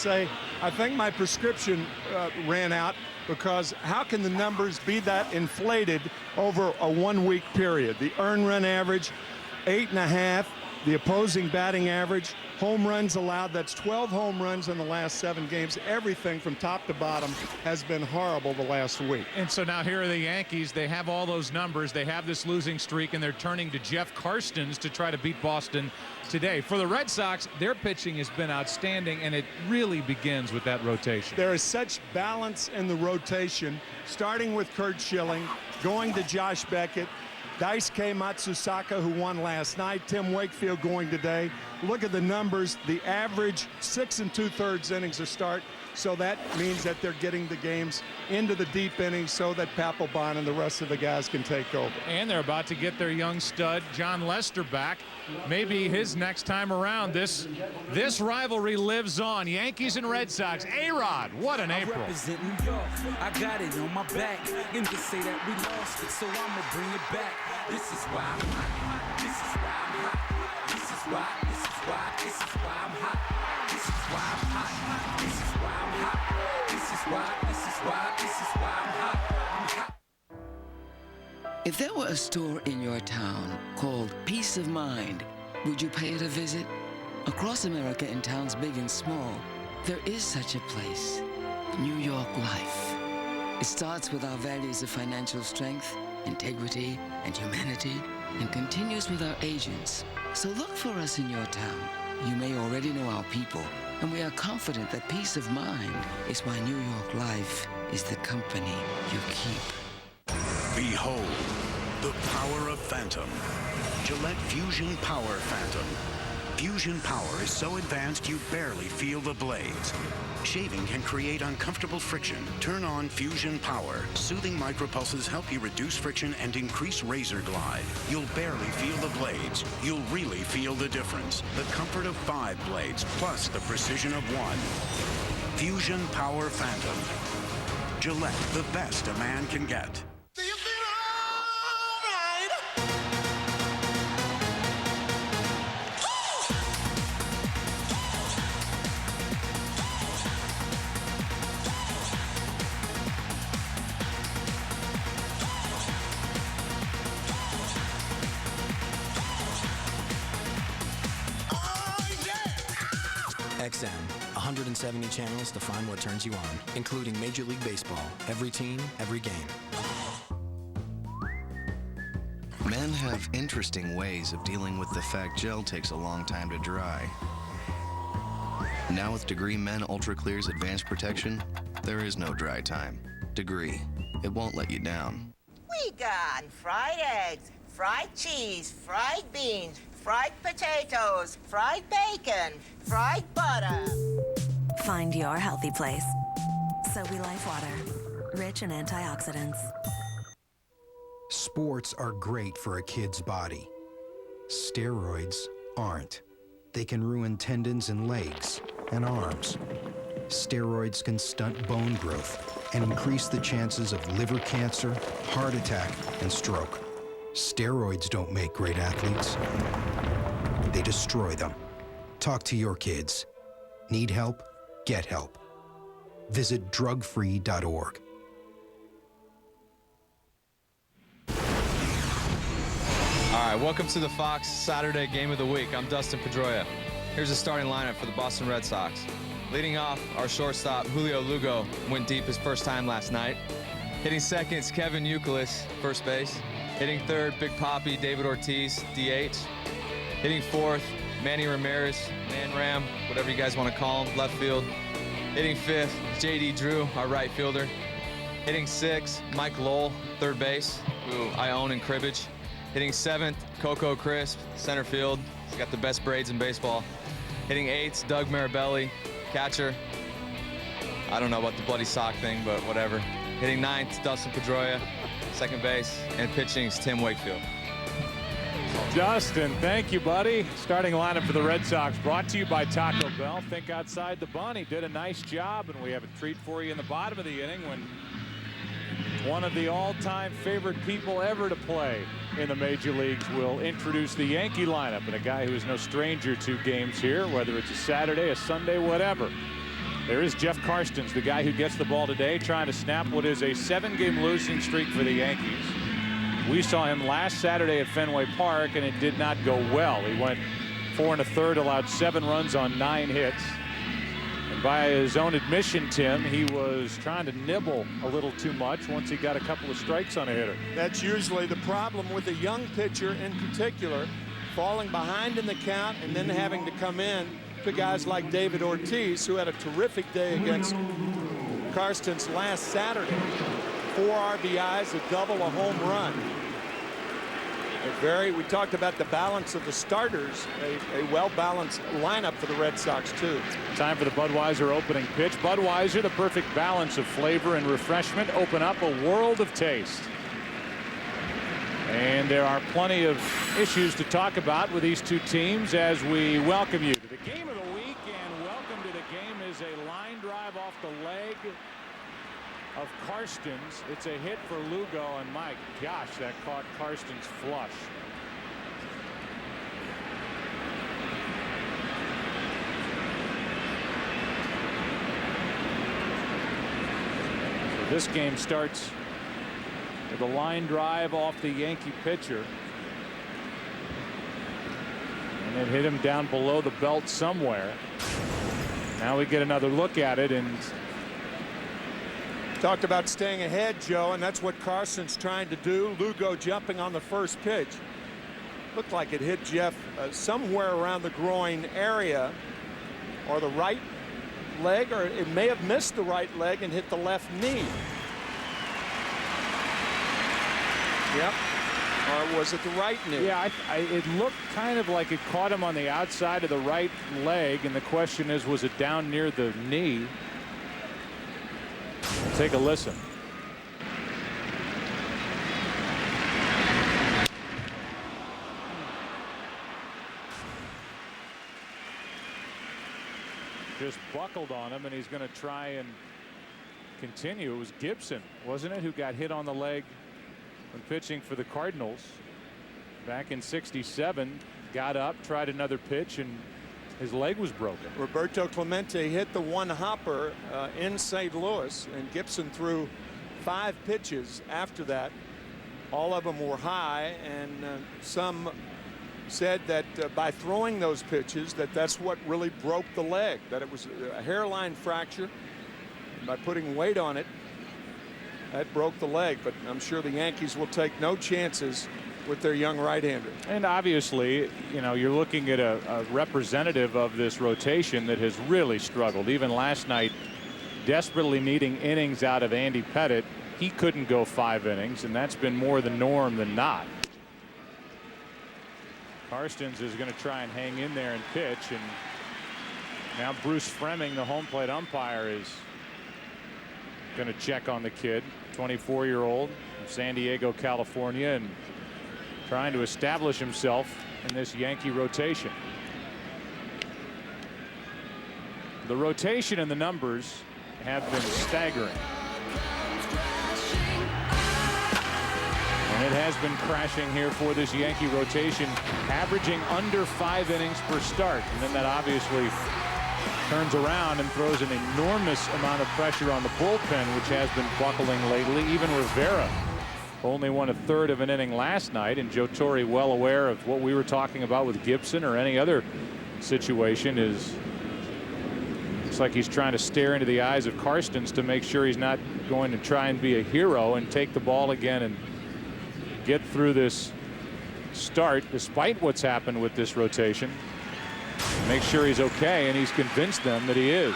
say, I think my prescription ran out, because how can the numbers be that inflated over a 1 week period? The earned run average, 8.5. The opposing batting average, home runs allowed, that's 12 home runs in the last 7 games. Everything from top to bottom has been horrible the last week. And so now here are the Yankees. They have all those numbers. They have this losing streak, and they're turning to Jeff Karstens to try to beat Boston today. For the Red Sox, their pitching has been outstanding, and it really begins with that rotation. There is such balance in the rotation, starting with Curt Schilling, going to Josh Beckett, Daisuke Matsusaka, who won last night, Tim Wakefield going today. Look at the numbers. The average 6 2/3 innings a start, so that means that they're getting the games into the deep innings so that Papelbon and the rest of the guys can take over. And they're about to get their young stud, John Lester, back. Maybe his next time around. This rivalry lives on. Yankees and Red Sox. A-Rod, what an April. Representing York, I got it on my back. And they say that we lost it, so I'ma bring it back. This is why I'm hot. This is why I'm hot. This is why I'm hot. This is why I'm hot. This is why I'm hot. This is why I'm hot. I'm hot. If there were a store in your town called Peace of Mind, would you pay it a visit? Across America, in towns big and small, there is such a place, New York Life. It starts with our values of financial strength, integrity, and humanity, and continues with our agents. So look for us in your town. You may already know our people, and we are confident that peace of mind is why New York Life is the company you keep. Behold, the power of Phantom. Gillette Fusion Power Phantom. Fusion Power is so advanced you barely feel the blades. Shaving can create uncomfortable friction. Turn on Fusion Power. Soothing micropulses help you reduce friction and increase razor glide. You'll barely feel the blades. You'll really feel the difference. The comfort of 5 blades plus the precision of 1. Fusion Power Phantom. Gillette, the best a man can get. XM, 170 channels to find what turns you on, including Major League Baseball, every team, every game. Men have interesting ways of dealing with the fact gel takes a long time to dry. Now with Degree Men Ultra Clear's advanced protection, there is no dry time. Degree, it won't let you down. We got fried eggs, fried cheese, fried beans, fried potatoes, fried bacon, fried butter. Find your healthy place. Sobe Life Water, rich in antioxidants. Sports are great for a kid's body. Steroids aren't. They can ruin tendons in legs and arms. Steroids can stunt bone growth and increase the chances of liver cancer, heart attack, and stroke. Steroids don't make great athletes. They destroy them. Talk to your kids. Need help? Get help. Visit drugfree.org. All right, welcome to the Fox Saturday Game of the Week. I'm Dustin Pedroia. Here's the starting lineup for the Boston Red Sox. Leading off, our shortstop, Julio Lugo, went deep his first time last night. Hitting second is Kevin Youkilis, first base. Hitting third, Big Poppy, David Ortiz, DH. Hitting fourth, Manny Ramirez, Man Ram, whatever you guys want to call him, left field. Hitting fifth, J.D. Drew, our right fielder. Hitting sixth, Mike Lowell, third base, who I own in cribbage. Hitting seventh, Coco Crisp, center field. He's got the best braids in baseball. Hitting eighth, Doug Marabelli, catcher. I don't know about the bloody sock thing, but whatever. Hitting ninth, Dustin Pedroia, second base, and pitching is Tim Wakefield. Dustin, thank you, buddy. Starting lineup for the Red Sox brought to you by Taco Bell. Think outside the bun. He did a nice job, and we have a treat for you in the bottom of the inning when one of the all-time favorite people ever to play in the major leagues will introduce the Yankee lineup, and a guy who is no stranger to games here, whether it's a Saturday, a Sunday, whatever. There is Jeff Karstens, the guy who gets the ball today, trying to snap what is a 7-game losing streak for the Yankees. We saw him last Saturday at Fenway Park, and it did not go well. He went 4 1/3, allowed 7 runs on 9 hits. And by his own admission, Tim, he was trying to nibble a little too much once he got a couple of strikes on a hitter. That's usually the problem with a young pitcher in particular, falling behind in the count and then having to come in to guys like David Ortiz, who had a terrific day against Karstens last Saturday. 4 RBIs, a double, a home run. We talked about the balance of the starters, a well-balanced lineup for the Red Sox too. Time for the Budweiser opening pitch. Budweiser, the perfect balance of flavor and refreshment, open up a world of taste. And there are plenty of issues to talk about with these two teams as we welcome you to the game of the week. And welcome to the game is a line drive off the leg of Karstens. It's a hit for Lugo, and my gosh, that caught Karstens flush. So this game starts with a line drive off the Yankee pitcher. And it hit him down below the belt somewhere. Now we get another look at it, and talked about staying ahead, Joe, and that's what Karstens trying to do. Lugo jumping on the first pitch. Looked like it hit Jeff somewhere around the groin area, or the right leg, or it may have missed the right leg and hit the left knee. Yep. Or was it the right knee? Yeah, it looked kind of like it caught him on the outside of the right leg, and the question is, was it down near the knee? Take a listen. Just buckled on him, and he's going to try and continue. It was Gibson, wasn't it, who got hit on the leg when pitching for the Cardinals back in '67. Got up, tried another pitch, and his leg was broken. Roberto Clemente hit the one hopper in St. Louis, and Gibson threw 5 pitches after that. All of them were high, and some said that by throwing those pitches that's what really broke the leg, that it was a hairline fracture. By putting weight on it, that broke the leg. But I'm sure the Yankees will take no chances with their young right-hander. And obviously, you know, you're looking at a representative of this rotation that has really struggled. Even last night, desperately needing innings out of Andy Pettitte. He couldn't go 5 innings, and that's been more the norm than not. Karstens is going to try and hang in there and pitch, and now Bruce Fremming, the home plate umpire, is going to check on the kid, 24-year-old from San Diego, California, and trying to establish himself in this Yankee rotation. The rotation and the numbers have been staggering. And it has been crashing here for this Yankee rotation, averaging under 5 innings per start. And then that obviously turns around and throws an enormous amount of pressure on the bullpen, which has been buckling lately. Even Rivera only won 1/3 of an inning last night, and Joe Torre, well aware of what we were talking about with Gibson or any other situation, looks like he's trying to stare into the eyes of Karstens to make sure he's not going to try and be a hero and take the ball again and get through this start, despite what's happened with this rotation. Make sure he's okay, and he's convinced them that he is.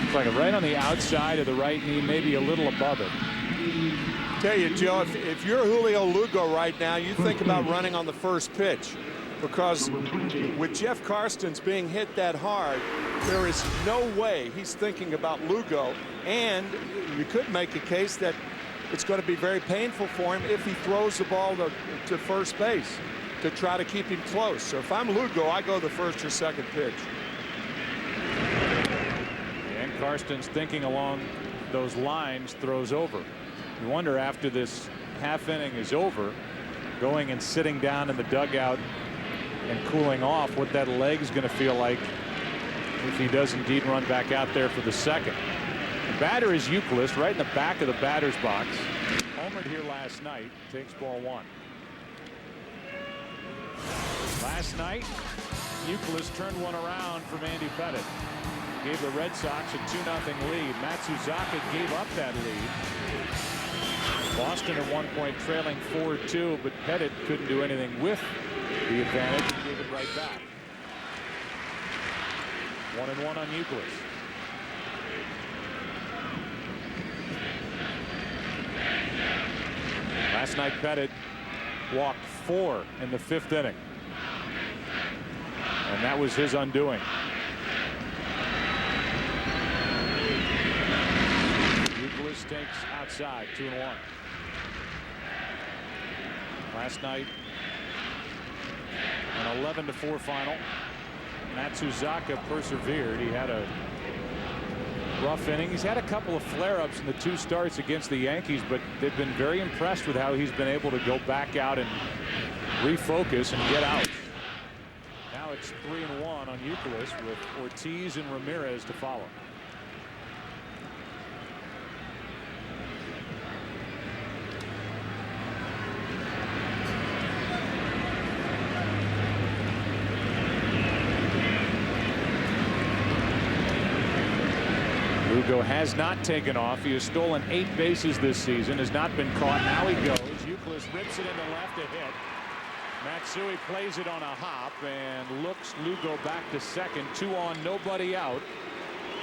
Looks like right on the outside of the right knee, maybe a little above it. Tell you, Joe, if you're Julio Lugo right now, you think about running on the first pitch, because with Jeff Karstens being hit that hard, there is no way he's thinking about Lugo, and you could make a case that it's going to be very painful for him if he throws the ball to first base to try to keep him close. So if I'm Lugo, I go the first or second pitch. And Karstens, thinking along those lines, throws over. You wonder, after this half inning is over, going and sitting down in the dugout and cooling off, what that leg's going to feel like if he does indeed run back out there for the second. The batter is Euclid, right in the back of the batter's box. Homered here last night, takes ball one. Last night, Euclid turned one around from Andy Pettit. Gave the Red Sox a 2-0 lead. Matsuzaka gave up that lead. Boston at one point trailing 4-2, but Pettit couldn't do anything with the advantage and gave it right back. 1-1 on Euclid. Last night, Pettit walked 4 in the 5th inning. And that was his undoing. Euclid takes outside, 2-1. Last night, an 11-4 final. Matsuzaka persevered. He had a rough inning. He's had a couple of flare-ups in the 2 starts against the Yankees, but they've been very impressed with how he's been able to go back out and refocus and get out. Now it's 3-1 on Euclid with Ortiz and Ramirez to follow. Lugo has not taken off. He has stolen 8 bases this season, has not been caught. Now he goes. Euclid rips it into left to hit. Matsui plays it on a hop and looks Lugo back to second. 2 on, nobody out.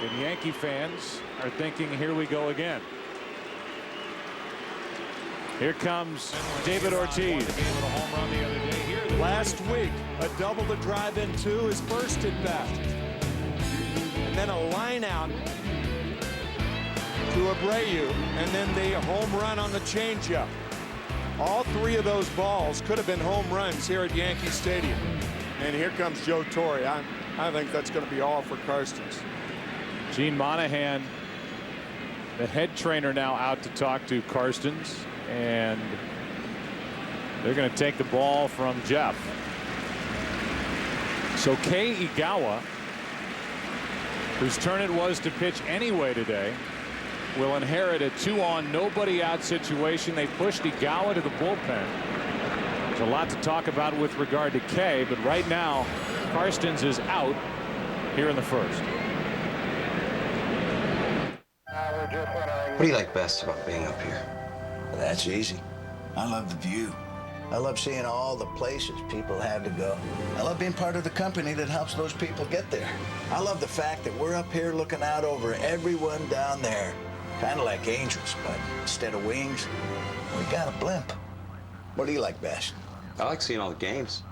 And Yankee fans are thinking, here we go again. Here comes David Ortiz. Last week, a double to drive into his first at bat. And then a line out to Abreu, and then the home run on the changeup. All 3 of those balls could have been home runs here at Yankee Stadium. And here comes Joe Torre. I think that's going to be all for Karstens. Gene Monahan, the head trainer, now out to talk to Karstens, and they're going to take the ball from Jeff. So Kei Igawa, whose turn it was to pitch anyway today, will inherit a 2 on, nobody out situation. They pushed Igawa to the bullpen. There's a lot to talk about with regard to Kei, but right now Karstens is out here in the first. What do you like best about being up here? Well, that's easy. I love the view. I love seeing all the places people had to go. I love being part of the company that helps those people get there. I love the fact that we're up here looking out over everyone down there. Kind of like angels, but instead of wings, we got a blimp. What do you like best? I like seeing all the games.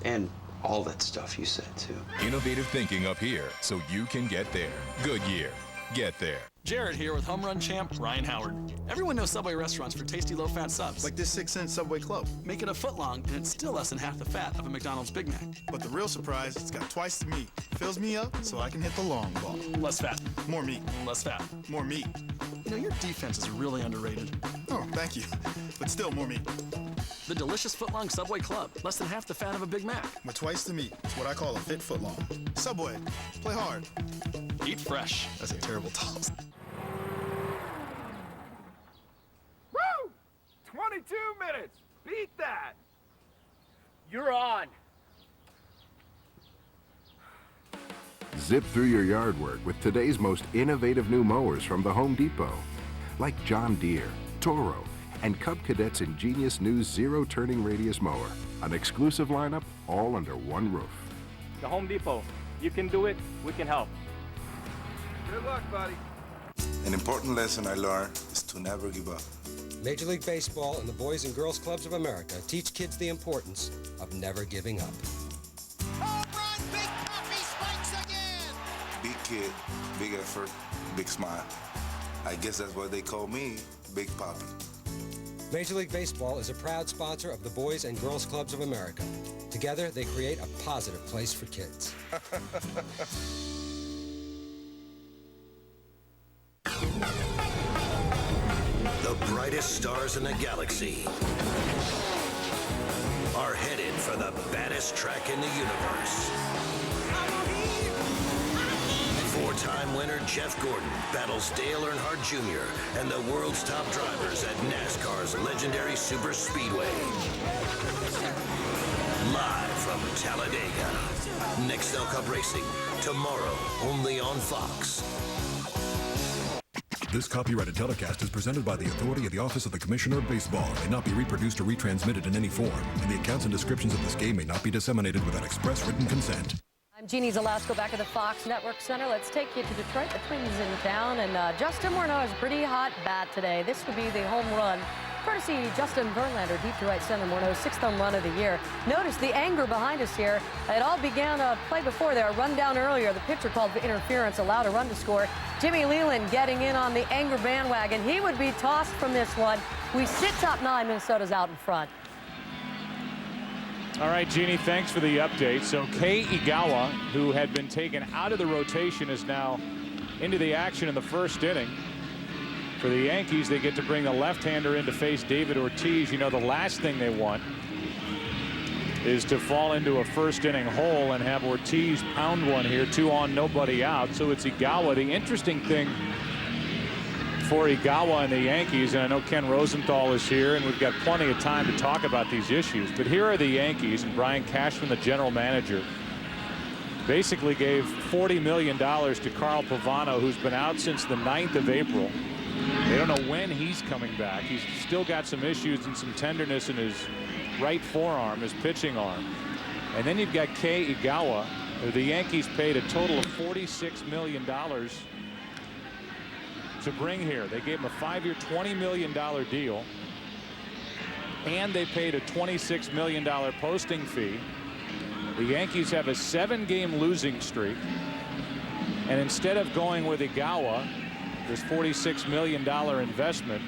And all that stuff you said, too. Innovative thinking up here so you can get there. Goodyear. Get there. Jared here with home run champ Ryan Howard. Everyone knows Subway restaurants for tasty low-fat subs. Like this 6-cent Subway Club. Make it a foot long, and it's still less than half the fat of a McDonald's Big Mac. But the real surprise, it's got twice the meat. Fills me up so I can hit the long ball. Less fat. More meat. Less fat. More meat. You know, your defense is really underrated. Oh, thank you. But still more meat. The delicious foot-long Subway Club. Less than half the fat of a Big Mac. With twice the meat. It's what I call a fit foot long. Subway. Play hard. Eat fresh. That's a terrible toss. Woo! 22 minutes. Beat that. You're on. Zip through your yard work with today's most innovative new mowers from the Home Depot. Like John Deere, Toro, and Cub Cadet's ingenious new zero turning radius mower. An exclusive lineup all under one roof. The Home Depot. You can do it. We can help. Good luck, buddy. An important lesson I learned is to never give up. Major League Baseball and the Boys and Girls Clubs of America teach kids the importance of never giving up. Home run, Big Poppy spikes again! Big kid, big effort, big smile. I guess that's why they call me Big Poppy. Major League Baseball is a proud sponsor of the Boys and Girls Clubs of America. Together, they create a positive place for kids. The brightest stars in the galaxy are headed for the baddest track in the universe. Four-time winner Jeff Gordon battles Dale Earnhardt Jr. and the world's top drivers at NASCAR's legendary super speedway. Live from Talladega. Nextel Cup Racing, tomorrow, only on Fox. This copyrighted telecast is presented by the authority of the Office of the Commissioner of Baseball and may not be reproduced or retransmitted in any form, and the accounts and descriptions of this game may not be disseminated without express written consent. I'm Jeannie Zalasko back at the Fox Network Center. Let's take you to Detroit. The Twins in town, and Justin Morneau has a pretty hot bat today. This would be the home run, courtesy Justin Verlander, deep to right center. Morneau's 6th home run of the year. Notice the anger behind us here. It all began a play before there, a run down earlier. The pitcher called for interference, allowed a run to score. Jimmy Leland getting in on the anger bandwagon. He would be tossed from this one. We sit top 9. Minnesota's out in front. All right, Jeannie, thanks for the update. So Kei Igawa, who had been taken out of the rotation, is now into the action in the first inning. For the Yankees, they get to bring the left-hander in to face David Ortiz. You know, the last thing they want is to fall into a first-inning hole and have Ortiz pound one here, 2 on, nobody out. So it's Igawa. The interesting thing for Igawa and the Yankees, and I know Ken Rosenthal is here, and we've got plenty of time to talk about these issues, but here are the Yankees, and Brian Cashman, the general manager, basically gave $40 million to Carl Pavano, who's been out since the 9th of April. They don't know when he's coming back. He's still got some issues and some tenderness in his right forearm, his pitching arm. And then you've got Kei Igawa, who the Yankees paid a total of $46 million to bring here. They gave him a 5-year, $20 million deal, and they paid a $26 million posting fee. The Yankees have a 7-game losing streak, and instead of going with Igawa, this $46 million investment,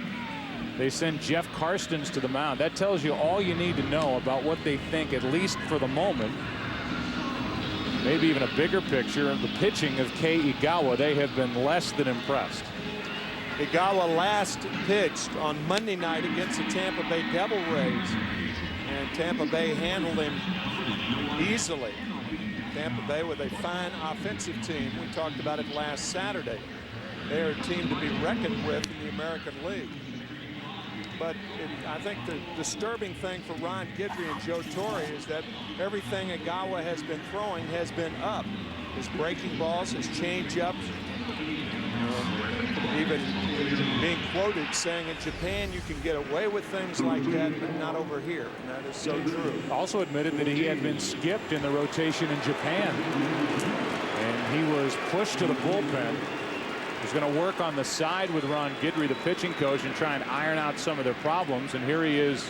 they send Jeff Karstens to the mound. That tells you all you need to know about what they think, at least for the moment, maybe even a bigger picture of the pitching of Kei Igawa. They have been less than impressed. Igawa last pitched on Monday night against the Tampa Bay Devil Rays, and Tampa Bay handled him easily. Tampa Bay with a fine offensive team. We talked about it last Saturday. They're a team to be reckoned with in the American League. But I think the disturbing thing for Ron Guidry and Joe Torre is that everything Igawa has been throwing has been up. His breaking balls, his changeups, even being quoted saying in Japan you can get away with things like that, but not over here. And that is so true. Also admitted that he had been skipped in the rotation in Japan, and he was pushed to the bullpen. He's going to work on the side with Ron Guidry, the pitching coach, and try and iron out some of their problems. And here he is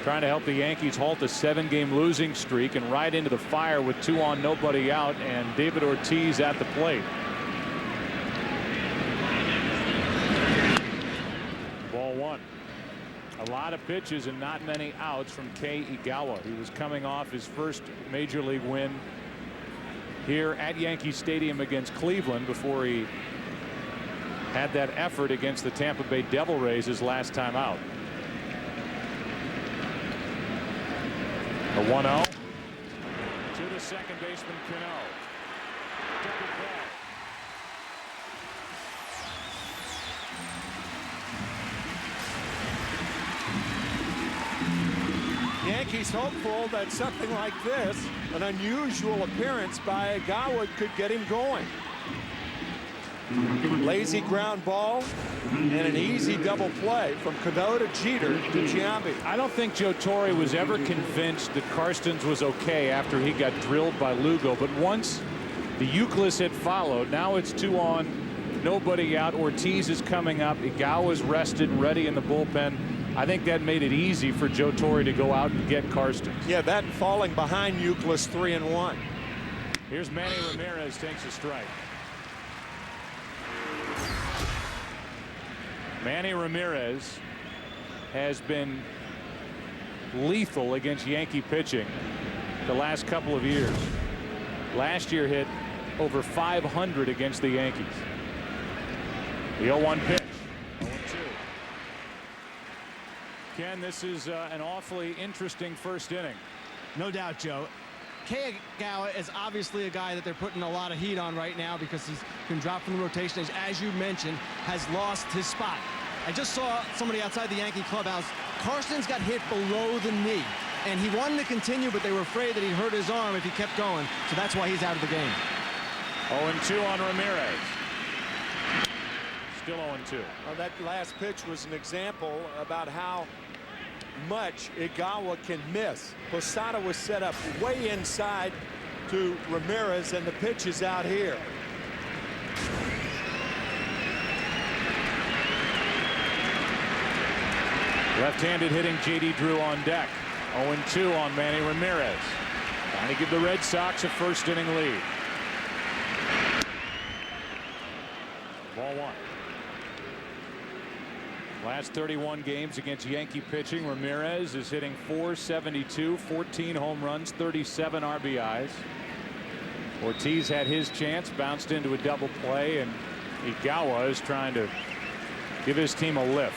trying to help the Yankees halt a 7-game losing streak and ride into the fire with 2 on, nobody out, and David Ortiz at the plate. Ball 1. A lot of pitches and not many outs from Kei Igawa. He was coming off his first major league win here at Yankee Stadium against Cleveland before he had that effort against the Tampa Bay Devil Rays his last time out. A 1-0 to the second baseman, Cano. Double play. Yankees hopeful that something like this, an unusual appearance by Igawa, could get him going. Lazy ground ball and an easy double play from Cano to Jeter to Giambi. I don't think Joe Torre was ever convinced that Karstens was okay after he got drilled by Lugo, but once the Euclid had followed, now it's 2 on, nobody out. Ortiz is coming up. Igawa's rested and ready in the bullpen. I think that made it easy for Joe Torre to go out and get Karstens. Yeah, that and falling behind Euclid 3-1. Here's Manny Ramirez, takes a strike. Manny Ramirez has been lethal against Yankee pitching the last couple of years. Last year hit over 500 against the Yankees. The 0-1 pitch. 0-2. Ken, this is an awfully interesting first inning. No doubt, Joe. Igawa is obviously a guy that they're putting a lot of heat on right now because he's been dropped from the rotation, as you mentioned, has lost his spot. I just saw somebody outside the Yankee clubhouse. Karstens got hit below the knee, and he wanted to continue, but they were afraid that he'd hurt his arm if he kept going, so that's why he's out of the game. 0-2 on Ramirez. Still 0-2. Well, that last pitch was an example about how much Igawa can miss. Posada was set up way inside to Ramirez, and the pitch is out here. Left-handed hitting J.D. Drew on deck. 0-2 on Manny Ramirez. Trying to give the Red Sox a first inning lead. Ball one. Last 31 games against Yankee pitching, Ramirez is hitting .472, 14 home runs, 37 RBIs. Ortiz had his chance, bounced into a double play, and Igawa is trying to give his team a lift.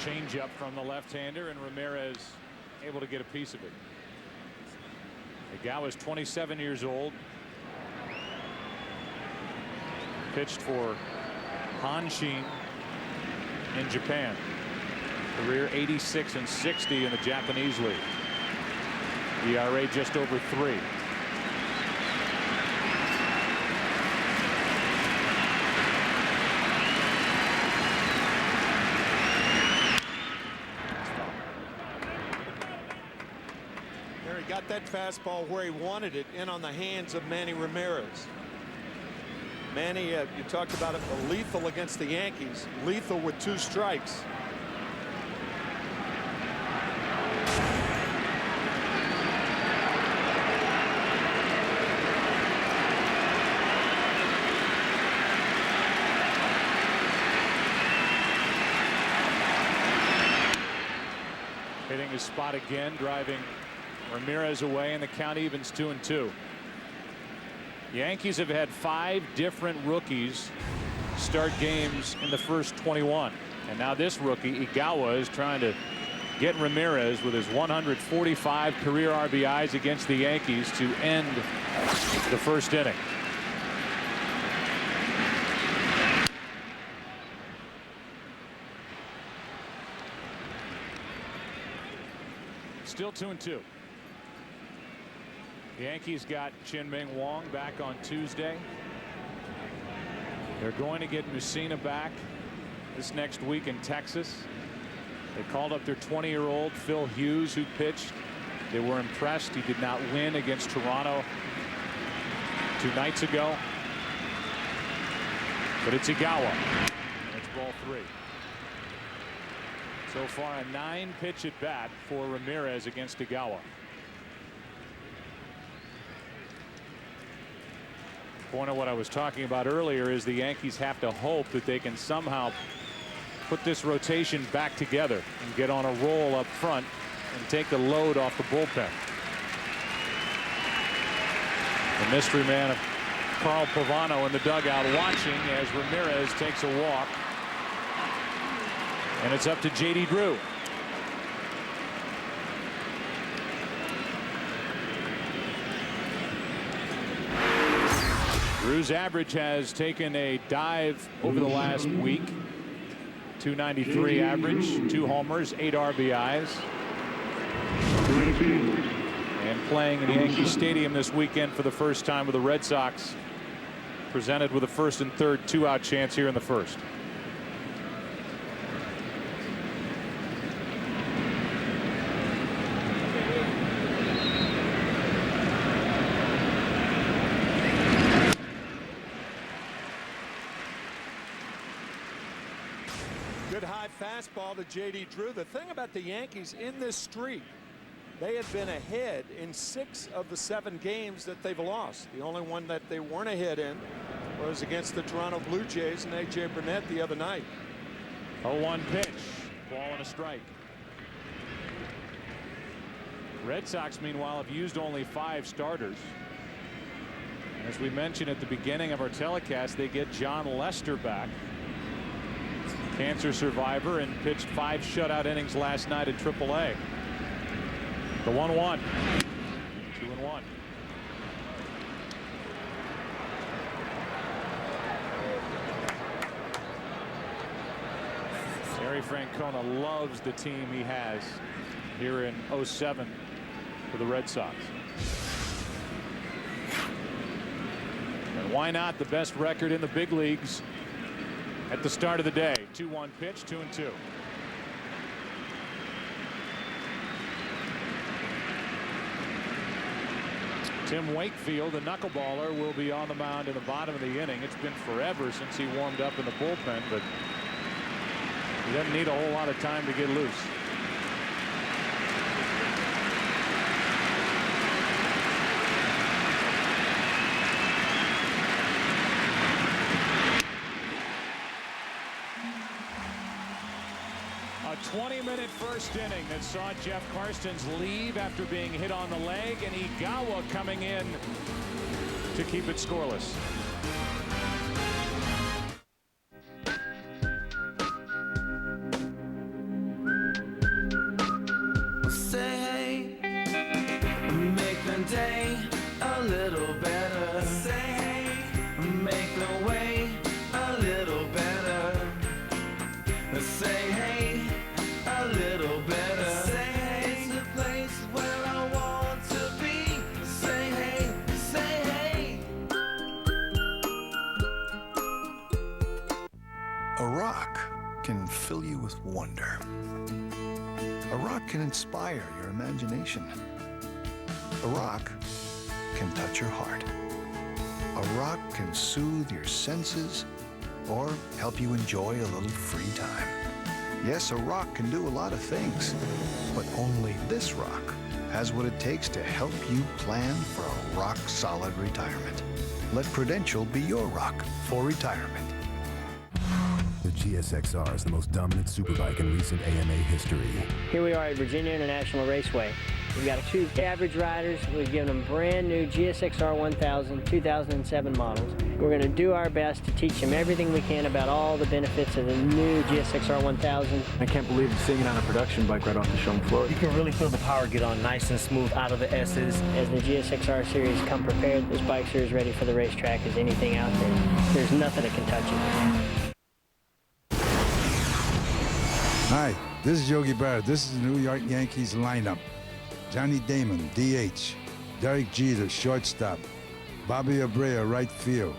Change up from the left-hander, and Ramirez able to get a piece of it. Igawa is 27 years old. Pitched for Hanshin in Japan. Career 86 and 60 in the Japanese league. ERA just over 3. Got that fastball where he wanted it, in on the hands of Manny Ramirez. Manny, you talked about it, lethal against the Yankees. Lethal with 2 strikes. Hitting his spot again, driving Ramirez away, and the count evens 2-2. Yankees have had 5 different rookies start games in the first 21, and now this rookie Igawa is trying to get Ramirez with his 145 career RBIs against the Yankees to end the first inning. Still 2-2. The Yankees got Chin-Ming Wong back on Tuesday. They're going to get Mussina back this next week in Texas. They called up their 20-year-old Phil Hughes, who pitched. They were impressed. He did not win against Toronto 2 nights ago. But it's Igawa. It's ball 3. So far, a 9-pitch at bat for Ramirez against Igawa. Point of what I was talking about earlier is the Yankees have to hope that they can somehow put this rotation back together and get on a roll up front and take the load off the bullpen. The mystery man of Carl Pavano in the dugout watching as Ramirez takes a walk. And it's up to J.D. Drew. Drew's average has taken a dive over the last week. .293 average, 2 homers, 8 RBIs. And playing in Yankee Stadium this weekend for the first time with the Red Sox. Presented with a first and third 2-out chance here in the first. Good high fastball to J.D. Drew. The thing about the Yankees in this streak, they had been ahead in 6 of the 7 games that they've lost. The only one that they weren't ahead in was against the Toronto Blue Jays and A.J. Burnett the other night. 0-1 pitch. Ball and a strike. Red Sox, meanwhile, have used only 5 starters. As we mentioned at the beginning of our telecast, they get John Lester back. Cancer survivor and pitched 5 shutout innings last night at AAA. The 1-1. 2-1. Terry Francona loves the team he has here in 07 for the Red Sox. And why not the best record in the big leagues at the start of the day? 2-1 pitch, 2-2. Tim Wakefield, the knuckleballer, will be on the mound in the bottom of the inning. It's been forever since he warmed up in the bullpen, but he doesn't need a whole lot of time to get loose. A 20-minute first inning that saw Jeff Karstens leave after being hit on the leg, and Igawa coming in to keep it scoreless. Say hey, make the day a little better. Say hey, make the way a little better. Say hey, a little better. Say hey, it's the place where I want to be. Say hey, say hey. A rock can fill you with wonder. A rock can inspire your imagination. A rock can touch your heart. A rock can soothe your senses or help you enjoy a little free time. Yes, a rock can do a lot of things, but only this rock has what it takes to help you plan for a rock-solid retirement. Let Prudential be your rock for retirement. The GSXR is the most dominant superbike in recent AMA history. Here we are at Virginia International Raceway. We've got 2 average riders. We've given them brand new GSXR 1000 2007 models. We're going to do our best to teach them everything we can about all the benefits of the new GSXR 1000. I can't believe I'm seeing it on a production bike right off the showroom floor. You can really feel the power get on nice and smooth out of the S's. As the GSXR series come prepared, this bike's are as ready for the racetrack as anything out there. There's nothing that can touch it. Hi, this is Yogi Berra. This is the New York Yankees lineup. Johnny Damon, DH. Derek Jeter, shortstop. Bobby Abreu, right field.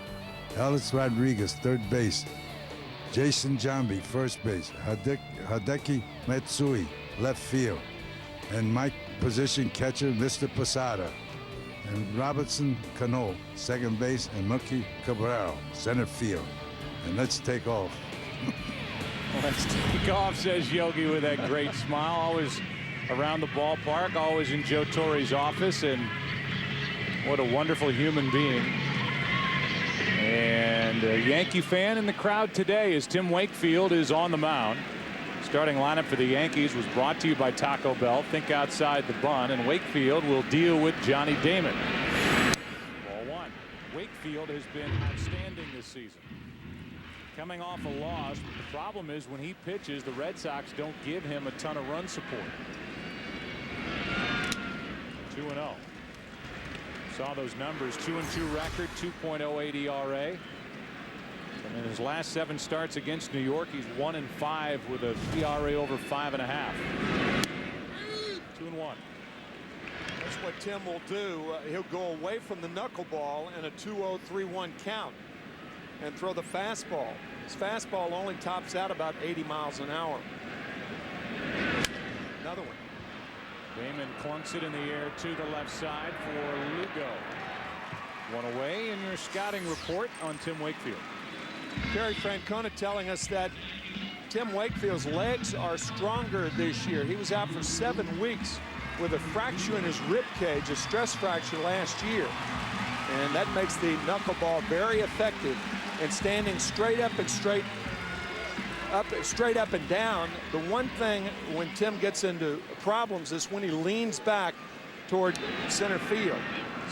Ellis Rodriguez, third base. Jason Jambi, first base. Hideki Matsui, left field. And my position catcher, Mr. Posada. And Robertson Cano, second base. And Mookie Cabral, center field. And let's take off. Let's take off, says Yogi with that great smile. Always around the ballpark, always in Joe Torre's office, and what a wonderful human being. And a Yankee fan in the crowd today as Tim Wakefield is on the mound. Starting lineup for the Yankees was brought to you by Taco Bell. Think outside the bun, and Wakefield will deal with Johnny Damon. Ball 1. Wakefield has been outstanding this season. Coming off a loss, but the problem is when he pitches, the Red Sox don't give him a ton of run support. 2-0. Saw those numbers. 2-2 record, 2.08 ERA. And in his last 7 starts against New York, he's 1-5 with a ERA over 5.5. 2-1. That's what Tim will do. He'll go away from the knuckleball in a 2-0, 3-1 count and throw the fastball. His fastball only tops out about 80 miles an hour. Another one. Damon clunks it in the air to the left side for Lugo. One away in your scouting report on Tim Wakefield. Terry Francona telling us that Tim Wakefield's legs are stronger this year. He was out for 7 weeks with a fracture in his rib cage, a stress fracture last year. And that makes the knuckleball very effective. And standing straight up and straight up and down. The one thing when Tim gets into problems is when he leans back toward center field.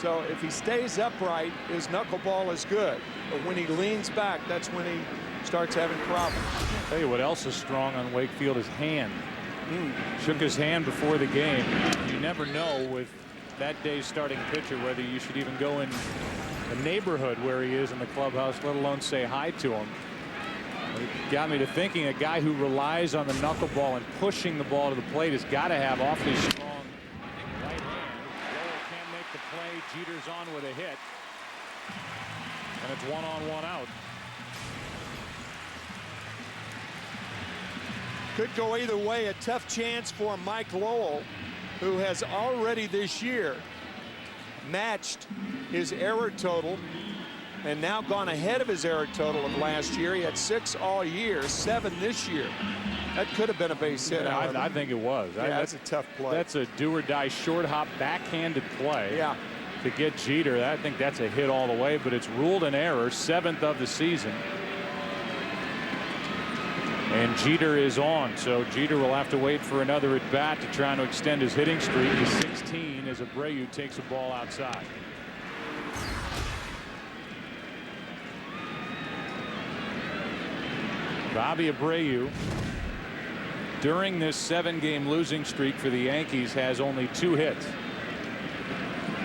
So if he stays upright, his knuckleball is good. But when he leans back, that's when he starts having problems. I'll tell you what else is strong on Wakefield, his hand. Shook his hand before the game. You never know with that day's starting pitcher whether you should even go in the neighborhood where he is in the clubhouse, let alone say hi to him. It got me to thinking a guy who relies on the knuckleball and pushing the ball to the plate has got to have awfully strong right hand. Lowell can't make the play. Jeter's on with a hit. And it's 1-on-1 out. Could go either way. A tough chance for Mike Lowell, who has already this year matched his error total and now gone ahead of his error total of last year. He had 6 all year, 7 this year. That could have been a base hit. Yeah, I think it was. Yeah, that's a tough play. That's a do or die short hop backhanded play. Yeah. To get Jeter. I think that's a hit all the way, but it's ruled an error, 7th of the season. And Jeter is on, so Jeter will have to wait for another at bat to try to extend his hitting streak to 16 as Abreu takes a ball outside. Bobby Abreu, during this 7-game losing streak for the Yankees, has only 2 hits,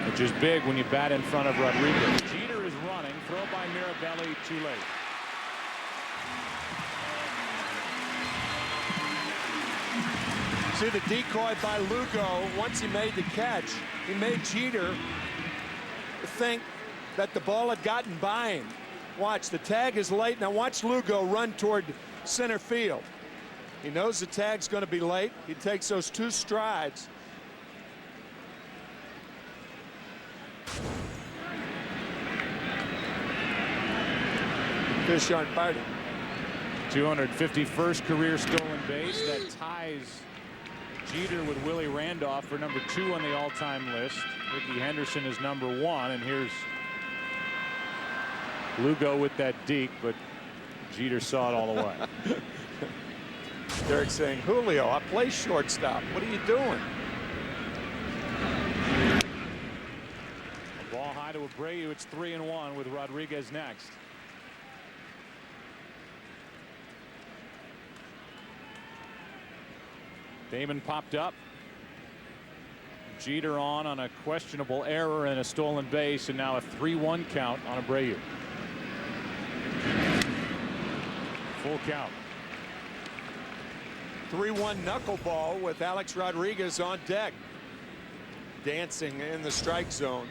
which is big when you bat in front of Rodriguez. Jeter is running, throw by Mirabelli, too late. See the decoy by Lugo. Once he made the catch, he made Jeter think that the ball had gotten by him. Watch, the tag is late. Now watch Lugo run toward center field. He knows the tag's going to be late. He takes those 2 strides. Fish aren't biting. 251st career stolen base. That ties Jeter with Willie Randolph for number 2 on the all-time list. Ricky Henderson is number 1, and here's Lugo with that deke, but Jeter saw it all the way. Derek saying, Julio, I play shortstop. What are you doing? A ball high to Abreu. It's 3-1 with Rodriguez next. Damon popped up. Jeter on a questionable error and a stolen base, and now a 3-1 count on Abreu. Full count. 3-1 knuckleball with Alex Rodriguez on deck, dancing in the strike zone.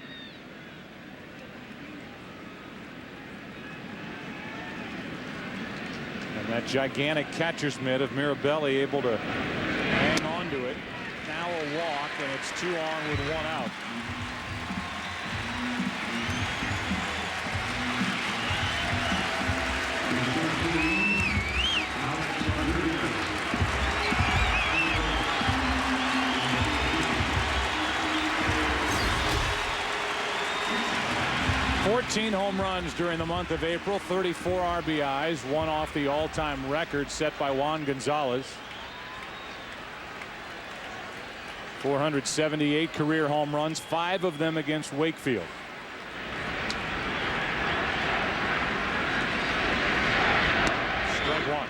And that gigantic catcher's mitt of Mirabelli able to hang on to it. Now a walk, and it's 2 on with 1 out. Fourteen home runs during the month of April, 34 RBIs, 1 off the all-time record set by Juan Gonzalez. 478 career home runs, 5 of them against Wakefield. Strike 1.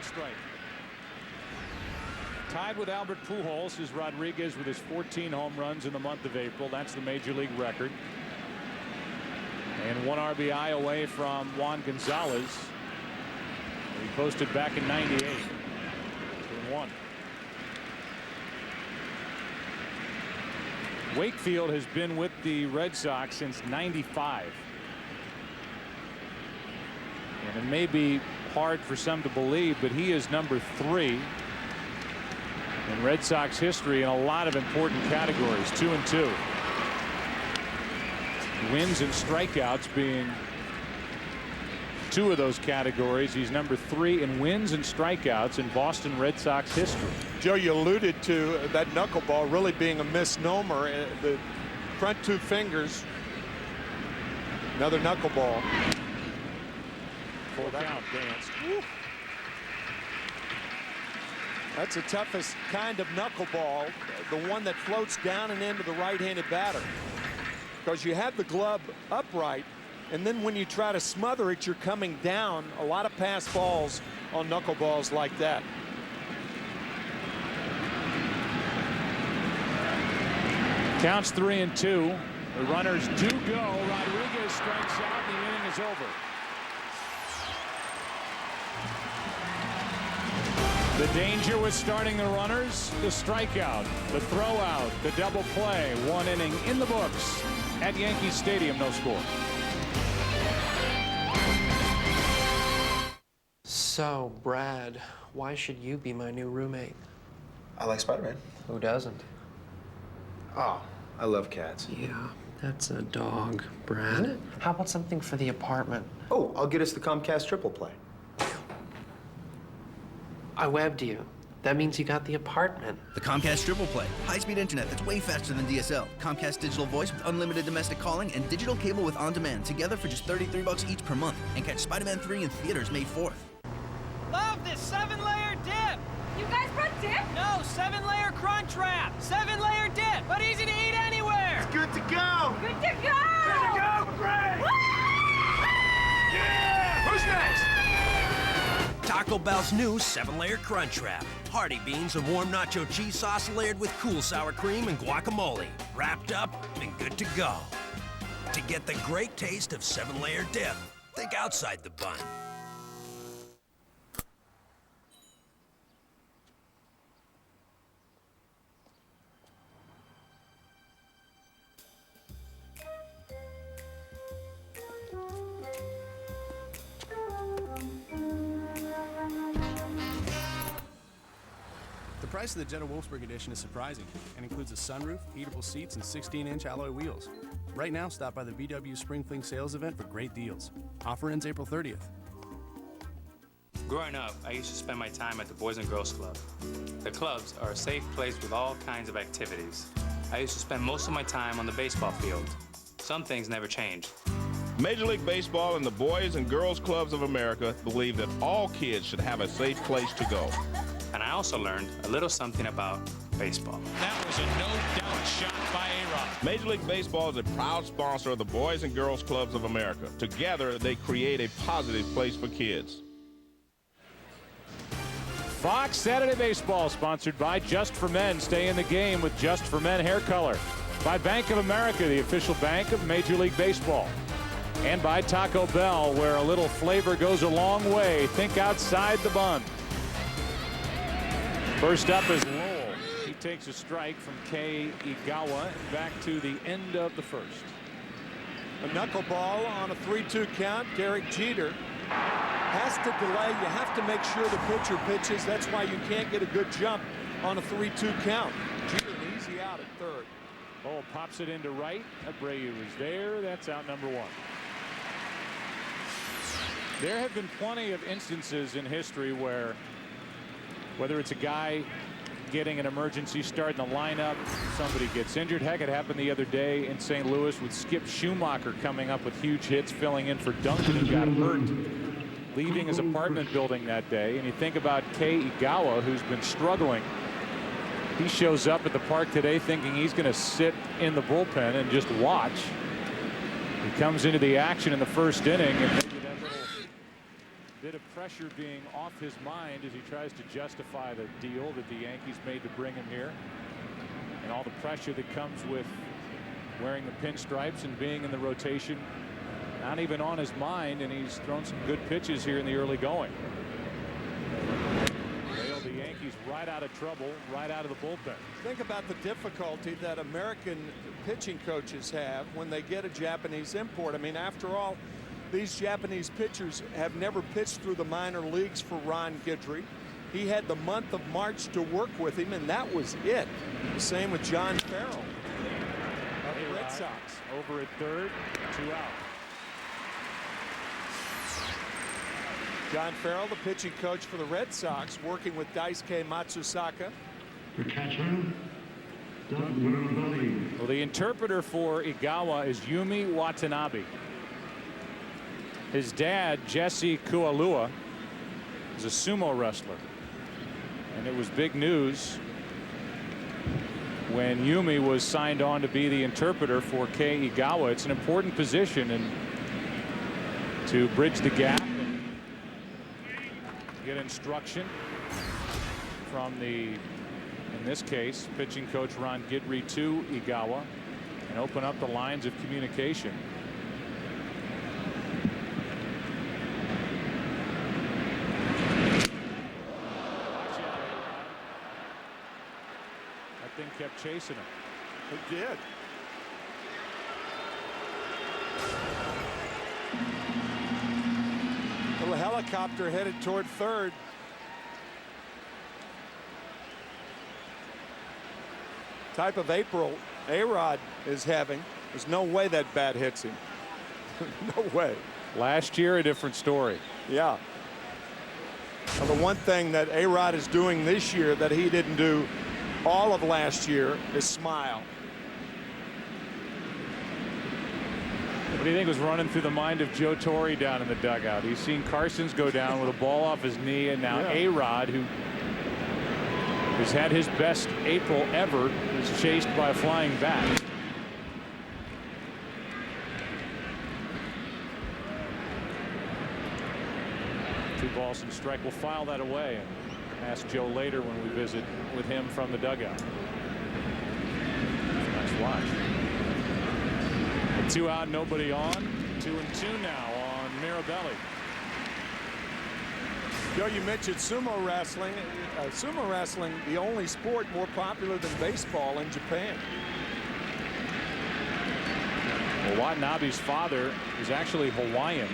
Strike. Tied with Albert Pujols is Rodriguez with his 14 home runs in the month of April. That's the major league record. And 1 RBI away from Juan Gonzalez. He posted back in '98. 2-1. Wakefield has been with the Red Sox since '95. And it may be hard for some to believe, but he is number 3 in Red Sox history in a lot of important categories. 2-2. Wins and strikeouts being 2 of those categories. He's number 3 in wins and strikeouts in Boston Red Sox history. Joe, you alluded to that knuckleball really being a misnomer. The front 2 fingers. Another knuckleball. Full count, dance. Woo. That's the toughest kind of knuckleball, the one that floats down and into the right-handed batter. Because you have the glove upright, and then when you try to smother it, you're coming down. A lot of pass balls on knuckleballs like that. Counts 3-2. The runners do go. Rodriguez strikes out. The inning is over. The danger with starting the runners, the strikeout, the throw out, the double play. 1 inning in the books at Yankee Stadium. No score. So, Brad, why should you be my new roommate? I like Spider-Man. Who doesn't? Oh, I love cats. Yeah, that's a dog, Brad. How about something for the apartment? Oh, I'll get us the Comcast triple play. I webbed you. That means you got the apartment. The Comcast Triple Play. High-speed internet that's way faster than DSL. Comcast digital voice with unlimited domestic calling and digital cable with on-demand together for just $33 each per month. And catch Spider-Man 3 in theaters May 4th. Love this 7-layer dip. You guys brought dip? No, 7-layer crunch wrap. 7-layer dip, but easy to eat anywhere. It's good to go. Good to go. Good to go, McRae. Yeah! Who's next? Taco Bell's new 7-layer crunch wrap. Hearty beans and warm nacho cheese sauce layered with cool sour cream and guacamole. Wrapped up and good to go. To get the great taste of 7-layer dip, think outside the bun. The price of the Jetta Wolfsburg edition is surprising and includes a sunroof, heatable seats, and 16-inch alloy wheels. Right now, stop by the VW Spring Fling sales event for great deals. Offer ends April 30th. Growing up, I used to spend my time at the Boys and Girls Club. The clubs are a safe place with all kinds of activities. I used to spend most of my time on the baseball field. Some things never changed. Major League Baseball and the Boys and Girls Clubs of America believe that all kids should have a safe place to go. And I also learned a little something about baseball. That was a no-doubt shot by A-Rod. Major League Baseball is a proud sponsor of the Boys and Girls Clubs of America. Together, they create a positive place for kids. Fox Saturday Baseball, sponsored by Just for Men. Stay in the game with Just for Men hair color. By Bank of America, the official bank of Major League Baseball. And by Taco Bell, where a little flavor goes a long way. Think outside the bun. First up is Lowell. He takes a strike from Igawa back to the end of the first. A knuckleball on a 3-2 count. Derek Jeter has to delay. You have to make sure the pitcher pitches. That's why you can't get a good jump on a 3-2 count. Jeter an easy out at third. Oh, pops it into right. Abreu is there. That's out number 1. There have been plenty of instances in history where, whether it's a guy getting an emergency start in the lineup, somebody gets injured. Heck, it happened the other day in St. Louis with Skip Schumacher coming up with huge hits, filling in for Duncan, who got hurt leaving his apartment building that day. And you think about Igawa, who's been struggling. He shows up at the park today thinking he's going to sit in the bullpen and just watch. He comes into the action in the first inning, and maybe that little bit of pressure being off his mind as he tries to justify the deal that the Yankees made to bring him here, and all the pressure that comes with wearing the pinstripes and being in the rotation not even on his mind. And he's thrown some good pitches here in the early going. Bailed the Yankees right out of trouble, right out of the bullpen. Think about the difficulty that American pitching coaches have when they get a Japanese import. I mean, after all, these Japanese pitchers have never pitched through the minor leagues for Ron Guidry. He had the month of March to work with him, and that was it. The same with John Farrell of the Red Sox. Over at third, 2 out. John Farrell, the pitching coach for the Red Sox, working with Daisuke Matsusaka. The catcher, Doug. Well, the interpreter for Igawa is Yumi Watanabe. His dad, Jesse Kualua, is a sumo wrestler. And it was big news when Yumi was signed on to be the interpreter for Kei Igawa. It's an important position and to bridge the gap and get instruction from the, in this case, pitching coach Ron Guidry to Igawa and open up the lines of communication. Kept chasing him. It did. Little helicopter headed toward third. Type of April A-Rod is having. There's no way that bat hits him. No way. Last year, a different story. Yeah. Well, the one thing that A-Rod is doing this year that he didn't do all of last year is smile. What do you think was running through the mind of Joe Torre down in the dugout? He's seen Karstens go down with a ball off his knee, and now A-Rod, who has had his best April ever, is chased by a flying bat. Two balls and strike. We'll file that away and ask Joe later when we visit with him from the dugout. Nice watch. A 2 out, nobody on. 2-2 now on Mirabelli. Joe, you mentioned sumo wrestling. Sumo wrestling, the only sport more popular than baseball in Japan. Well, Watanabe's father is actually Hawaiian.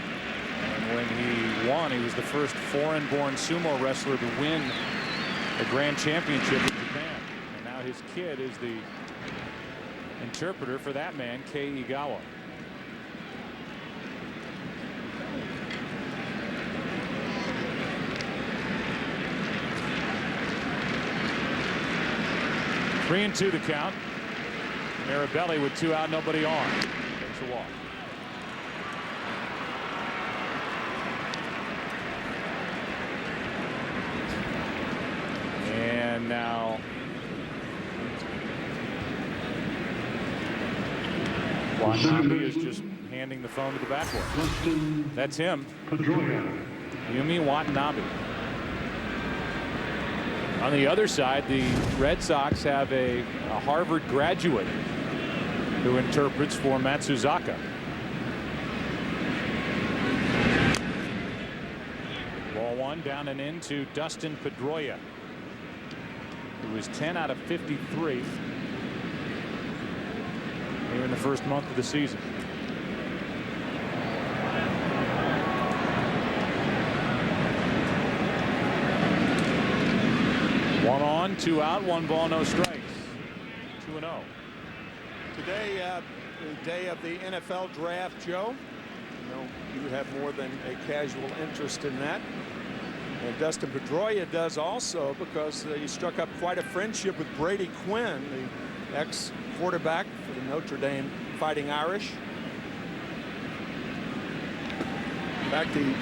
And when he won, he was the first foreign-born sumo wrestler to win a grand championship in Japan. And now his kid is the interpreter for that man, Kei Igawa. Three and 2 to count. Mirabelli with 2 out, nobody on. Takes a walk. And now Watanabe is just handing the phone to the backboard. That's him. Yumi Watanabe. On the other side, the Red Sox have a Harvard graduate who interprets for Matsuzaka. Ball 1 down and in to Dustin Pedroia, who was 10 out of 53 here in the first month of the season. One on, 2 out, 1 ball, no strikes. 2-0. Today, the day of the NFL draft, Joe. You know, you have more than a casual interest in that. And Dustin Pedroia does also, because he struck up quite a friendship with Brady Quinn, the ex-quarterback for the Notre Dame Fighting Irish. In fact, he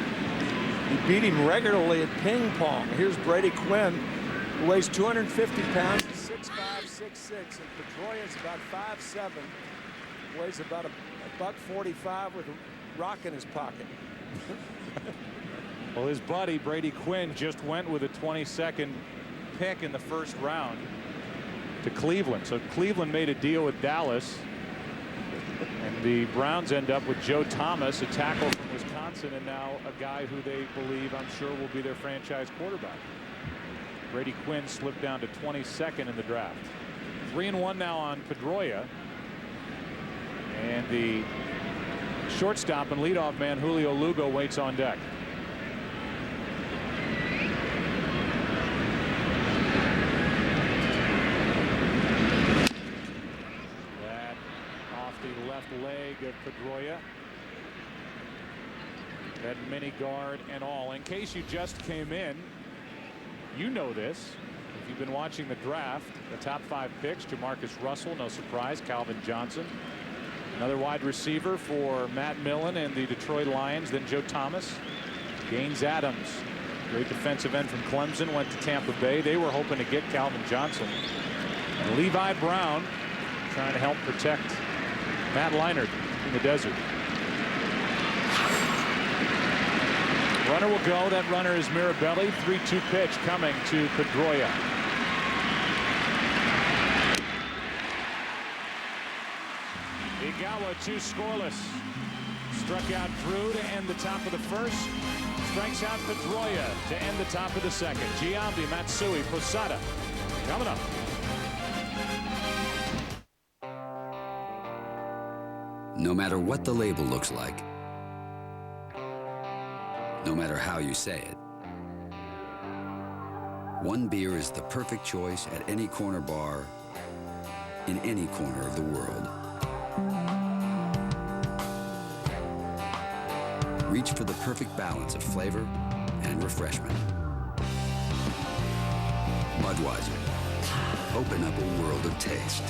beat him regularly at ping pong. Here's Brady Quinn, who weighs 250 pounds, 6'5", 6'6", and Pedroia is about 5'7", weighs about a $145 with a rock in his pocket. Well, his buddy Brady Quinn just went with a 22nd pick in the first round to Cleveland. So Cleveland made a deal with Dallas, and the Browns end up with Joe Thomas, a tackle from Wisconsin, and now a guy who they believe, I'm sure, will be their franchise quarterback. Brady Quinn slipped down to 22nd in the draft. 3-1 now on Pedroia, and the shortstop and leadoff man Julio Lugo waits on deck. That off the left leg of Pedroia. That mini guard and all. In case you just came in, you know this. If you've been watching the draft, the top 5 picks, Jamarcus Russell, no surprise, Calvin Johnson. Another wide receiver for Matt Millen and the Detroit Lions, then Joe Thomas. Gaines Adams, great defensive end from Clemson, went to Tampa Bay. They were hoping to get Calvin Johnson. And Levi Brown trying to help protect Matt Leinart in the desert. Runner will go. That runner is Mirabelli. 3-2 pitch coming to Pedroia. Igawa 2 scoreless. Struck out Drew to end the top of the first. Strikes out Pedroia to end the top of the second. Giambi, Matsui, Posada coming up. No matter what the label looks like, no matter how you say it, one beer is the perfect choice at any corner bar in any corner of the world. Reach for the perfect balance of flavor and refreshment. Budweiser. Open up a world of taste.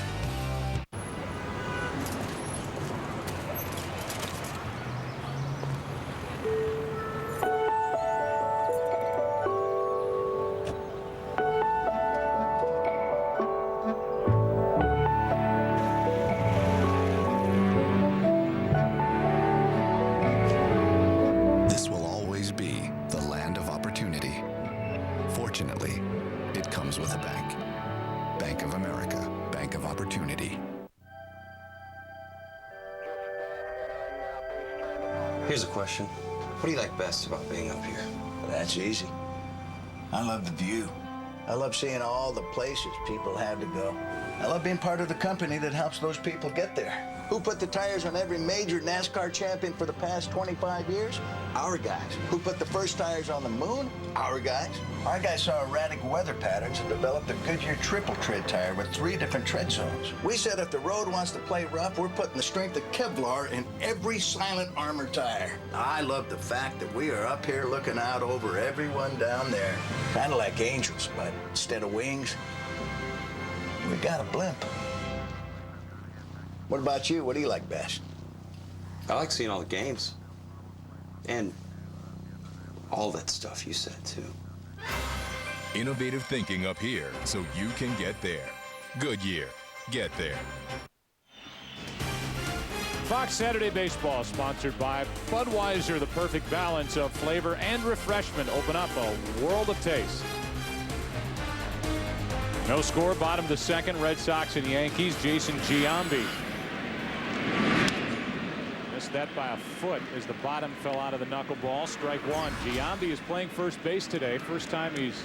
Fortunately, it comes with a bank. Bank of America, Bank of Opportunity. Here's a question. What do you like best about being up here? That's easy. I love the view. I love seeing all the places people had to go. I love being part of the company that helps those people get there. Who put the tires on every major NASCAR champion for the past 25 years? Our guys. Who put the first tires on the moon? Our guys. Our guys saw erratic weather patterns and developed a Goodyear triple tread tire with 3 different tread zones. We said if the road wants to play rough, we're putting the strength of Kevlar in every silent armor tire. I love the fact that we are up here looking out over everyone down there. Kind of like angels, but instead of wings, we got a blimp. What about you? What do you like best? I like seeing all the games. And all that stuff you said, too. Innovative thinking up here so you can get there. Goodyear. Get there. Fox Saturday Baseball sponsored by Budweiser, the perfect balance of flavor and refreshment. Open up a world of taste. No score, bottom of the second, Red Sox and Yankees. Jason Giambi missed that by a foot as the bottom fell out of the knuckleball. Strike one. Giambi is playing first base today. First time he's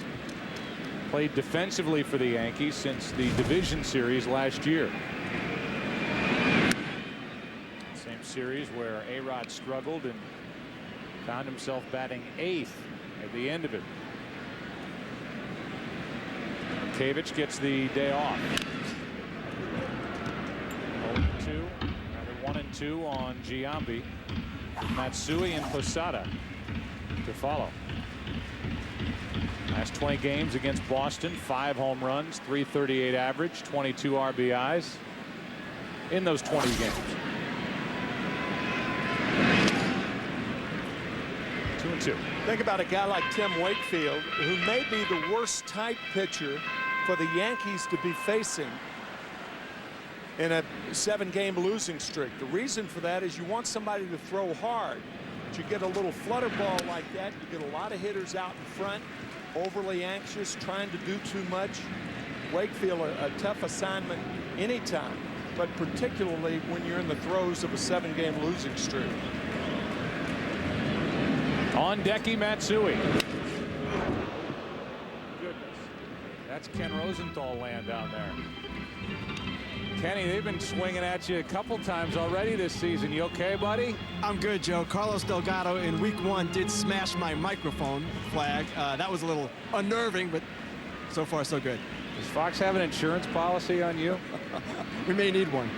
played defensively for the Yankees since the division series last year. Same series where A-Rod struggled and found himself batting 8th at the end of it. Kavich gets the day off. 0-2. Another 1-2 on Giambi. Matsui and Posada to follow. Last 20 games against Boston, 5 home runs, .338 average, 22 RBIs in those 20 games. 2-2. Think about a guy like Tim Wakefield, who may be the worst type pitcher for the Yankees to be facing in a 7-game losing streak. The reason for that is you want somebody to throw hard. But you get a little flutter ball like that, you get a lot of hitters out in front, overly anxious, trying to do too much. Wakefield, a tough assignment anytime, but particularly when you're in the throes of a 7-game losing streak. On decky Matsui. That's Ken Rosenthal land down there. Kenny, they've been swinging at you a couple times already this season. You okay, buddy? I'm good, Joe. Carlos Delgado in week 1 did smash my microphone flag. That was a little unnerving, but so far so good. Does Fox have an insurance policy on you? We may need one.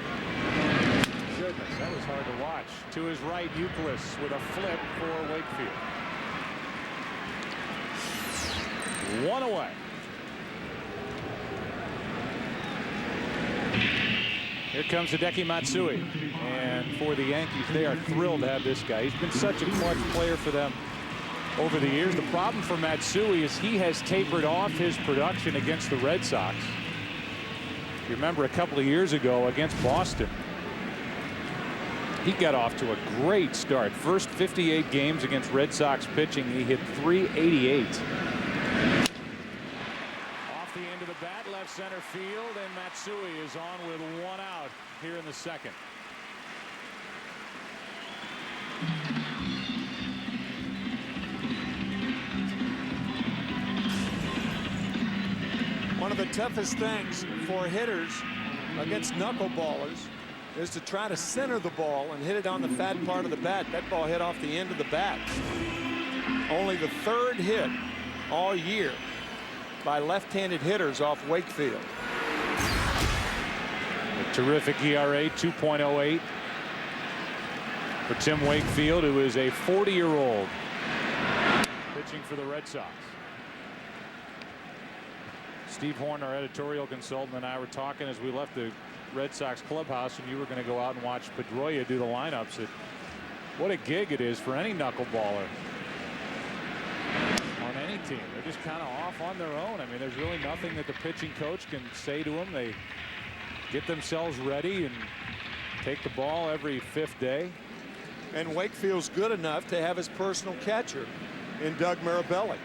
Sure goodness, that was hard to watch. To his right, Euclid with a flip for Wakefield. One away. Here comes Hideki Matsui. And for the Yankees, they are thrilled to have this guy. He's been such a clutch player for them over the years. The problem for Matsui is he has tapered off his production against the Red Sox. You remember a couple of years ago against Boston, he got off to a great start. First 58 games against Red Sox pitching, he hit .388. Off the end of the bat, left center field, and Matsui is on with one out here in the second. One of the toughest things for hitters against knuckleballers is to try to center the ball and hit it on the fat part of the bat. That ball hit off the end of the bat. Only the third hit all year by left-handed hitters off Wakefield. A terrific ERA, 2.08 for Tim Wakefield, who is a 40-year-old pitching for the Red Sox. Steve Horn, our editorial consultant, and I were talking as we left the Red Sox clubhouse, and you were going to go out and watch Pedroia do the lineups. What a gig it is for any knuckleballer on any team. They're just kind of off on their own. I mean, there's really nothing that the pitching coach can say to them. They get themselves ready and take the ball every fifth day. And Wakefield's good enough to have his personal catcher in Doug Mirabelli.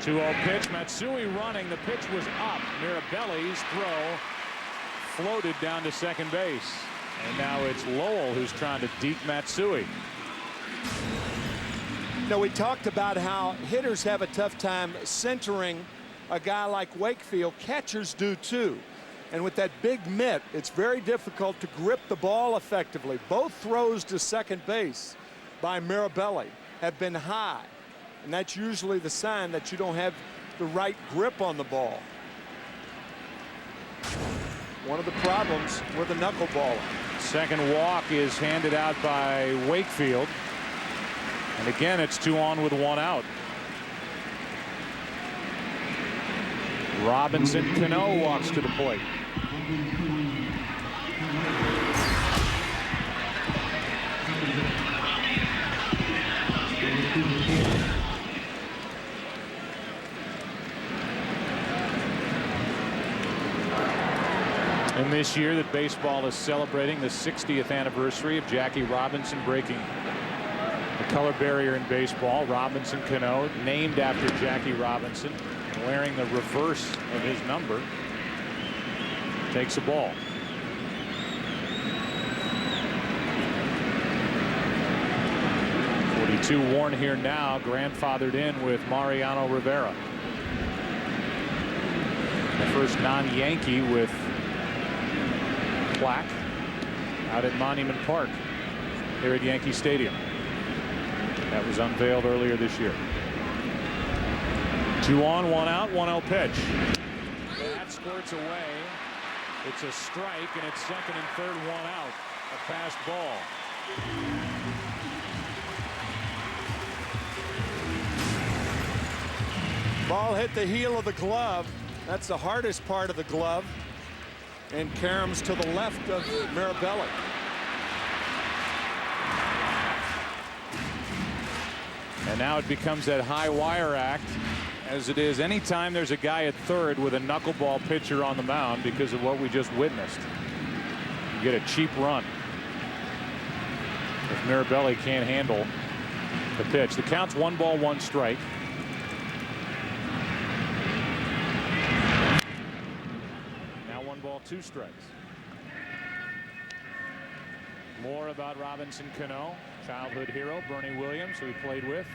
2-0 pitch. Matsui running. The pitch was up. Mirabelli's throw floated down to second base. And now it's Lowell who's trying to deke Matsui. Now, we talked about how hitters have a tough time centering a guy like Wakefield. Catchers do too. And with that big mitt, it's very difficult to grip the ball effectively. Both throws to second base by Mirabelli have been high. And that's usually the sign that you don't have the right grip on the ball. One of the problems with a knuckleballer. Second walk is handed out by Wakefield. And again, it's 2 on with 1 out. Robinson Cano walks to the plate. And this year that baseball is celebrating the 60th anniversary of Jackie Robinson breaking the color barrier in baseball. Robinson Cano, named after Jackie Robinson, wearing the reverse of his number, takes a ball. .42 worn here now, grandfathered in with Mariano Rivera. The first non-Yankee with plaque out at Monument Park here at Yankee Stadium. That was unveiled earlier this year. 2 on, 1 out, 1-0 pitch. That squirts away. It's a strike, and it's second and third, 1 out. A fast ball. Ball hit the heel of the glove. That's the hardest part of the glove. And caroms to the left of Mirabelli. And now it becomes that high wire act, as it is anytime there's a guy at third with a knuckleball pitcher on the mound, because of what we just witnessed. You get a cheap run if Mirabelli can't handle the pitch. The count's 1 ball, 1 strike. Now 1 ball, 2 strikes. More about Robinson Cano, childhood hero Bernie Williams, who he played with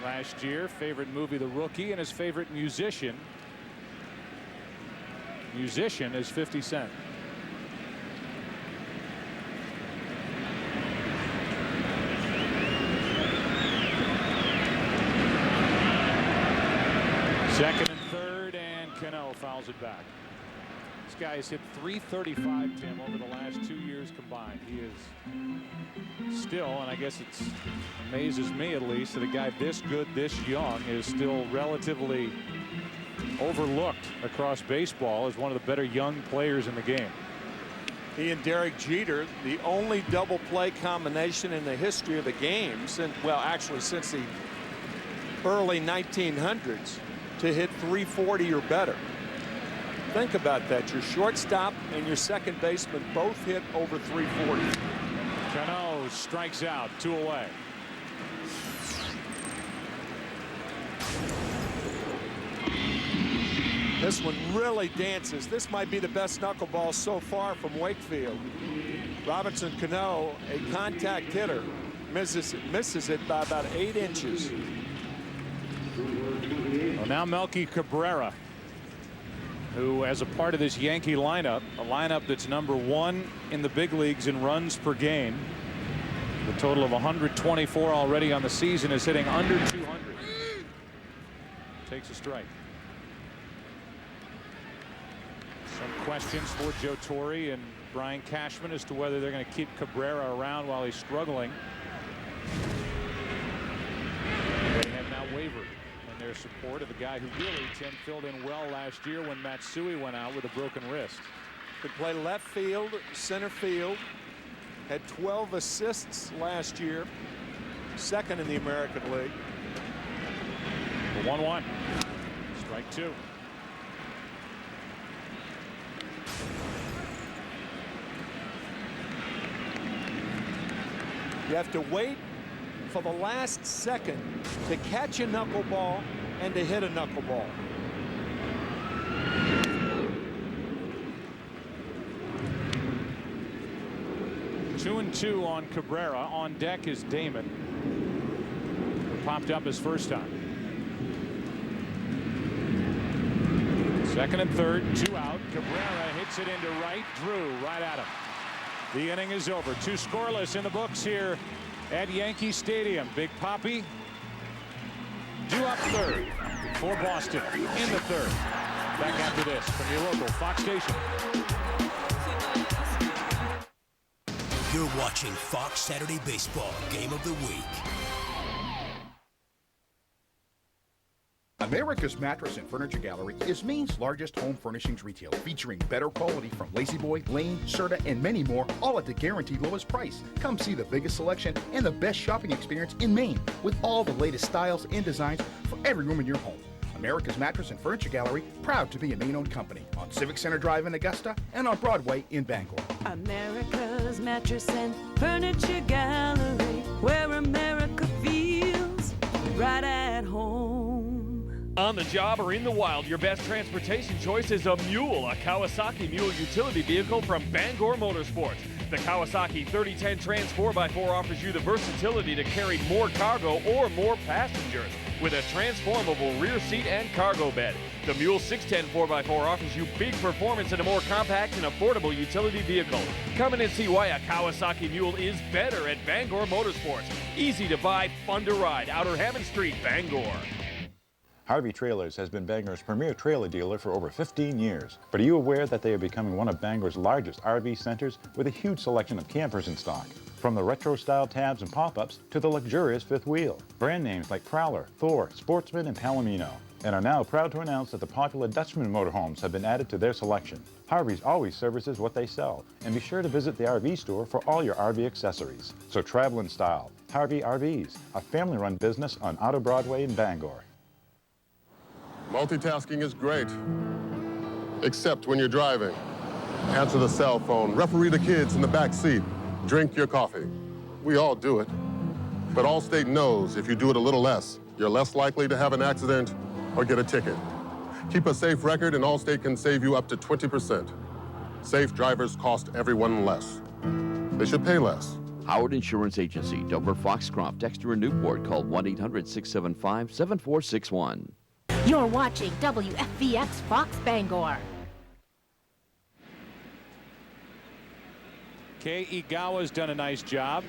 last year. Favorite movie, The Rookie, and his favorite musician is 50 Cent. Second and third, and Cano fouls it back. guy has hit .335, Tim, over the last 2 years combined. He is still, and I guess it amazes me at least, that a guy this good, this young, is still relatively overlooked across baseball as one of the better young players in the game. He and Derek Jeter, the only double play combination in the history of the game, since, well, actually since the early 1900s, to hit .340 or better. Think about that. Your shortstop and your second baseman both hit over .340. Cano strikes out, 2 away. This one really dances. This might be the best knuckleball so far from Wakefield. Robinson Cano, a contact hitter, misses it by about 8 inches. Well, now Melky Cabrera, who, as a part of this Yankee lineup, a lineup that's #1 in the big leagues in runs per game, the total of 124 already on the season, is hitting under 200. Takes a strike. Some questions for Joe Torre and Brian Cashman as to whether they're going to keep Cabrera around while he's struggling. They have now wavered in their support of a guy who really, Tim, filled in well last year when Matsui went out with a broken wrist. Could play left field, center field, had 12 assists last year, second in the American League. The 1-1. Strike 2. You have to wait for the last second to catch a knuckleball and to hit a knuckleball. Two and 2 on Cabrera. On deck is Damon, who popped up his first time. Second and third, 2 out. Cabrera hits it into right. Drew right at him. The inning is over. 2 scoreless in the books here at Yankee Stadium. Big Papi due up third for Boston in the third. Back after this from your local Fox station. You're watching Fox Saturday Baseball Game of the Week. America's Mattress and Furniture Gallery is Maine's largest home furnishings retailer, featuring better quality from Lazy Boy, Lane, Serta, and many more, all at the guaranteed lowest price. Come see the biggest selection and the best shopping experience in Maine, with all the latest styles and designs for every room in your home. America's Mattress and Furniture Gallery, proud to be a Maine-owned company, on Civic Center Drive in Augusta and on Broadway in Bangor. America's Mattress and Furniture Gallery, where America feels right at home. On the job or in the wild, your best transportation choice is a Mule, a Kawasaki Mule utility vehicle from Bangor Motorsports. The Kawasaki 3010 Trans 4x4 offers you the versatility to carry more cargo or more passengers with a transformable rear seat and cargo bed. The Mule 610 4x4 offers you big performance in a more compact and affordable utility vehicle. Come in and see why a Kawasaki Mule is better at Bangor Motorsports. Easy to buy, fun to ride. Outer Hammond Street, Bangor. Harvey Trailers has been Bangor's premier trailer dealer for over 15 years. But are you aware that they are becoming one of Bangor's largest RV centers with a huge selection of campers in stock? From the retro-style tabs and pop-ups to the luxurious fifth wheel. Brand names like Prowler, Thor, Sportsman, and Palomino. And are now proud to announce that the popular Dutchman motorhomes have been added to their selection. Harvey's always services what they sell. And be sure to visit the RV store for all your RV accessories. So travel in style. Harvey RVs, a family-run business on Outer Broadway in Bangor. Multitasking is great, except when you're driving. Answer the cell phone, referee the kids in the back seat, drink your coffee. We all do it. But Allstate knows if you do it a little less, you're less likely to have an accident or get a ticket. Keep a safe record and Allstate can save you up to 20%. Safe drivers cost everyone less. They should pay less. Howard Insurance Agency, Dover, Foxcroft, Dexter, and Newport. Call 1-800-675-7461. You're watching WFVX Fox Bangor. Kei Igawa's done a nice job.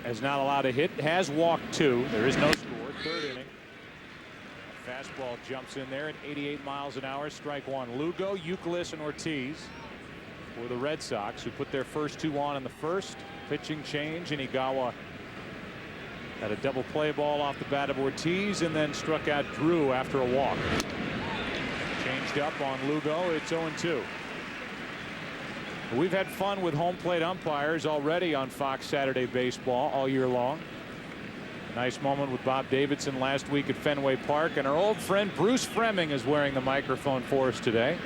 Has not allowed a hit. Has walked 2. There is no score. Third inning. Fastball jumps in there at 88 miles an hour. Strike one. Lugo, Youkilis, and Ortiz for the Red Sox, who put their first two on in the first. Pitching change, and Igawa had a double play ball off the bat of Ortiz and then struck out Drew after a walk. Changed up on Lugo. It's 0-2. We've had fun with home plate umpires already on Fox Saturday Baseball all year long. A nice moment with Bob Davidson last week at Fenway Park, and our old friend Bruce Fremming is wearing the microphone for us today.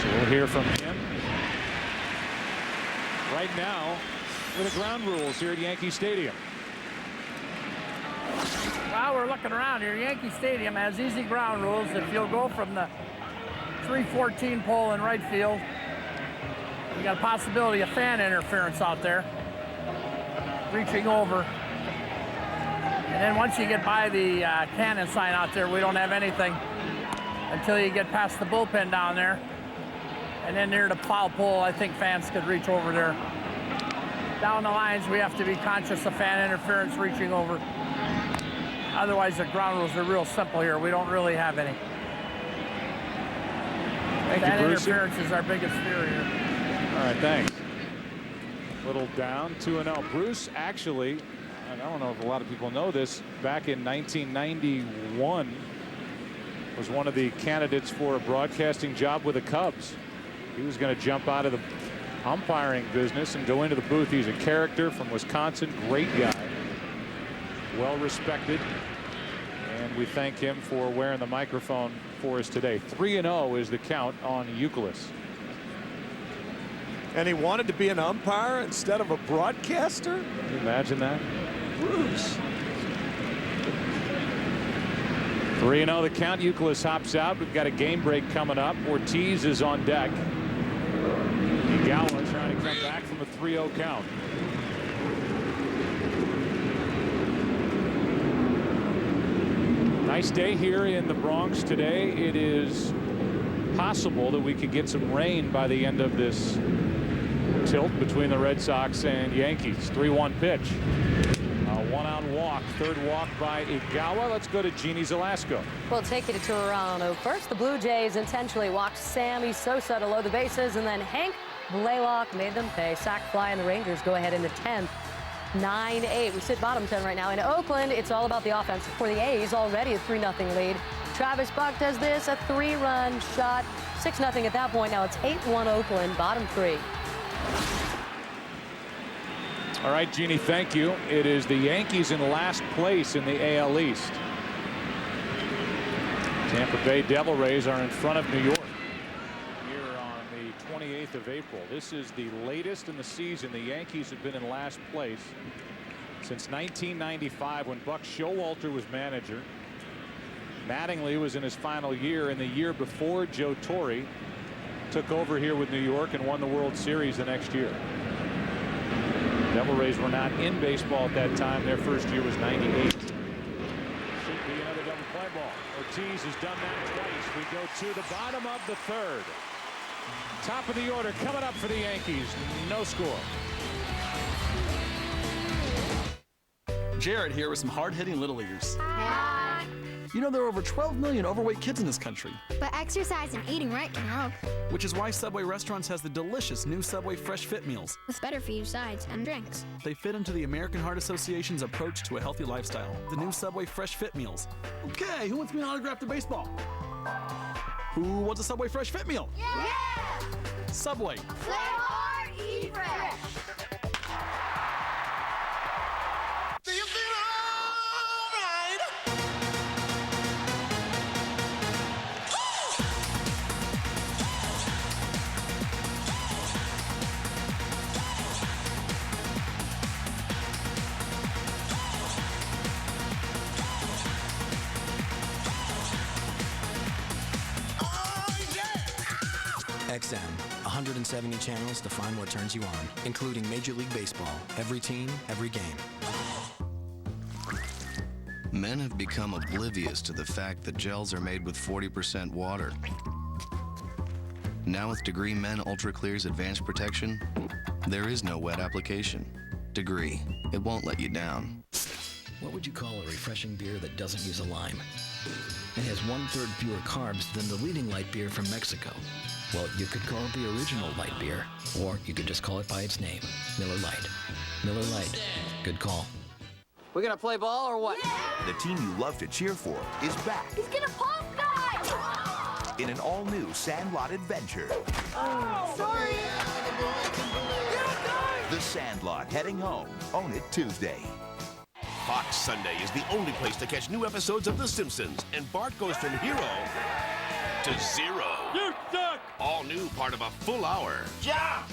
So we'll hear from him right now with the ground rules here at Yankee Stadium. While we're looking around here, Yankee Stadium has easy ground rules. If you'll go from the 314 pole in right field, you got a possibility of fan interference out there, reaching over. And then once you get by the cannon sign out there, we don't have anything until you get past the bullpen down there. And then near the foul pole, I think fans could reach over there. Down the lines, we have to be conscious of fan interference reaching over. Otherwise, the ground rules are real simple here. We don't really have any. Fan interference is our biggest fear here. All right, thanks. Little down, 2-0. Bruce actually, I don't know if a lot of people know this, back in 1991 was one of the candidates for a broadcasting job with the Cubs. He was going to jump out of the umpiring business and go into the booth. He's a character from Wisconsin, great guy, well respected, and we thank him for wearing the microphone for us today. 3-0 is the count on Youkilis. And he wanted to be an umpire instead of a broadcaster? Can you imagine that? Bruce. 3-0 the count. Youkilis hops out. We've got a game break coming up. Ortiz is on deck. Igawa trying to come back from a 3-0 count. Nice day here in the Bronx today. It is possible that we could get some rain by the end of this tilt between the Red Sox and Yankees. 3-1 pitch. A one-out walk. Third walk by Igawa. Let's go to Jeannie Zelasco. We'll take you to Toronto. First, the Blue Jays intentionally walked Sammy Sosa to load the bases, and then Hank Blaylock made them pay. Sac fly, and the Rangers go ahead into 10th. 9-8. We sit bottom 10 right now. In Oakland, it's all about the offense. For the A's, already a 3-0 lead. Travis Buck does this, a 3-run shot. 6-0 at that point. Now it's 8-1 Oakland, bottom 3. All right, Jeannie, thank you. It is the Yankees in last place in the AL East. Tampa Bay Devil Rays are in front of New York here on the 28th of April. This is the latest in the season the Yankees have been in last place since 1995 when Buck Showalter was manager. Mattingly was in his final year, and the year before Joe Torre took over here with New York and won the World Series the next year. Devil Rays were not in baseball at that time. Their first year was 98. Should be another double play ball. Ortiz has done that twice. We go to the bottom of the third. Top of the order coming up for the Yankees. No score. Jared here with some hard-hitting Little Leaguers. Hi. You know there are over 12 million overweight kids in this country. But exercise and eating right can help. Which is why Subway Restaurants has the delicious new Subway Fresh Fit meals. With better-for-you sides and drinks. They fit into the American Heart Association's approach to a healthy lifestyle. The new Subway Fresh Fit meals. Okay, who wants me to autograph their baseball? Who wants a Subway Fresh Fit meal? Yeah! Subway. Play hard, eat fresh. XM, 170 channels to find what turns you on, including Major League Baseball, every team, every game. Men have become oblivious to the fact that gels are made with 40% water. Now with Degree Men Ultra Clear's advanced protection, there is no wet application. Degree, it won't let you down. What would you call a refreshing beer that doesn't use a lime? It has 1/3 fewer carbs than the leading light beer from Mexico. Well, you could call it the original light beer, or you could just call it by its name, Miller Lite. Miller Lite. Good call. We gonna play ball or what? The team you love to cheer for is back He's gonna pop that! in an all-new Sandlot adventure. Oh, sorry! The Sandlot heading home. Own it Tuesday. Fox Sunday is the only place to catch new episodes of The Simpsons, and Bart goes from hero to zero. You suck! All new, part of a full hour. Jump!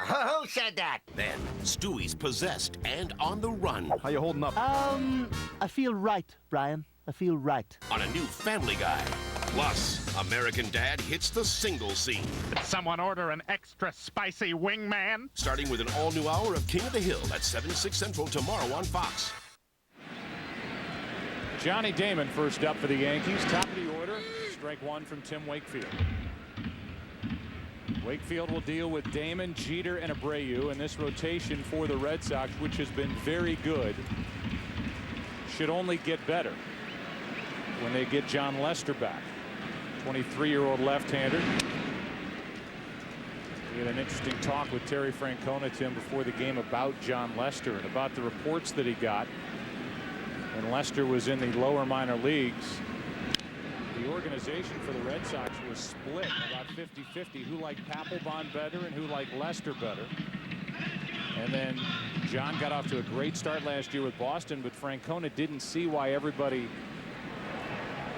Who said that? Then Stewie's possessed and on the run. How you holding up? I feel right, Brian. I feel right. On a new Family Guy. Plus, American Dad hits the single scene. Did someone order an extra spicy wingman? Starting with an all-new hour of King of the Hill at 7, 6 Central tomorrow on Fox. Johnny Damon first up for the Yankees. Top of the order. Strike one from Tim Wakefield. Wakefield will deal with Damon, Jeter, and Abreu in this rotation for the Red Sox, which has been very good. Should only get better when they get John Lester back. 23-year-old left-hander. We had an interesting talk with Terry Francona, Tim, before the game about John Lester and about the reports that he got when Lester was in the lower minor leagues. The organization for the Red Sox was split about 50-50, who liked Papelbon better and who liked Lester better. And then John got off to a great start last year with Boston, but Francona didn't see why everybody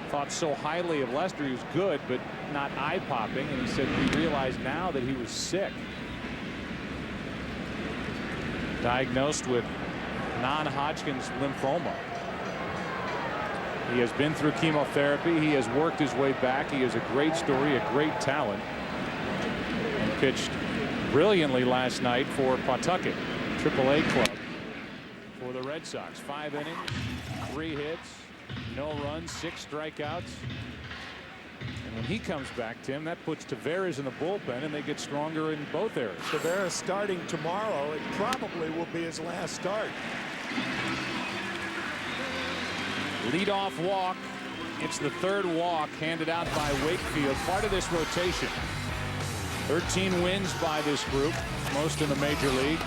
thought so highly of Lester. He was good, but not eye-popping, and he said he realized now that he was sick. Diagnosed with non-Hodgkin's lymphoma. He has been through chemotherapy. He has worked his way back. He is a great story, a great talent, and pitched brilliantly last night for Pawtucket, AAA club for the Red Sox. 5 innings, 3 hits, no runs, 6 strikeouts. And when he comes back, Tim, that puts Taveras in the bullpen, and they get stronger in both areas. Taveras starting tomorrow. It probably will be his last start. Leadoff walk. It's the 3rd walk handed out by Wakefield, part of this rotation. 13 wins by this group, most in the major leagues.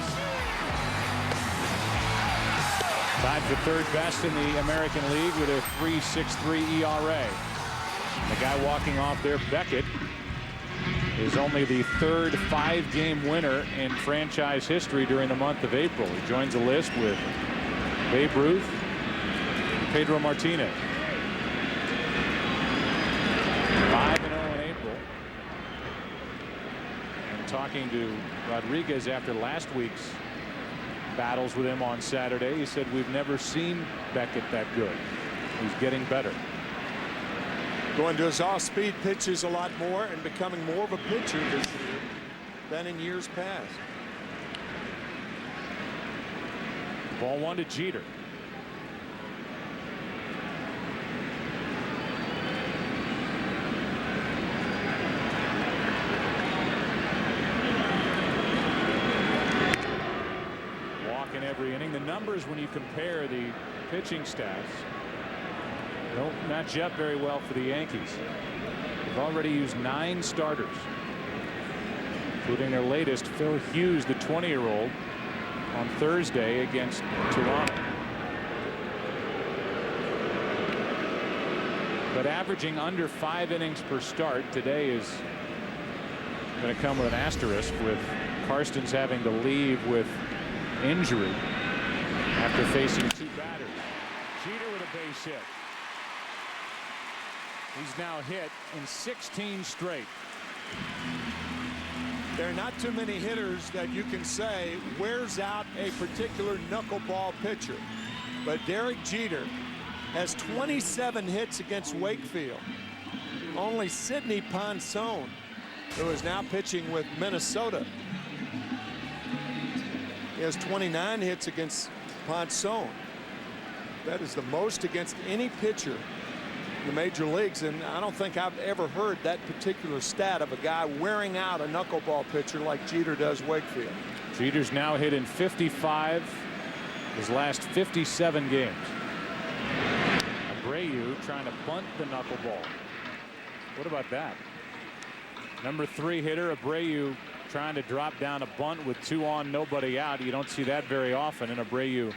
Tied for 3rd best in the American League with a 3.63 ERA. And the guy walking off there, Beckett, is only the 3rd 5-game winner in franchise history during the month of April. He joins the list with Babe Ruth, Pedro Martinez. 5-0 in April. And talking to Rodriguez after last week's battles with him on Saturday, he said, we've never seen Beckett that good. He's getting better. Going to his off-speed pitches a lot more and becoming more of a pitcher this year than in years past. Ball 1 to Jeter. Every inning. The numbers, when you compare the pitching stats, don't match up very well for the Yankees. They've already used 9 starters, including their latest, Phil Hughes, the 20-year-old, on Thursday against Toronto. But averaging under 5 innings per start today is going to come with an asterisk, with Karstens having to leave with injury after facing 2 batters. Jeter with a base hit. He's now hit in 16 straight. There are not too many hitters that you can say wears out a particular knuckleball pitcher, but Derek Jeter has 27 hits against Wakefield. Only Sidney Ponson, who is now pitching with Minnesota, he has 29 hits against Ponson. That is the most against any pitcher in the major leagues, and I don't think I've ever heard that particular stat of a guy wearing out a knuckleball pitcher like Jeter does Wakefield. Jeter's now hit in 55 his last 57 games. Abreu trying to bunt the knuckleball. What about that? Number 3 hitter Abreu trying to drop down a bunt with 2 on, nobody out. You don't see that very often. And Abreu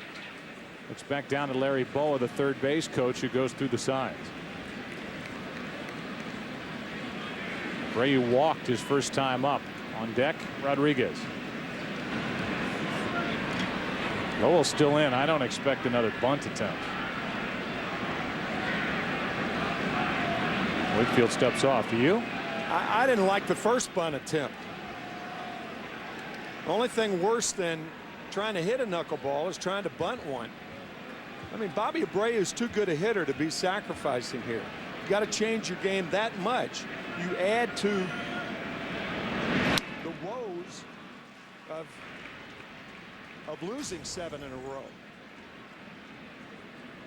looks back down to Larry Boa, the third base coach, who goes through the signs. Abreu walked his first time up. On deck, Rodriguez. Lowell's still in. I don't expect another bunt attempt. Wakefield steps off. Do you? I didn't like the first bunt attempt. Only thing worse than trying to hit a knuckleball is trying to bunt one. I mean, Bobby Abreu is too good a hitter to be sacrificing here. You got to change your game that much. You add to the woes of losing 7 in a row.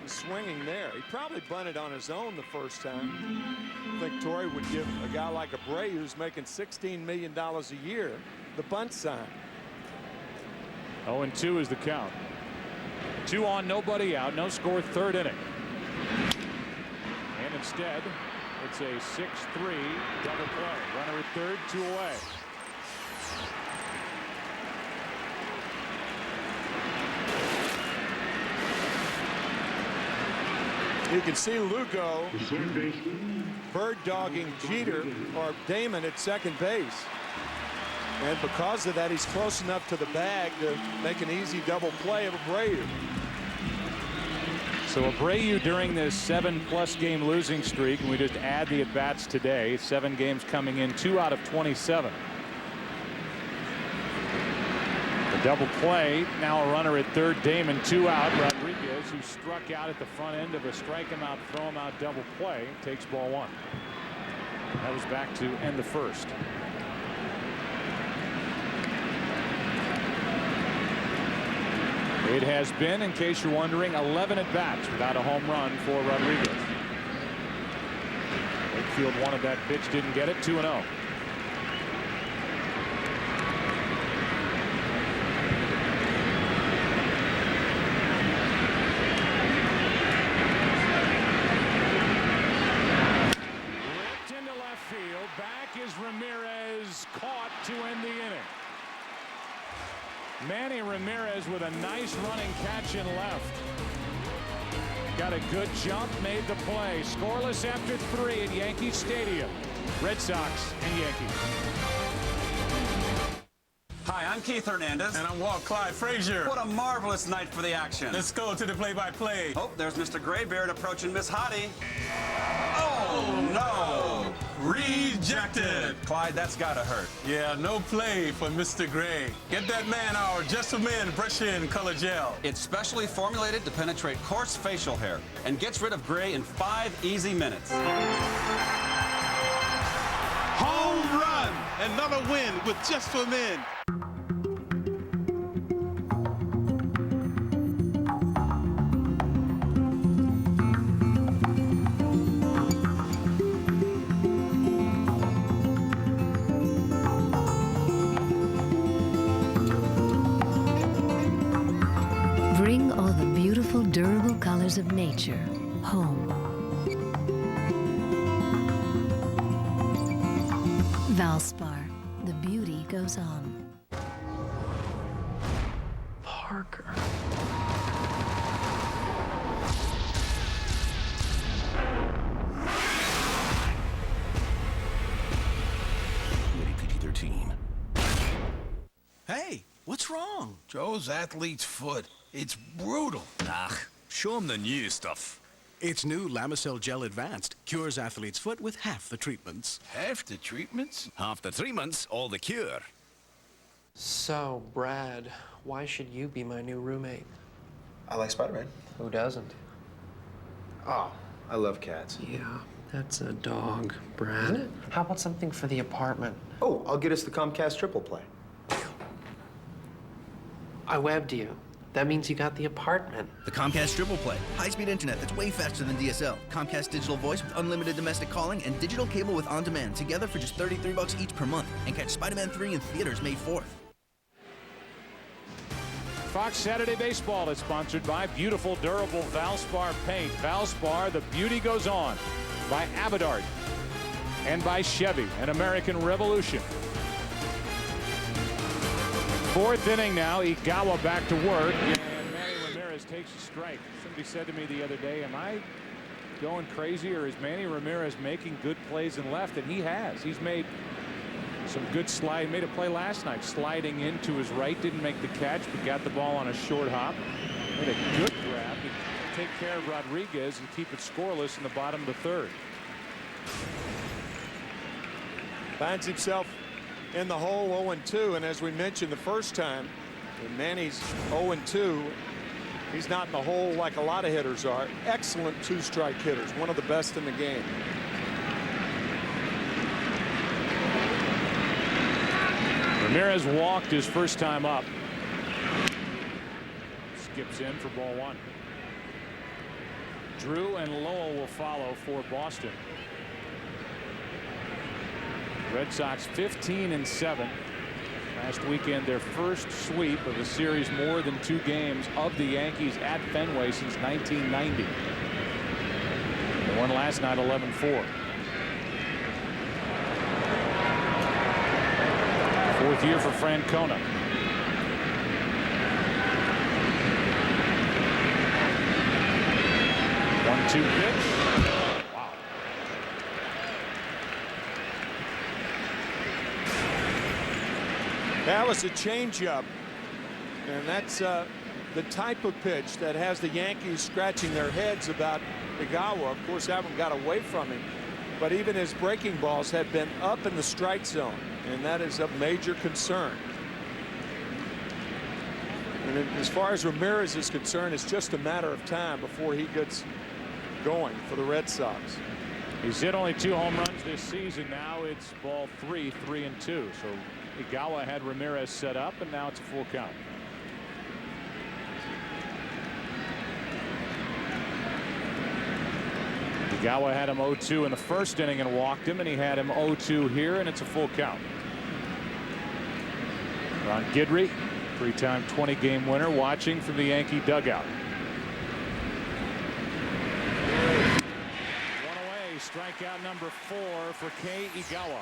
He's swinging there. He probably bunted on his own the first time. I think Torrey would give a guy like Abreu, who's making $16 million a year, the bunt sign. 0-2 is the count. 2 on, nobody out, no score, third inning. And instead, it's a 6-3 double play. Runner at third, 2 away. You can see Lugo bird dogging Jeter or Damon at second base. And because of that, he's close enough to the bag to make an easy double play of Abreu. So Abreu during this 7+ game losing streak, and we just add the at-bats today, 7 games coming in, 2 out of 27. The double play, now a runner at third, Damon, 2 out. Rodriguez, who struck out at the front end of a strike him out, throw him out double play, takes ball 1. That was back to end the first. It has been, in case you're wondering, 11 at-bats without a home run for Rodriguez. Wakefield wanted that pitch, didn't get it, 2-0. Ripped into left field. Back is Ramirez, caught to end the inning. Manny Ramirez with a nice running catch in left. Got a good jump, made the play. Scoreless after 3 at Yankee Stadium. Red Sox and Yankees. Hi, I'm Keith Hernandez. And I'm Walt Clyde Frazier. What a marvelous night for the action. Let's go to the play-by-play. Oh, there's Mr. Graybeard approaching Miss Hottie. Oh, no. Rejected. Clyde, that's gotta hurt. Yeah, no play for Mr. Gray. Get that man our Just for Men brush-in color gel. It's specially formulated to penetrate coarse facial hair and gets rid of gray in 5 easy minutes. Home run. Another win with Just for Men. Bring all the beautiful, durable colors of nature home. Valspar, the beauty goes on. Parker. Rated PG-13. Hey, what's wrong? Joe's athlete's foot. It's brutal. Ah, show him the new stuff. It's new Lamisil Gel Advanced. Cures athlete's foot with half the treatments. Half the treatments? Half the treatments, all the cure. So, Brad, why should you be my new roommate? I like Spider-Man. Who doesn't? Oh, I love cats. Yeah, that's a dog, Brad. Isn't it? How about something for the apartment? Oh, I'll get us the Comcast triple play. I webbed you. That means you got the apartment. The Comcast Triple Play. High-speed internet that's way faster than DSL. Comcast digital voice with unlimited domestic calling and digital cable with on-demand together for just $33 each per month. And catch Spider-Man 3 in theaters May 4th. Fox Saturday Baseball is sponsored by beautiful, durable Valspar paint. Valspar, the beauty goes on. By Avidart. And by Chevy, an American Revolution. Fourth inning now. Igawa back to work. And Manny Ramirez takes a strike. Somebody said to me the other day, am I going crazy, or is Manny Ramirez making good plays in left? And he has. He's made some good slide. Made a play last night, sliding into his right. Didn't make the catch, but got the ball on a short hop. Made a good grab to take care of Rodriguez and keep it scoreless in the bottom of the third. Finds himself in the hole 0-2, and as we mentioned the first time, when Manny's 0-2, he's not in the hole like a lot of hitters are. Excellent two-strike hitters, one of the best in the game. Ramirez walked his first time up. Skips in for ball one. Drew and Lowell will follow for Boston. Red Sox 15-7. Last weekend, their first sweep of a series more than 2 games of the Yankees at Fenway since 1990. They won last night 11-4. Fourth year for Francona. One-two pitch. Wow. That was a changeup, and that's the type of pitch that has the Yankees scratching their heads about Igawa. Of course, that one got away from him, but even his breaking balls had been up in the strike zone, and that is a major concern. And as far as Ramirez is concerned, it's just a matter of time before he gets going for the Red Sox. He's hit only 2 home runs this season. Now it's ball 3, 3-2. So Igawa had Ramirez set up, and now it's a full count. Igawa had him 0-2 in the first inning and walked him, and he had him 0-2 here, and it's a full count. Ron Guidry, 3-time 20-game winner, watching from the Yankee dugout. One away, strikeout number 4 for Kei Igawa.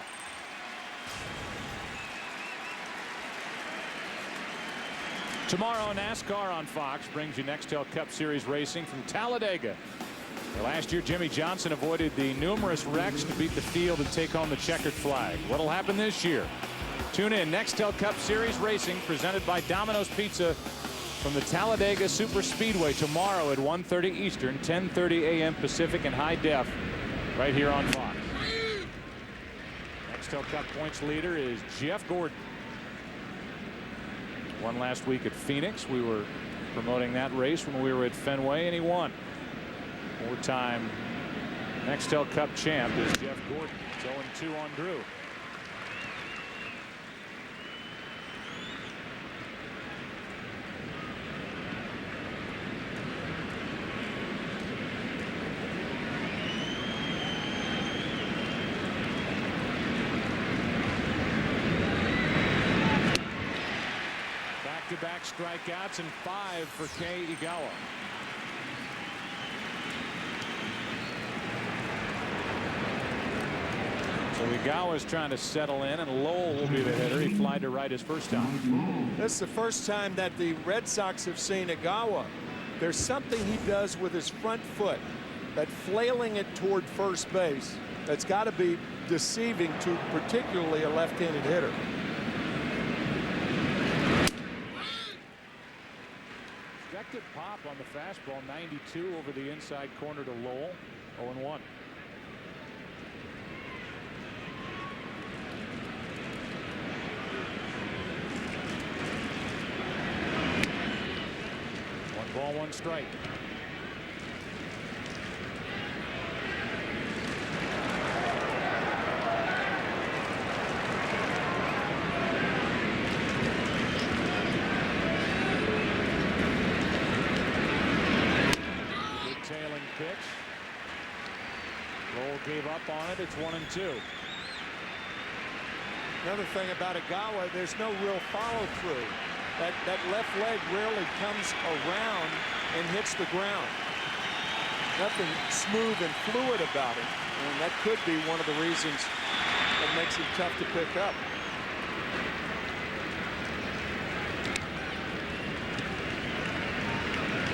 Tomorrow, NASCAR on Fox brings you Nextel Cup Series racing from Talladega. Last year, Jimmy Johnson avoided the numerous wrecks to beat the field and take home the checkered flag. What'll happen this year? Tune in. Nextel Cup Series racing presented by Domino's Pizza from the Talladega Super Speedway tomorrow at 1:30 Eastern, 10:30 a.m. Pacific in high def right here on Fox. Nextel Cup points leader is Jeff Gordon. Won last week at Phoenix. We were promoting that race when we were at Fenway, and he won. 4-time Nextel Cup champ is Jeff Gordon. It's 0-2 on Drew. Back-to-back strikeouts and 5 for Kei Igawa. So Igawa's trying to settle in, and Lowell will be the hitter. He flied to right his first time. This is the first time that the Red Sox have seen Igawa. There's something he does with his front foot, that flailing it toward first base, that's got to be deceiving to particularly a left-handed hitter. Expected pop on the fastball, 92 over the inside corner to Lowell. 0-1. Ball, 1 strike. Good tailing pitch. Lowell gave up on it. It's 1-2. Another thing about Igawa, there's no real follow through. That left leg rarely comes around and hits the ground. Nothing smooth and fluid about it, and that could be one of the reasons that makes him tough to pick up.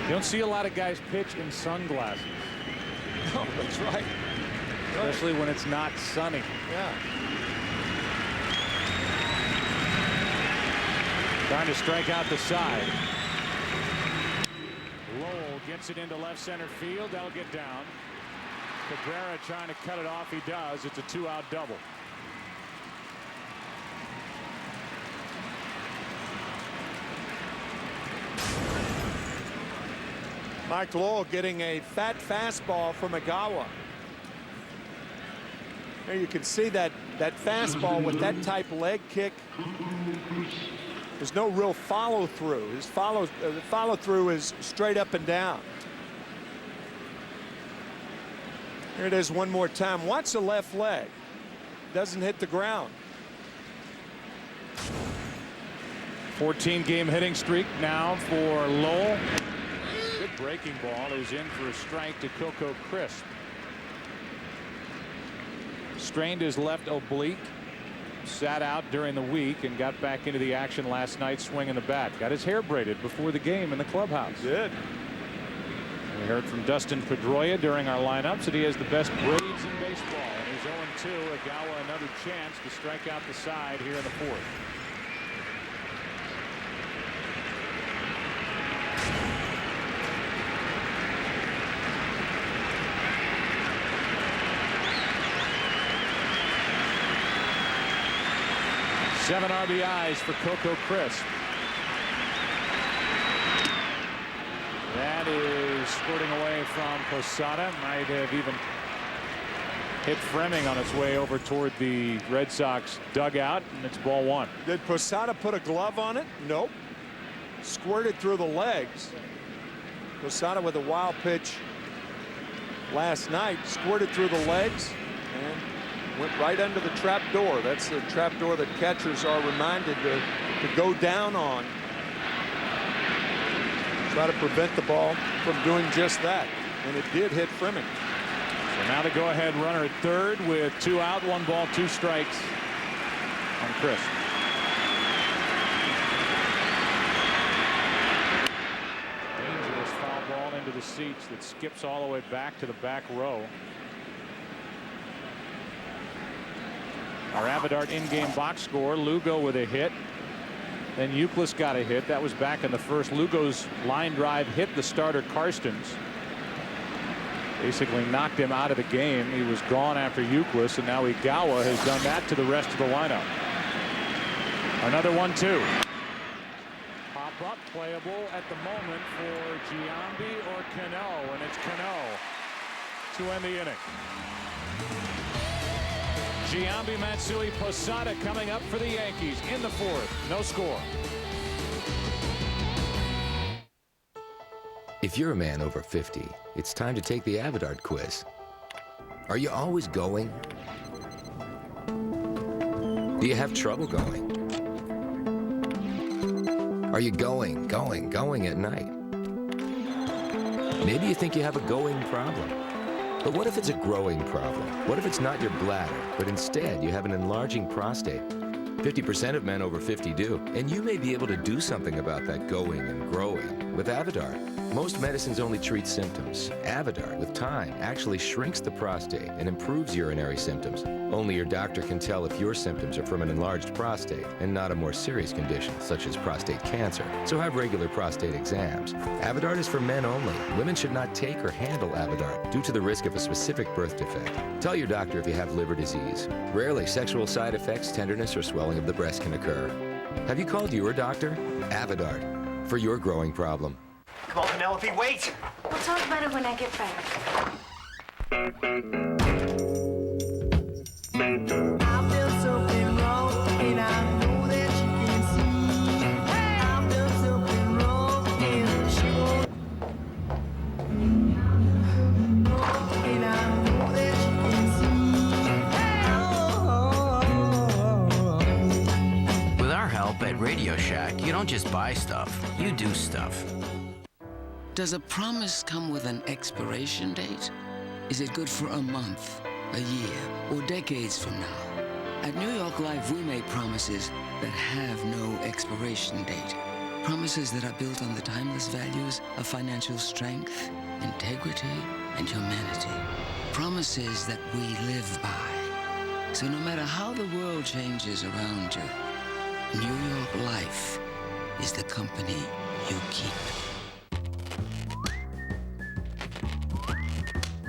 You don't see a lot of guys pitch in sunglasses. No, that's right. Especially when it's not sunny. Yeah. Trying to strike out the side. Lowell gets it into left center field. That'll get down. Cabrera trying to cut it off. He does. It's a 2-out double. Mike Lowell getting a fat fastball from Igawa. There you can see that fastball with that type of leg kick. There's no real follow through. His follow through is straight up and down. Here it is one more time. Watch the left leg. Doesn't hit the ground. 14-game hitting streak now for Lowell. Good breaking ball is in for a strike to Coco Crisp. Strained his left oblique. Sat out during the week and got back into the action last night swinging the bat. Got his hair braided before the game in the clubhouse. Good. We heard from Dustin Pedroia during our lineups that he has the best braids in baseball. And he's 0-2. Igawa another chance to strike out the side here in the fourth. Seven RBIs for Coco Crisp. That is squirting away from Posada. Might have even hit Fremming on its way over toward the Red Sox dugout, and it's ball one. Did Posada put a glove on it? Nope. Squirted through the legs. Posada with a wild pitch last night, squirted through the legs and went right under the trap door. That's the trap door that catchers are reminded to go down on. Try to prevent the ball from doing just that. And it did hit Fremming. So now the go-ahead runner at third with 2 out, 1 ball, 2 strikes on Crisp. Dangerous foul ball into the seats that skips all the way back to the back row. Our Avidart in-game box score, Lugo with a hit. Then Euclid got a hit. That was back in the first. Lugo's line drive hit the starter Karstens. Basically knocked him out of the game. He was gone after Euclid, and now Igawa has done that to the rest of the lineup. Another 1-2. Pop up, playable at the moment for Giambi or Cano, and it's Cano to end the inning. Giambi, Matsui, Posada coming up for the Yankees in the fourth. No score. If you're a man over 50, it's time to take the Avidart quiz. Are you always going? Do you have trouble going? Are you going at night? Maybe you think you have a going problem. But what if it's a growing problem? What if it's not your bladder, but instead you have an enlarging prostate? 50% of men over 50 do, and you may be able to do something about that going and growing with Avidart. Most medicines only treat symptoms. Avidart, with time, actually shrinks the prostate and improves urinary symptoms. Only your doctor can tell if your symptoms are from an enlarged prostate and not a more serious condition, such as prostate cancer. So have regular prostate exams. Avidart is for men only. Women should not take or handle Avidart due to the risk of a specific birth defect. Tell your doctor if you have liver disease. Rarely, sexual side effects, tenderness, or swelling of the breast can occur. Have you called your doctor? Avidart, for your growing problem. Come on, Penelope, wait! We'll talk about it when I get back. I've done something wrong, and I know that you can see. I've done something wrong, and she won't. And I know that you can see. With our help at Radio Shack, you don't don't just buy stuff, you do stuff. Does a promise come with an expiration date? Is it good for a month, a year, or decades from now? At New York Life, we make promises that have no expiration date. Promises that are built on the timeless values of financial strength, integrity, and humanity. Promises that we live by. So no matter how the world changes around you, New York Life is the company you keep.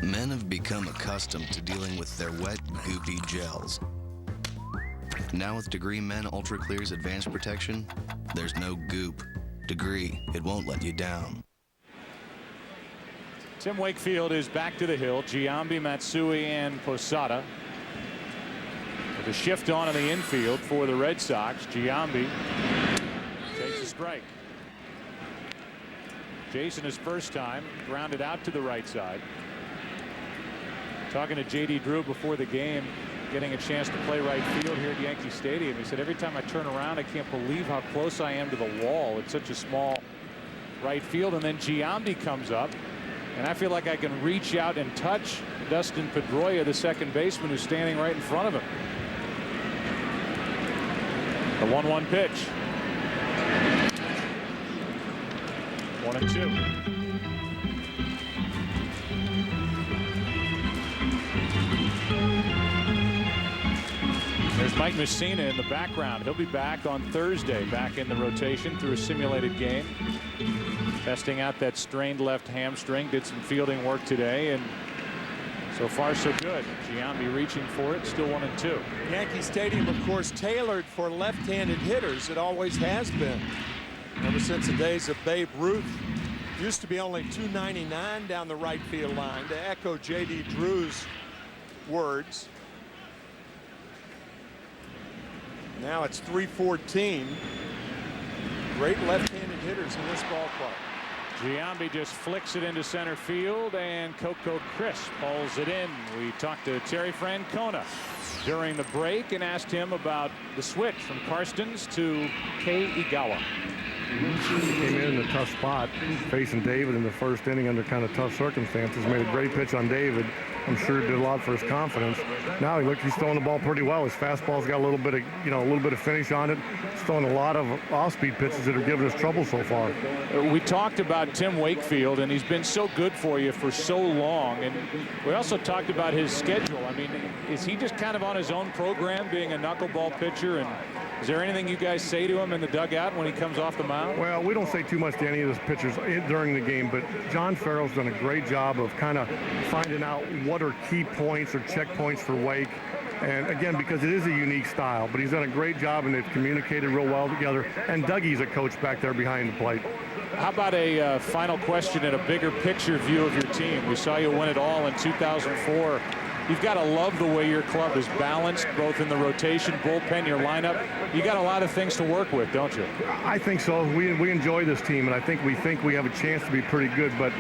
Men have become accustomed to dealing with their wet, goopy gels. Now with Degree Men Ultra Clear's advanced protection, there's no goop. Degree, it won't let you down. Tim Wakefield is back to the hill. Giambi, Matsui, and Posada. With a shift on in the infield for the Red Sox. Giambi takes a strike. Jason, his first time, grounded out to the right side. Talking to J.D. Drew before the game, getting a chance to play right field here at Yankee Stadium. He said, every time I turn around, I can't believe how close I am to the wall. It's such a small right field. And then Giambi comes up, and I feel like I can reach out and touch Dustin Pedroia, the second baseman, who's standing right in front of him. The 1-1 pitch. 1-2. There's Mike Messina in the background. He'll be back on Thursday, back in the rotation through a simulated game. Testing out that strained left hamstring. Did some fielding work today, and so far so good. Giambi reaching for it, still 1-2. Yankee Stadium, of course, tailored for left-handed hitters. It always has been. Ever since the days of Babe Ruth. Used to be only 299 down the right field line, to echo J.D. Drew's words. Now it's 314. Great left-handed hitters in this ballpark. Giambi just flicks it into center field, and Coco Crisp pulls it in. We talked to Terry Francona during the break and asked him about the switch from Karstens to Kei Igawa. He came in a tough spot, facing David in the first inning under kind of tough circumstances. Made a great pitch on David. I'm sure it did a lot for his confidence. Now he's throwing the ball pretty well. His fastball's got a little bit of finish on it. He's throwing a lot of off-speed pitches that are giving us trouble so far. We talked about Tim Wakefield, and he's been so good for you for so long. And we also talked about his schedule. I mean, is he just kind of on his own program, being a knuckleball pitcher? And is there anything you guys say to him in the dugout when he comes off the mound? Well, we don't say too much to any of those pitchers during the game, but John Farrell's done a great job of kind of finding out what are key points or checkpoints for Wake. And again, because it is a unique style, but he's done a great job, and they've communicated real well together. And Dougie's a coach back there behind the plate. How about a final question and a bigger picture view of your team? We saw you win it all in 2004. You've got to love the way your club is balanced, both in the rotation, bullpen, your lineup. You got a lot of things to work with, don't you? I think so. We enjoy this team, and I think we have a chance to be pretty good. But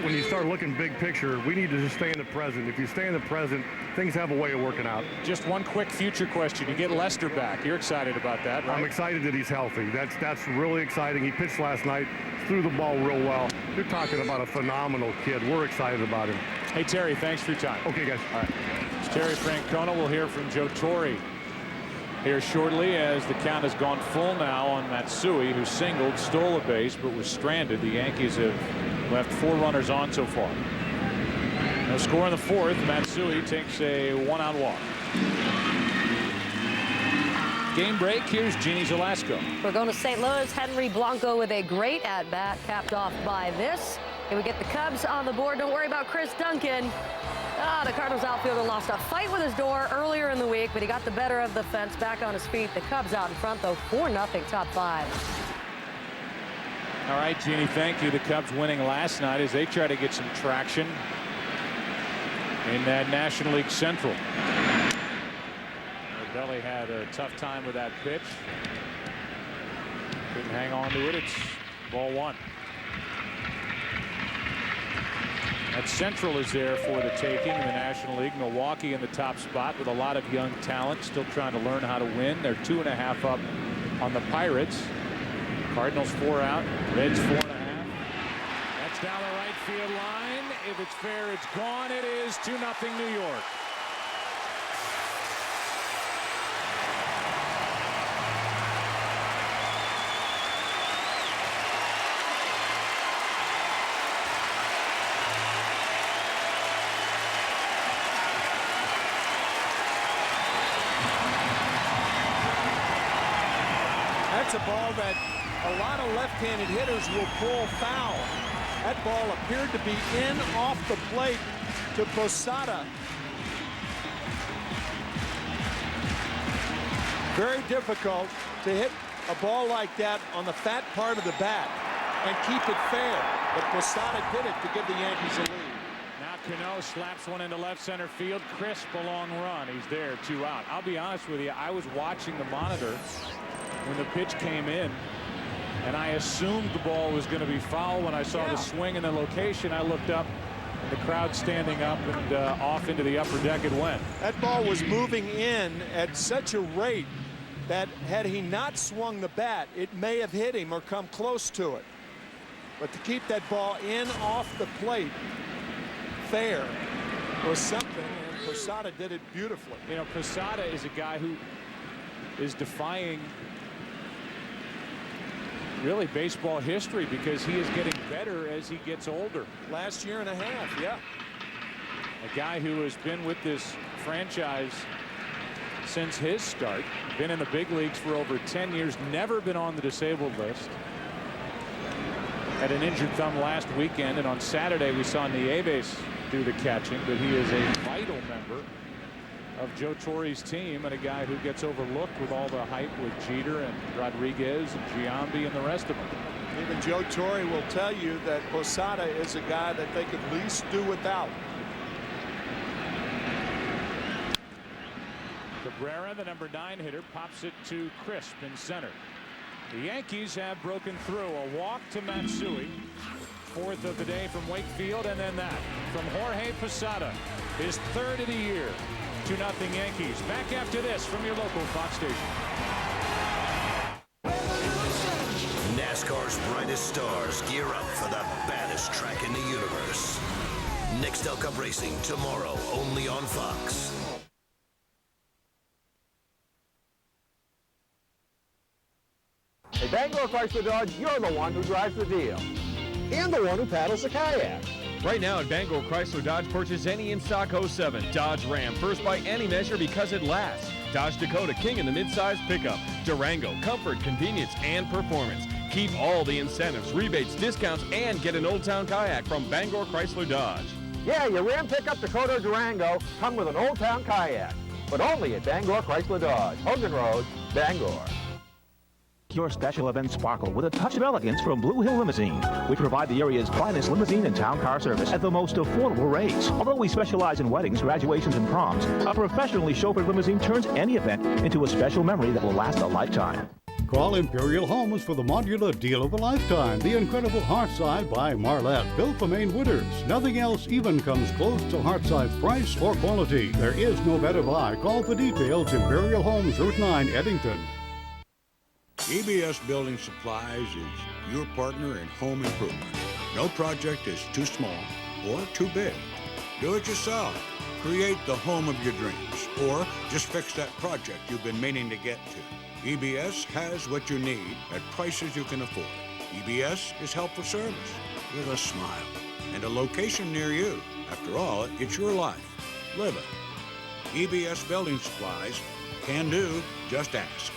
when you start looking big picture, we need to just stay in the present. If you stay in the present, things have a way of working out. Just one quick future question. You get Lester back. You're excited about that, right? I'm excited that he's healthy. That's really exciting. He pitched last night, threw the ball real well. You're talking about a phenomenal kid. We're excited about him. Hey, Terry, thanks for your time. Okay, guys. All right. It's Terry Francona. We'll hear from Joe Torre here shortly, as the count has gone full now on Matsui, who singled, stole a base, but was stranded. The Yankees have left 4 runners on so far. No score in the 4th. Matsui takes a 1-out walk. Game break. Here's Jeannie Zelasco. We're going to St. Louis. Henry Blanco with a great at-bat, capped off by this. And we get the Cubs on the board. Don't worry about Chris Duncan. The Cardinals outfielder lost a fight with his door earlier in the week, but he got the better of the fence, back on his feet. The Cubs out in front, though, 4-0, top 5. All right, Jeannie, thank you. The Cubs winning last night as they try to get some traction in that National League Central. Belly had a tough time with that pitch. Couldn't hang on to it. It's ball 1. That Central is there for the taking in the National League. Milwaukee in the top spot with a lot of young talent, still trying to learn how to win. They're 2.5 up on the Pirates. Cardinals 4 out. Reds 4.5. That's down the right field line. If it's fair, it's gone. It is 2-0 New York. That's a ball that a lot of left-handed hitters will pull foul. That ball appeared to be in off the plate to Posada. Very difficult to hit a ball like that on the fat part of the bat and keep it fair. But Posada did it to give the Yankees a lead. Now Cano slaps one into left center field. Crisp, a long run. He's there, 2 out. I'll be honest with you, I was watching the monitor when the pitch came in, and I assumed the ball was going to be foul when I saw the swing and the location. I looked up, and the crowd standing up, and off into the upper deck it went. That ball was moving in at such a rate that had he not swung the bat, it may have hit him or come close to it. But to keep that ball in off the plate fair was something, and Posada did it beautifully. You know, Posada is a guy who is defying really baseball history because he is getting better as he gets older. Last year and a half, yeah. A guy who has been with this franchise since his start, been in the big leagues for over 10 years, never been on the disabled list. Had an injured thumb last weekend, and on Saturday we saw Nieves do the catching, but he is a vital member of Joe Torre's team and a guy who gets overlooked with all the hype with Jeter and Rodriguez and Giambi and the rest of them. Even Joe Torre will tell you that Posada is a guy that they could least do without. Cabrera, the number 9 hitter, pops it to Crisp in center. The Yankees have broken through. A walk to Matsui. 4th of the day from Wakefield, and then that from Jorge Posada, his 3rd of the year. 2-0 Yankees. Back after this from your local Fox station. NASCAR's brightest stars gear up for the baddest track in the universe. Nextel Cup Racing tomorrow, only on Fox. At Bangor Chrysler Dodge, you're the one who drives the deal. And the one who paddles the kayak. Right now at Bangor Chrysler Dodge, purchase any in-stock 07, Dodge Ram, first by any measure because it lasts. Dodge Dakota, king in the mid-size pickup. Durango, comfort, convenience, and performance. Keep all the incentives, rebates, discounts, and get an Old Town kayak from Bangor Chrysler Dodge. Yeah, your Ram pickup, Dakota, or Durango come with an Old Town kayak. But only at Bangor Chrysler Dodge, Hogan Road, Bangor. Your special events sparkle with a touch of elegance from Blue Hill Limousine. We provide the area's finest limousine and town car service at the most affordable rates. Although we specialize in weddings, graduations, and proms, a professionally chauffeured limousine turns any event into a special memory that will last a lifetime. Call Imperial Homes for the modular deal of a lifetime. The incredible Hearthside by Marlette, built for Maine winners. Nothing else even comes close to Hearthside's price or quality. There is no better buy. Call for details. Imperial Homes, Route 9, Eddington. EBS Building Supplies is your partner in home improvement. No project is too small or too big. Do it yourself. Create the home of your dreams, or just fix that project you've been meaning to get to. EBS has what you need at prices you can afford. EBS is helpful service with a smile and a location near you. After all, it's your life. Live it. EBS Building Supplies can do. Just ask.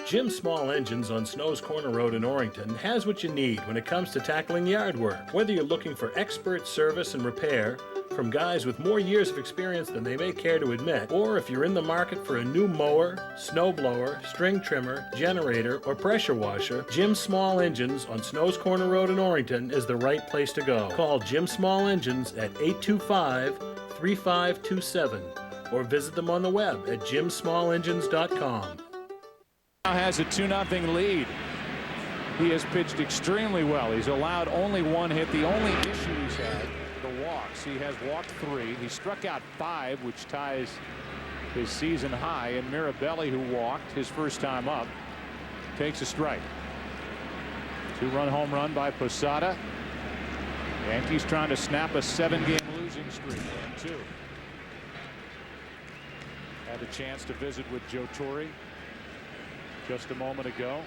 Jim Small Engines on Snow's Corner Road in Orrington has what you need when it comes to tackling yard work. Whether you're looking for expert service and repair from guys with more years of experience than they may care to admit, or if you're in the market for a new mower, snow blower, string trimmer, generator, or pressure washer, Jim Small Engines on Snow's Corner Road in Orrington is the right place to go. Call Jim Small Engines at 825-3527 or visit them on the web at jimsmallengines.com. Now has a 2-0 lead. He has pitched extremely well. He's allowed only 1 hit. The only issue he's had, the walks. He has walked 3. He struck out 5, which ties his season high. And Mirabelli, who walked his first time up, takes a strike. 2-run home run by Posada. Yankees trying to snap a 7-game losing streak. 2. Had a chance to visit with Joe Torre just a moment ago.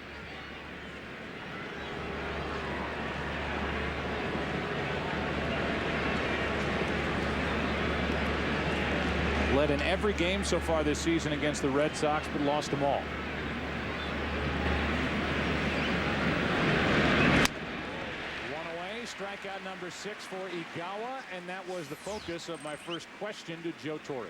Led in every game so far this season against the Red Sox, but lost them all. One away, strikeout number 6 for Igawa, and that was the focus of my first question to Joe Torre.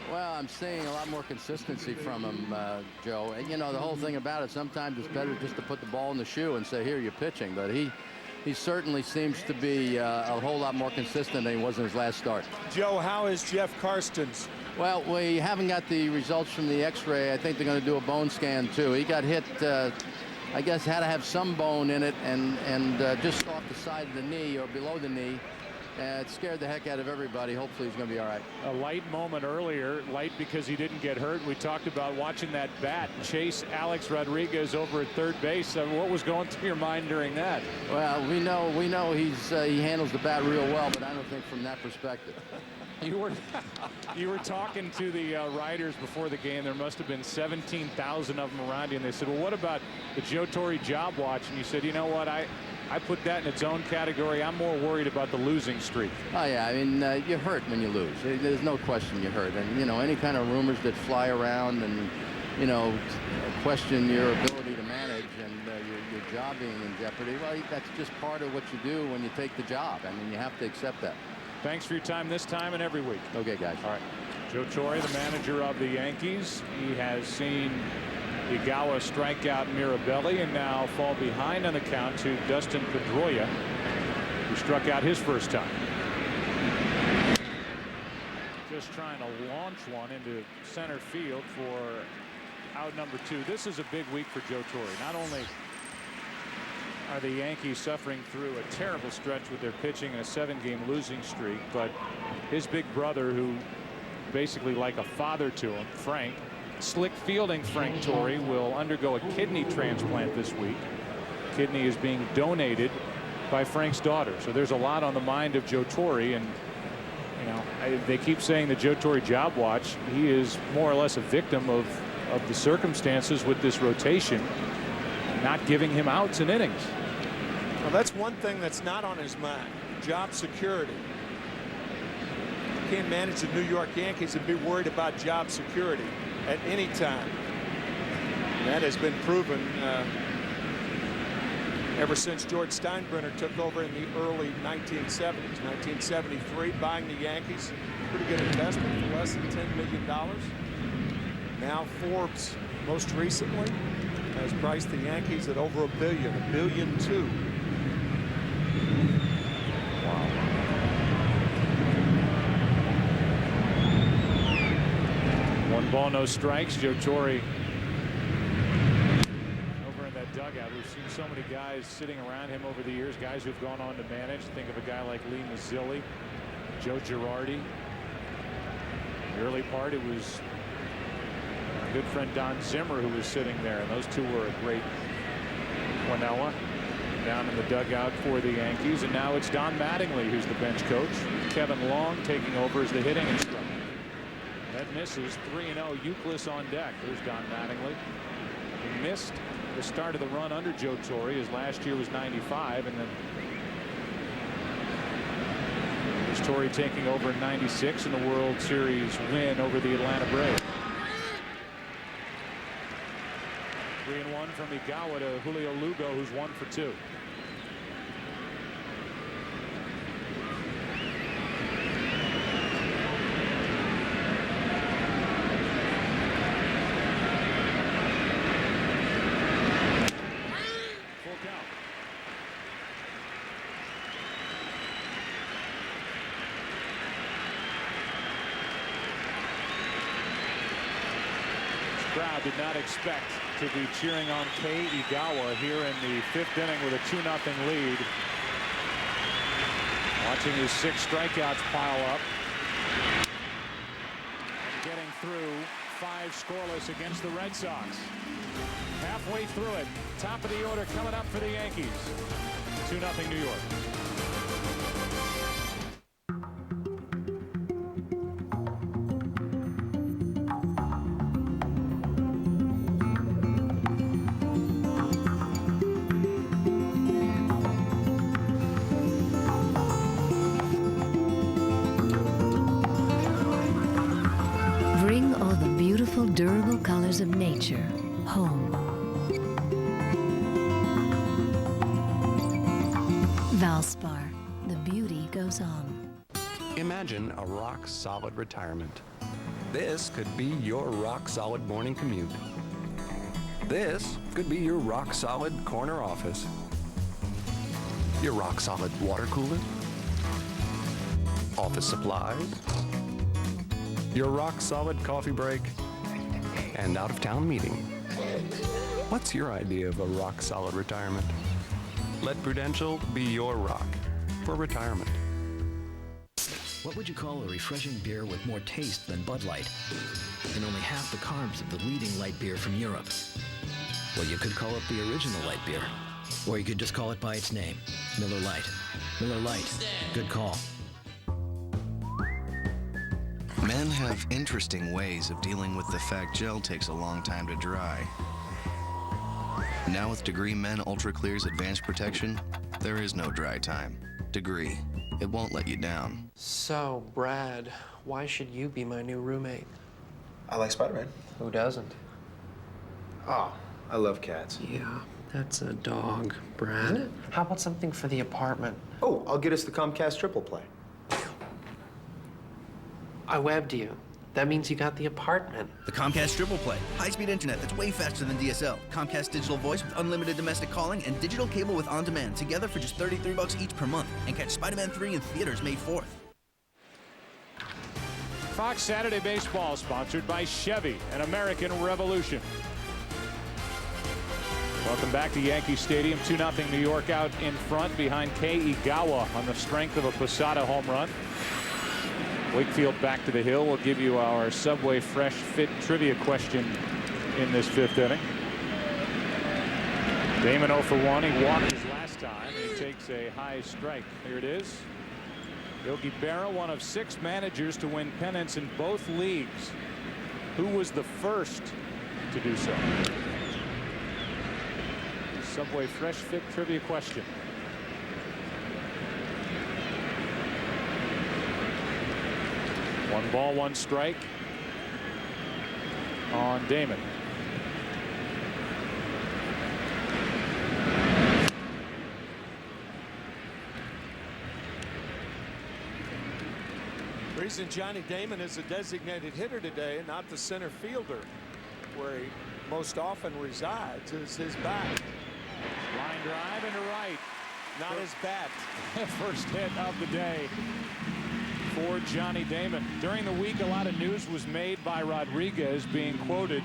Well, I'm seeing a lot more consistency from him, Joe. And, you know, the whole thing about it, sometimes it's better just to put the ball in the shoe and say, here, you're pitching. But he certainly seems to be a whole lot more consistent than he was in his last start. Joe, how is Jeff Karstens? Well, we haven't got the results from the X-ray. I think they're going to do a bone scan, too. He got hit, I guess, had to have some bone in it and just off the side of the knee or below the knee. It scared the heck out of everybody. Hopefully he's going to be all right. A light moment earlier, light because he didn't get hurt. We talked about watching that bat chase Alex Rodriguez over at third base. What was going through your mind during that? Well, we know he handles the bat real well, but I don't think from that perspective. You were talking to the writers before the game. There must have been 17,000 of them around you, and they said, well, what about the Joe Torre job watch? And you said, you know what, I put that in its own category. I'm more worried about the losing streak. Oh, yeah. I mean, you hurt when you lose. There's no question you hurt. And, you know, any kind of rumors that fly around and, you know, question your ability to manage and your job being in jeopardy, well, that's just part of what you do when you take the job. I mean, you have to accept that. Thanks for your time this time and every week. Okay, guys. All right. Joe Torre, the manager of the Yankees. He has seen Igawa strike out Mirabelli and now fall behind on the count to Dustin Pedroia, who struck out his first time. Just trying to launch one into center field for out number 2. This is a big week for Joe Torre. Not only are the Yankees suffering through a terrible stretch with their pitching and a 7-game losing streak, but his big brother, who basically like a father to him, Frank, slick fielding Frank Torre, will undergo a kidney transplant this week. Kidney is being donated by Frank's daughter. So there's a lot on the mind of Joe Torre, and you know, they keep saying the Joe Torre job watch. He is more or less a victim of the circumstances with this rotation, not giving him outs and innings. Well, that's one thing that's not on his mind. Job security. You can't manage the New York Yankees and be worried about job security at any time. That has been proven ever since George Steinbrenner took over in the early 1970s. 1973, buying the Yankees, pretty good investment for less than $10 million. Now Forbes, most recently, has priced the Yankees at over $1 billion, $1.2 billion. Wow. One ball, no strikes. Joe Torre over in that dugout. We've seen so many guys sitting around him over the years, guys who've gone on to manage. Think of a guy like Lee Mazzilli, Joe Girardi. The early part, it was my good friend Don Zimmer who was sitting there, and those two were a great Quinella down in the dugout for the Yankees. And now it's Don Mattingly who's the bench coach. Kevin Long taking over as the hitting instructor. That misses. 3-0. Euclid on deck. There's Don Mattingly. He missed the start of the run under Joe Torre. His last year was 95, and then there's Torre taking over in 96 in the World Series win over the Atlanta Braves. 3-1 from Igawa to Julio Lugo, who's 1 for 2. Full count. This crowd did not expect to be cheering on Kei Igawa here in the 5th inning with a 2-0 lead. Watching his 6 strikeouts pile up. And getting through 5 scoreless against the Red Sox. Halfway through it, top of the order coming up for the Yankees. 2-0 New York. Bring all the beautiful, durable colors of nature home. Valspar, the beauty goes on. Imagine a rock-solid retirement. This could be your rock-solid morning commute. This could be your rock-solid corner office. Your rock-solid water cooler. Office supplies. Your rock-solid coffee break. And out-of-town meeting. What's your idea of a rock-solid retirement? Let Prudential be your rock for retirement. What would you call a refreshing beer with more taste than Bud Light and only half the carbs of the leading light beer from Europe? Well, you could call it the original light beer, or you could just call it by its name, Miller Lite. Miller Lite. Good call. Men have interesting ways of dealing with the fact gel takes a long time to dry. Now with Degree Men Ultra Clear's advanced protection, there is no dry time. Degree, it won't let you down. So, Brad, why should you be my new roommate? I like Spider-Man. Who doesn't? Oh, I love cats. Yeah, that's a dog, Brad. Isn't it? How about something for the apartment? Oh, I'll get us the Comcast triple play. I webbed you. That means you got the apartment. The Comcast Triple Play. High-speed internet that's way faster than DSL. Comcast digital voice with unlimited domestic calling and digital cable with on-demand together for just $33 each per month. And catch Spider-Man 3 in theaters May 4th. Fox Saturday Baseball sponsored by Chevy and American Revolution. Welcome back to Yankee Stadium. 2-0 New York out in front behind Kei Igawa on the strength of a Posada home run. Wakefield back to the hill. We'll give you our Subway Fresh Fit trivia question in this 5th inning. Damon 0 for 1. He walked his last time, and he takes a high strike. Here it is. Yogi Berra, one of 6 managers to win pennants in both leagues. Who was the first to do so? Subway Fresh Fit trivia question. One ball, one strike on Damon. The reason Johnny Damon is a designated hitter today and not the center fielder where he most often resides is his bat. Line drive into right. Not his bat. First hit of the day for Johnny Damon. During the week, a lot of news was made by Rodriguez being quoted.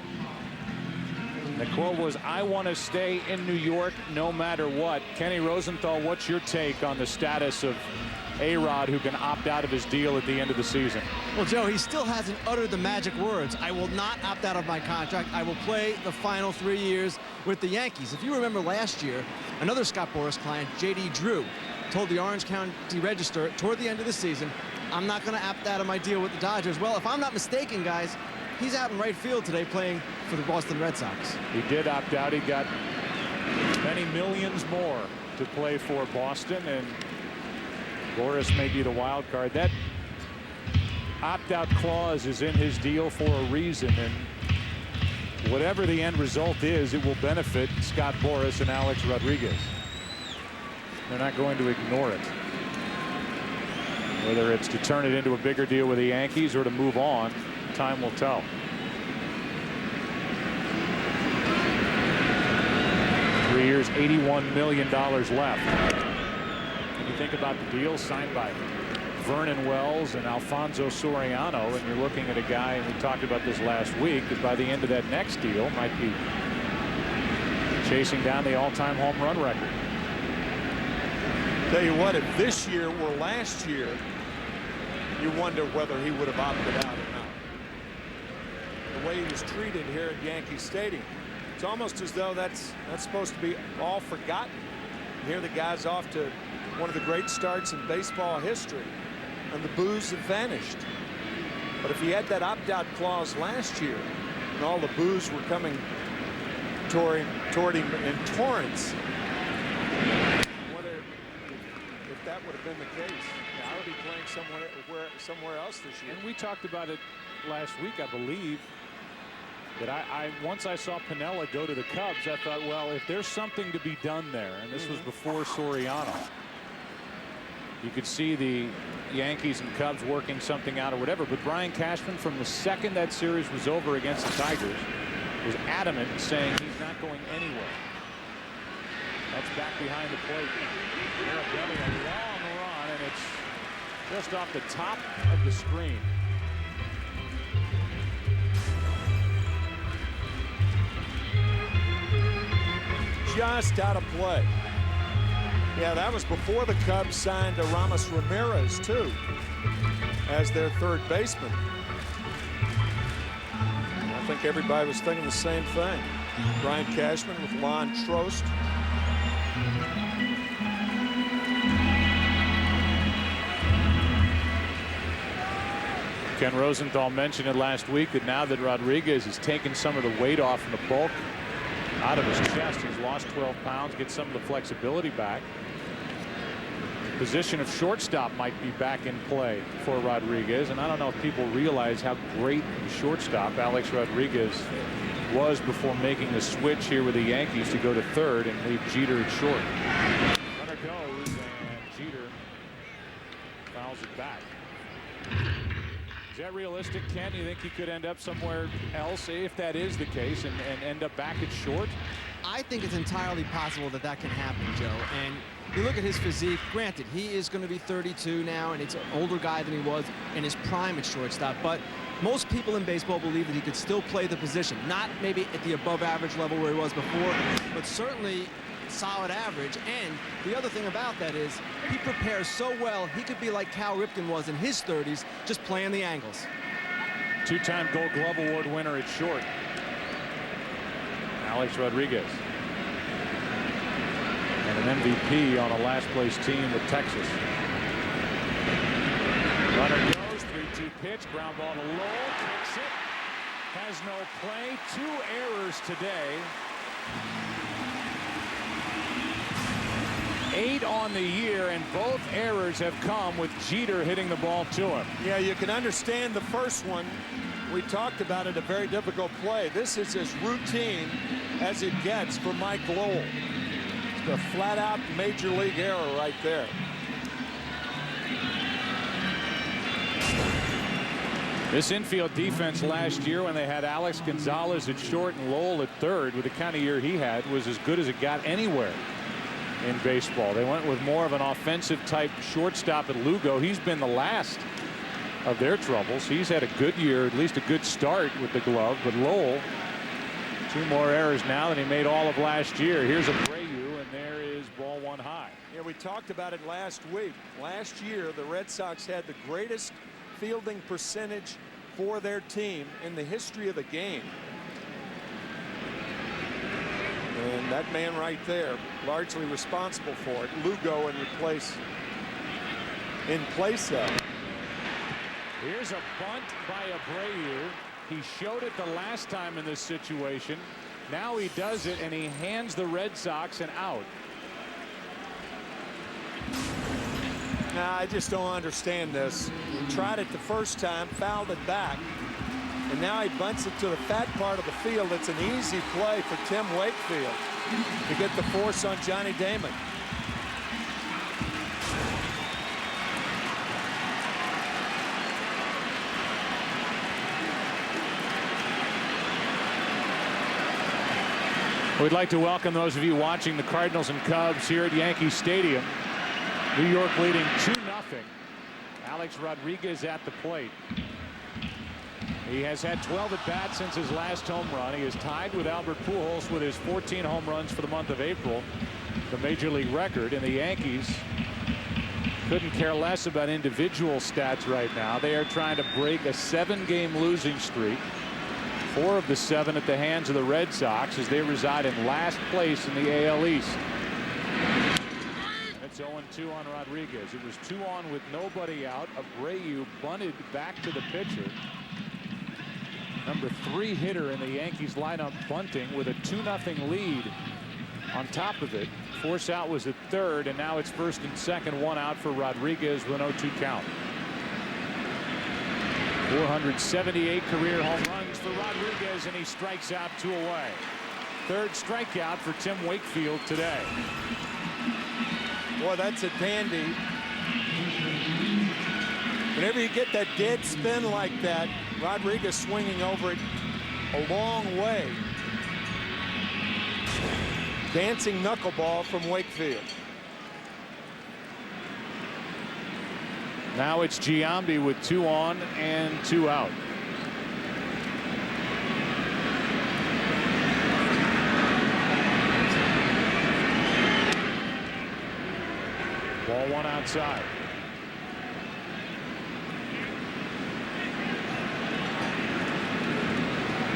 The quote was, "I want to stay in New York no matter what." Kenny Rosenthal, what's your take on the status of A-Rod, who can opt out of his deal at the end of the season? Well, Joe, he still hasn't uttered the magic words. I will not opt out of my contract. I will play the final 3 years with the Yankees. If you remember last year, another Scott Boras client, J.D. Drew, told the Orange County Register toward the end of the season, "I'm not going to opt out of my deal with the Dodgers." Well, if I'm not mistaken, guys, he's out in right field today playing for the Boston Red Sox. He did opt out. He got many millions more to play for Boston, and Boras may be the wild card. That opt-out clause is in his deal for a reason, and whatever the end result is, it will benefit Scott Boras and Alex Rodriguez. They're not going to ignore it. Whether it's to turn it into a bigger deal with the Yankees or to move on, time will tell. Three years, $81 million left. When you think about the deal signed by Vernon Wells and Alfonso Soriano, and you're looking at a guy, and we talked about this last week, that by the end of that next deal might be chasing down the all-time home run record. Tell you what, if this year were last year, you wonder whether he would have opted out or not. the way he was treated here at Yankee Stadium. It's almost as though that's supposed to be all forgotten. And here the guy's off to one of the great starts in baseball history, and the boos have vanished. But if he had that opt-out clause last year, and all the boos were coming toward him in torrents, if that would have been the case, I would be playing somewhere else this year. And we talked about it last week, I believe, that once I saw Piniella go to the Cubs, I thought, well, if there's something to be done there, and this was before Soriano, you could see the Yankees and Cubs working something out or whatever. But Brian Cashman, from the second that series was over against the Tigers, was adamant in saying he's not going anywhere. That's back behind the plate. Arabelli, a long run, and it's just off the top of the screen. Just out of play. Yeah, that was before the Cubs signed Aramis Ramirez, too, as their third baseman. I think everybody was thinking the same thing. Brian Cashman with Lon Trost. Ken Rosenthal mentioned it last week that now that Rodriguez has taken some of the weight off and the bulk out of his chest, he's lost 12 pounds, gets some of the flexibility back. The position of shortstop might be back in play for Rodriguez, and I don't know if people realize how great the shortstop Alex Rodriguez was before making the switch here with the Yankees to go to third and leave Jeter at short. Runner goes, and Jeter fouls it back. Is that realistic, Ken? You think he could end up somewhere else if that is the case and end up back at short? I think it's entirely possible that that can happen, Joe. And you look at his physique, granted, he is going to be 32 now, and it's an older guy than he was in his prime at shortstop. But most people in baseball believe that he could still play the position. Not maybe at the above average level where he was before, but certainly solid average. And the other thing about that is he prepares so well, he could be like Cal Ripken was in his 30s, just playing the angles. Two-time Gold Glove Award winner at short, Alex Rodriguez. And an MVP on a last place team with Texas. Runner goes, 3-2 pitch, ground ball to Lowell, kicks it, has no play, 2 errors today. 8 on the year, and both errors have come with Jeter hitting the ball to him. Yeah, you can understand the first one. We talked about it, a very difficult play. This is as routine as it gets for Mike Lowell. It's a flat-out major league error right there. This infield defense last year, when they had Alex Gonzalez at short and Lowell at third, with the kind of year he had, was as good as it got anywhere in baseball. They went with more of an offensive type shortstop at Lugo. He's been the last of their troubles. He's had a good year, at least a good start with the glove, but Lowell, 2 more errors now than he made all of last year. Here's Abreu, and there is ball 1 high. Yeah, we talked about it last week. Last year, the Red Sox had the greatest fielding percentage for their team in the history of the game. And that man right there, largely responsible for it. Lugo in place of. Here's a bunt by Abreu. He showed it the last time in this situation. Now he does it, and he hands the Red Sox an out. Nah, I just don't understand this. He tried it the first time, fouled it back, and now he bunts it to the fat part of the field. It's an easy play for Tim Wakefield to get the force on Johnny Damon. We'd like to welcome those of you watching the Cardinals and Cubs here at Yankee Stadium. New York leading 2-0. Alex Rodriguez at the plate. He has had 12 at-bats since his last home run. He is tied with Albert Pujols with his 14 home runs for the month of April, the major league record. And the Yankees couldn't care less about individual stats right now. They are trying to break a 7-game losing streak. 4 of the 7 at the hands of the Red Sox as they reside in last place in the AL East. It's 0-2 on Rodriguez. It was 2 on with nobody out. Abreu bunted back to the pitcher. Number 3 hitter in the Yankees lineup bunting with a 2-0 lead on top of it. Force out was at third, and now it's first and second, 1 out for Rodriguez with an 0-2 count. 478 career home runs for Rodriguez, and he strikes out 2 away. Third strikeout for Tim Wakefield today. Boy, that's a dandy. Whenever you get that dead spin like that, Rodriguez swinging over it a long way. Dancing knuckleball from Wakefield. Now it's Giambi with 2 on and 2 out. Ball 1 outside.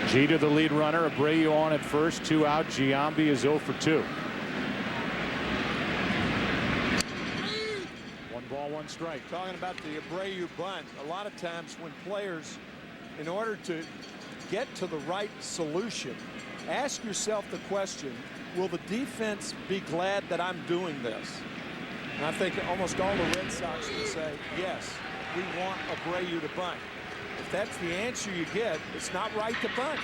Jeter the lead runner. Abreu on at first, 2 out. Giambi is 0 for 2. 1 ball, 1 strike. Talking about the Abreu bunt, a lot of times when players, in order to get to the right solution, ask yourself the question, will the defense be glad that I'm doing this? And I think almost all the Red Sox would say, yes, we want Abreu to bunt. If that's the answer you get, it's not right to bunt.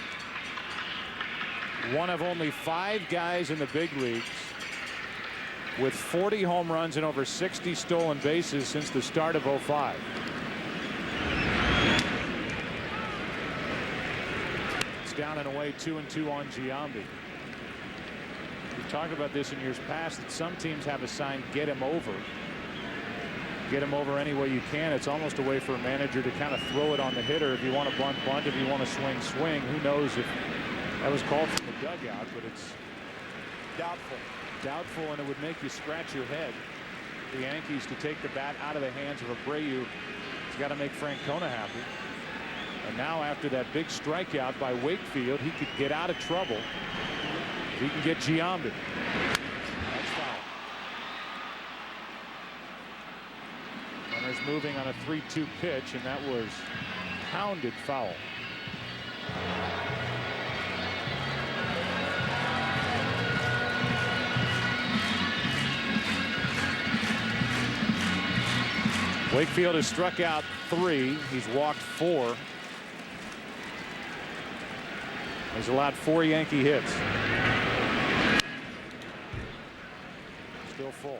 One of only 5 guys in the big leagues with 40 home runs and over 60 stolen bases since the start of '05. It's down and away, 2-2 on Giambi. We've talked about this in years past, that some teams have a sign, get him over. Get him over any way you can. It's almost a way for a manager to kind of throw it on the hitter. If you want to bunt, bunt. If you want to swing, swing. Who knows if that was called from the dugout, but it's doubtful. Doubtful, and it would make you scratch your head. The Yankees to take the bat out of the hands of Abreu. He's got to make Francona happy. And now after that big strikeout by Wakefield, he could get out of trouble. He can get Giambi. That's foul. Runners moving on a 3-2 pitch, and that was pounded foul. Wakefield has struck out 3. He's walked 4. He's allowed 4 Yankee hits. Still full.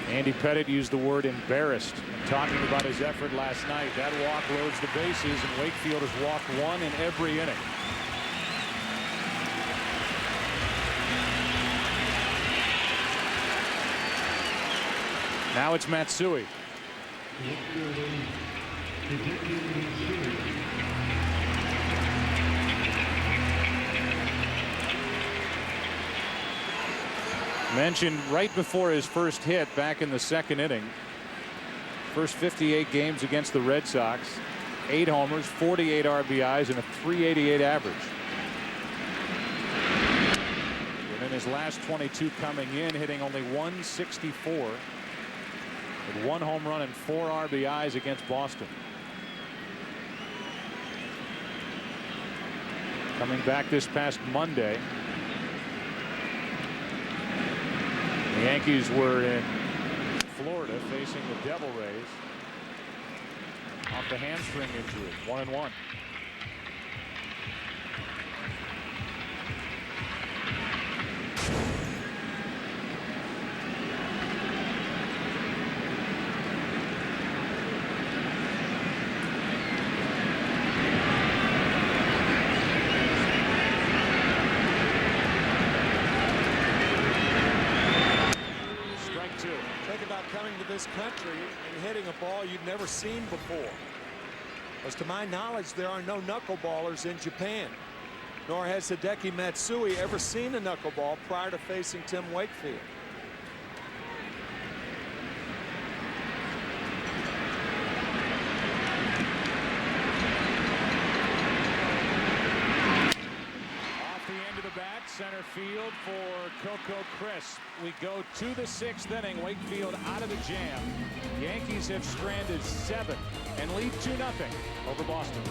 Andy Pettitte used the word embarrassed in talking about his effort last night. That walk loads the bases, and Wakefield has walked 1 in every inning. Now it's Matsui. Mentioned right before his first hit back in the 2nd inning. First 58 games against the Red Sox. 8 homers, 48 RBIs, and a .388 average. And in his last 22 coming in, hitting only .164. With 1 home run and 4 RBIs against Boston. Coming back this past Monday. The Yankees were in Florida facing the Devil Rays off the hamstring injury. 1-1. this country and hitting a ball you've never seen before. As to my knowledge, there are no knuckleballers in Japan, nor has Hideki Matsui ever seen a knuckleball prior to facing Tim Wakefield. Center field for Coco Crisp. We go to the 6th inning. Wakefield out of the jam. Yankees have stranded 7 and lead 2-0 over Boston.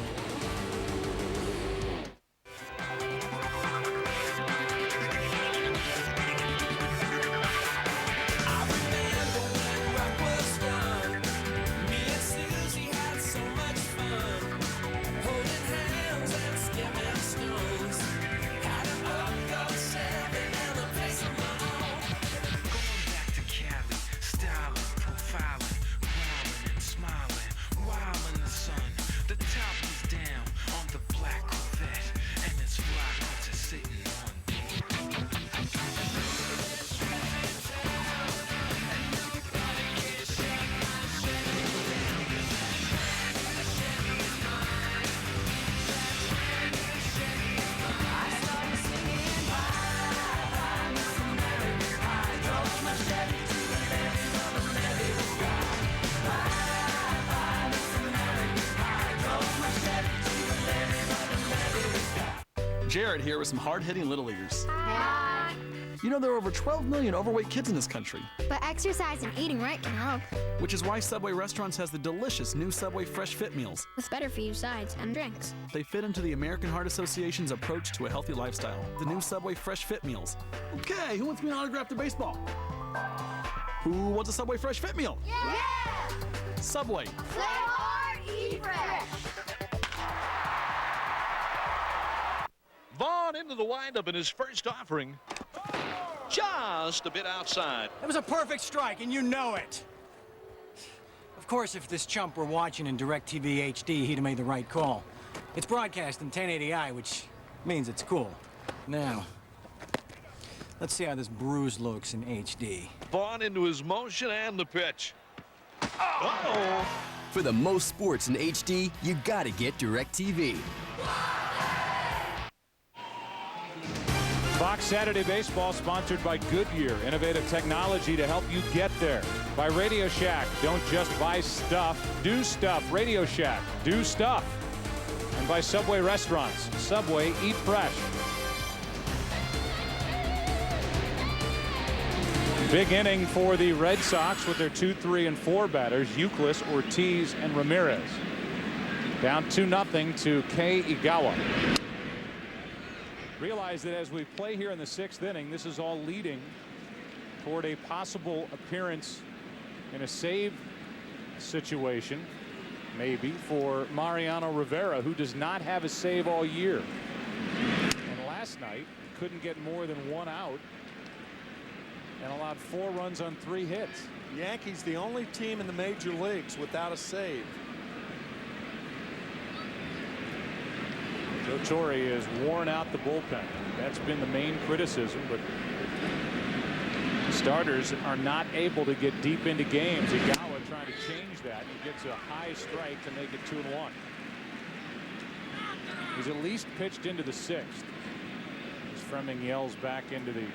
Jared here with some hard-hitting Little Leaguers. Hi. You know there are over 12 million overweight kids in this country. But exercise and eating right can help. Which is why Subway Restaurants has the delicious new Subway Fresh Fit meals. With better-for-you sides and drinks. They fit into the American Heart Association's approach to a healthy lifestyle. The new Subway Fresh Fit meals. Okay, who wants me to autograph their baseball? Who wants a Subway Fresh Fit meal? Yeah! Subway. Play hard, eat fresh. Vaughn into the windup in his first offering. Just a bit outside. It was a perfect strike, and you know it. Of course, if this chump were watching in DirecTV HD, he'd have made the right call. It's broadcast in 1080i, which means it's cool. Now, let's see how this bruise looks in HD. Vaughn into his motion and the pitch. Uh-oh. For the most sports in HD, you gotta get DirecTV. Fox Saturday Baseball sponsored by Goodyear. Innovative technology to help you get there. By Radio Shack. Don't just buy stuff, do stuff. Radio Shack. Do stuff. And by Subway Restaurants. Subway, eat fresh. Big inning for the Red Sox with their 2, 3, and 4 batters. Euclid, Ortiz, and Ramirez. Down 2-0 to Kei Igawa. Realize that as we play here in the 6th inning, this is all leading toward a possible appearance in a save situation, maybe, for Mariano Rivera, who does not have a save all year. And last night couldn't get more than 1 out and allowed 4 runs on 3 hits. Yankees the only team in the major leagues without a save. Joe Torre has worn out the bullpen. That's been the main criticism, but starters are not able to get deep into games. Igawa trying to change that. He gets a high strike to make it 2-1. He's at least pitched into the 6th. As Fleming yells back into the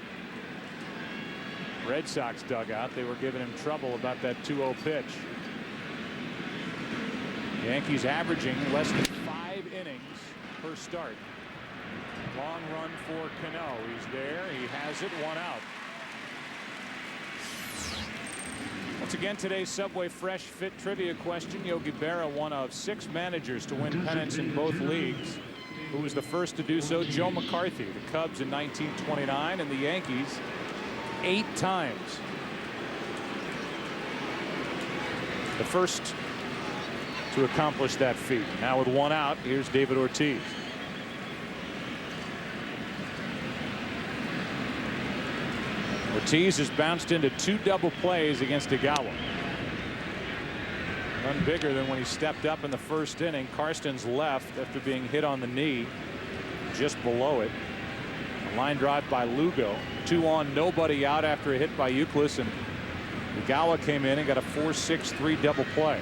Red Sox dugout. They were giving him trouble about that 2-0 pitch. Yankees averaging less than 5 innings per start. Long run for Cano. He's there. He has it. 1 out. Once again, today's Subway Fresh Fit trivia question. Yogi Berra, one of 6 managers to win pennants in both leagues. Who was the first to do so? Joe McCarthy. The Cubs in 1929 and the Yankees 8 times. The first to accomplish that feat. Now with 1 out, here's David Ortiz. Ortiz has bounced into 2 double plays against Igawa. None bigger than when he stepped up in the first inning. Karstens left after being hit on the knee just below it. A line drive by Lugo. 2 on, nobody out after a hit by Euclid, and Igawa came in and got a 4-6-3 double play.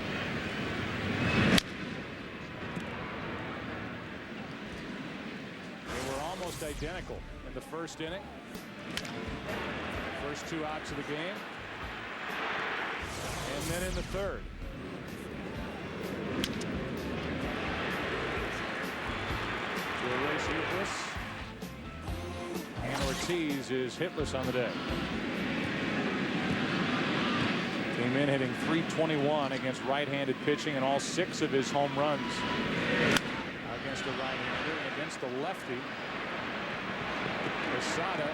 They were almost identical in the first inning. First 2 outs of the game. And then in the third. To erase hitless. And Ortiz is hitless on the day. Came in hitting .321 against right-handed pitching, and all 6 of his home runs against the right-hander and against the lefty. Posada,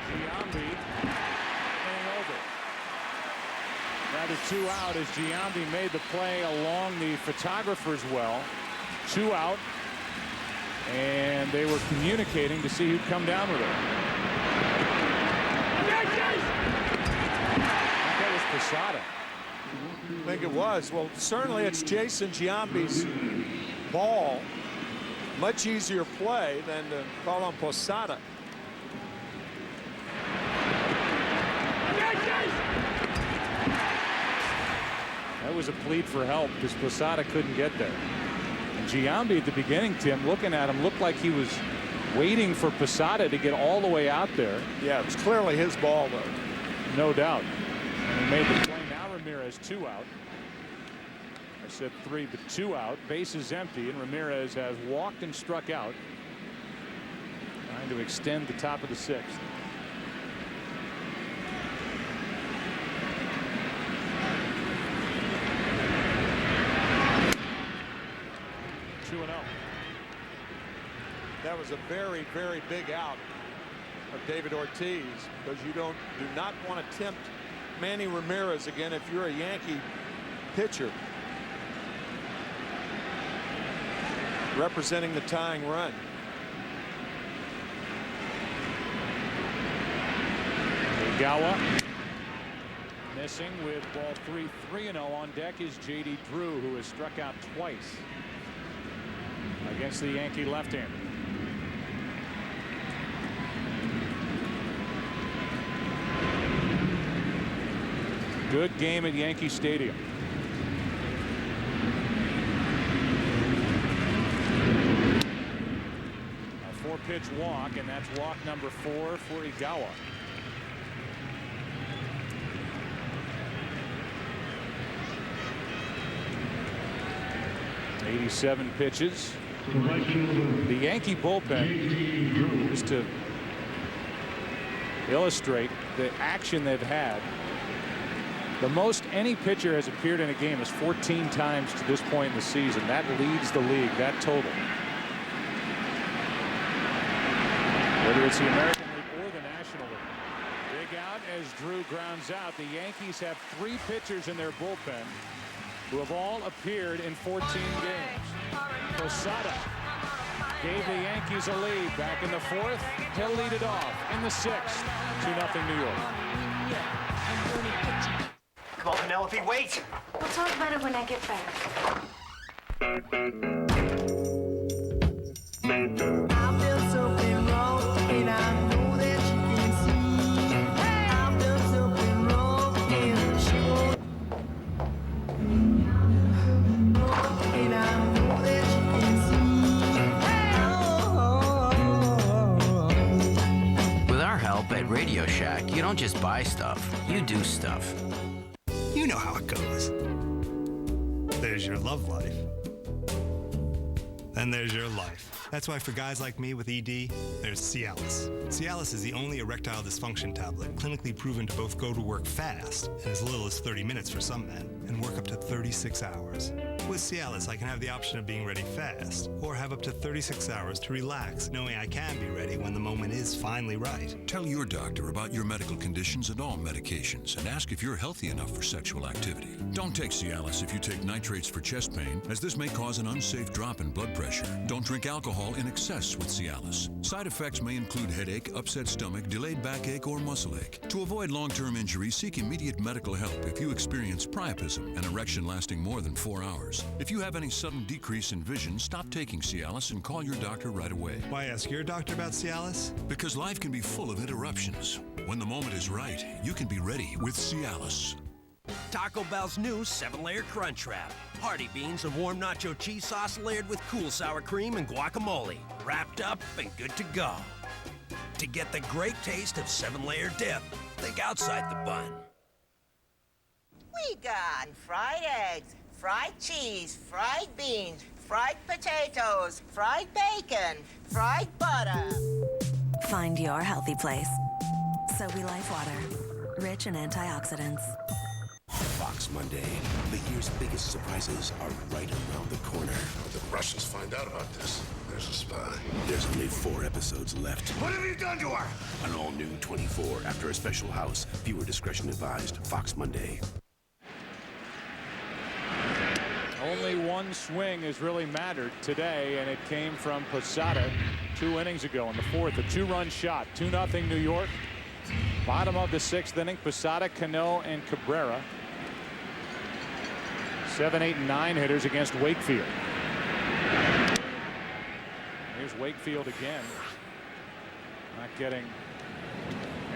Giambi, and over. Rather 2 out as Giambi made the play along the photographer's well. 2 out, and they were communicating to see who'd come down with it. That was Posada. I think it was. Well, certainly it's Jason Giambi's ball. Much easier play than to call on Posada. That was a plead for help because Posada couldn't get there. And Giambi at the beginning, Tim, looking at him, looked like he was waiting for Posada to get all the way out there. Yeah, it was clearly his ball, though. No doubt. And he made the play. Now Ramirez 2 out. I said 3, but 2 out. Base is empty, and Ramirez has walked and struck out, trying to extend the top of the 6th. That was a very, very big out of David Ortiz, because you do not want to tempt Manny Ramirez again if you're a Yankee pitcher representing the tying run. Igawa missing with ball 3. 3-0 on deck is J.D. Drew, who has struck out twice against the Yankee left-hander. Good game at Yankee Stadium. A 4-pitch walk, and that's walk number 4 for Igawa. '87 pitches. The Yankee bullpen, just to illustrate the action they've had, the most any pitcher has appeared in a game is 14 times to this point in the season. That leads the league, that total. Whether it's the American League or the National League. Big out as Drew grounds out. The Yankees have 3 pitchers in their bullpen who have all appeared in 14 games. Posada gave the Yankees a lead back in the 4th. He'll lead it off in the 6th. 2-0 New York. Come on, Penelope, wait! We'll talk about it when I get back. I feel something wrong, and I know that you can see. I feel something wrong, and she won't. And I know that you can see. With our help at Radio Shack, you don't just buy stuff, you do stuff. You know how it goes. There's your love life. Then there's your life. That's why for guys like me with ED, there's Cialis. Cialis is the only erectile dysfunction tablet clinically proven to both go to work fast, and as little as 30 minutes for some men, and work up to 36 hours. With Cialis, I can have the option of being ready fast, or have up to 36 hours to relax, knowing I can be ready when the moment is finally right. Tell your doctor about your medical conditions and all medications, and ask if you're healthy enough for sexual activity. Don't take Cialis if you take nitrates for chest pain, as this may cause an unsafe drop in blood pressure. Don't drink alcohol alcohol in excess with Cialis. Side effects may include headache, upset stomach, delayed backache, or muscle ache. To avoid long-term injury, seek immediate medical help if you experience priapism, an erection lasting more than 4 hours. If you have any sudden decrease in vision, stop taking Cialis and call your doctor right away. Why ask your doctor about Cialis? Because life can be full of interruptions. When the moment is right, you can be ready with Cialis. Taco Bell's new 7-layer Crunch Wrap. Hearty beans and warm nacho cheese sauce layered with cool sour cream and guacamole. Wrapped up and good to go. To get the great taste of 7-layer dip, think outside the bun. We got fried eggs, fried cheese, fried beans, fried potatoes, fried bacon, fried butter. Find your healthy place. Sobe Life Water, rich in antioxidants. Fox Monday. The year's biggest surprises are right around the corner. If the Russians find out about this, there's a spy. There's only 4 episodes left. What have you done to her? An all-new 24 after a special house. Viewer discretion advised. Fox Monday. Only one swing has really mattered today, and it came from Posada 2 innings ago in the 4th. A 2-run shot. 2-0 New York. Bottom of the 6th inning, Posada, Cano, and Cabrera. 7, 8, and 9 hitters against Wakefield. Here's Wakefield again. Not getting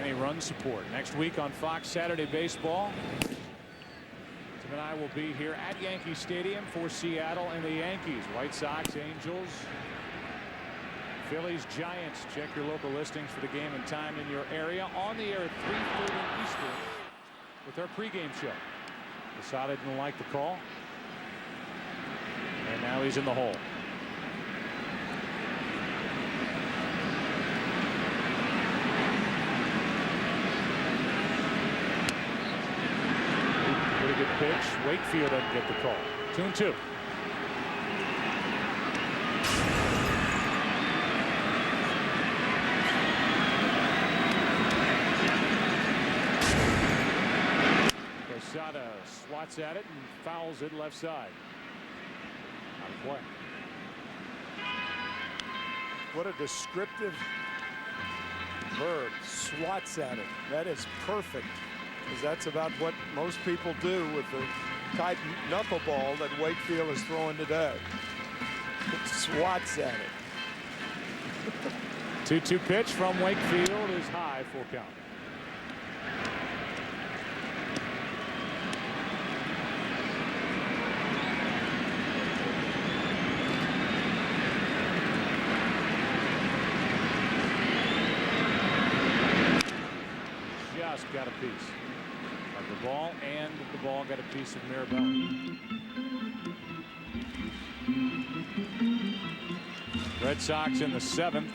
any run support. Next week on Fox Saturday Baseball, Tim and I will be here at Yankee Stadium for Seattle and the Yankees. White Sox, Angels, Phillies, Giants. Check your local listings for the game and time in your area. On the air at 3:30 Eastern with our pregame show. Posada didn't like the call, and now he's in the hole. Pretty good pitch. Wakefield doesn't get the call. 2-2. Posada swats at it and fouls it left side. Out of play. What a descriptive verb. Swats at it. That is perfect, because that's about what most people do with the type knuckleball that Wakefield is throwing today. It swats at it. 2-2 pitch from Wakefield is high, full count. Just got a piece of the ball, and the ball got a piece of Mirabelli. Red Sox in the 7th.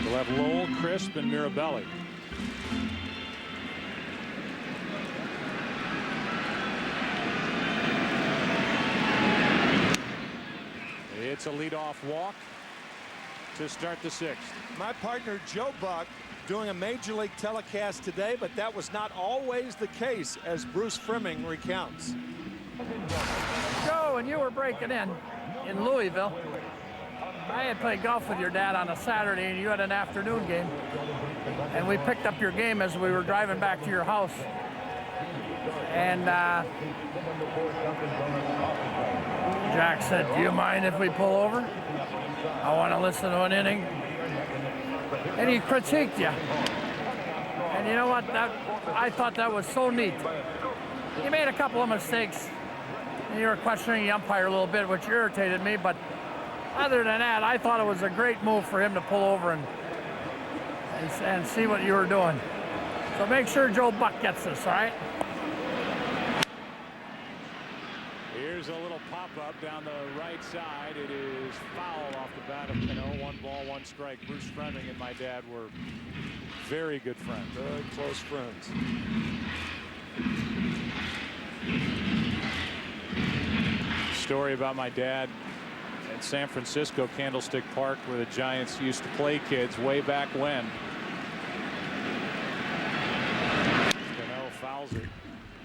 They'll have Lowell, Crisp, and Mirabelli. It's a leadoff walk to start the 6th. My partner Joe Buck doing a major league telecast today, but that was not always the case, as Bruce Fleming recounts. Joe, when you were breaking in Louisville, I had played golf with your dad on a Saturday, and you had an afternoon game, and we picked up your game as we were driving back to your house. And Jack said, "Do you mind if we pull over? I want to listen to an inning." And he critiqued you. And you know what? I thought that was so neat. You made a couple of mistakes. And you were questioning the umpire a little bit, which irritated me. But other than that, I thought it was a great move for him to pull over and see what you were doing. So make sure Joe Buck gets this, all right? Here's a little pop-up down the right side. It is foul off the bat of Cano. 1 ball, 1 strike. Bruce Fleming and my dad were very good friends. Very close friends. Story about my dad at San Francisco Candlestick Park, where the Giants used to play kids way back when. Cano fouls it.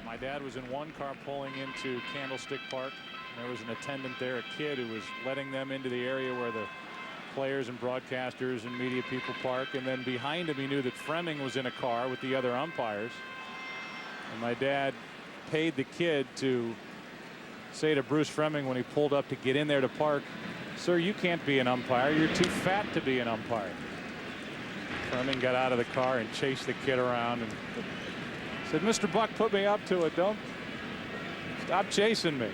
My dad was in one car pulling into Candlestick Park There was an attendant there, a kid, who was letting them into the area where the players and broadcasters and media people park. And then behind him, he knew that Fleming was in a car with the other umpires. And my dad paid the kid to say to Bruce Fleming when he pulled up to get in there to park, "Sir, you can't be an umpire. You're too fat to be an umpire." Fleming got out of the car and chased the kid around and said, "Mr. Buck put me up to it. Don't stop chasing me."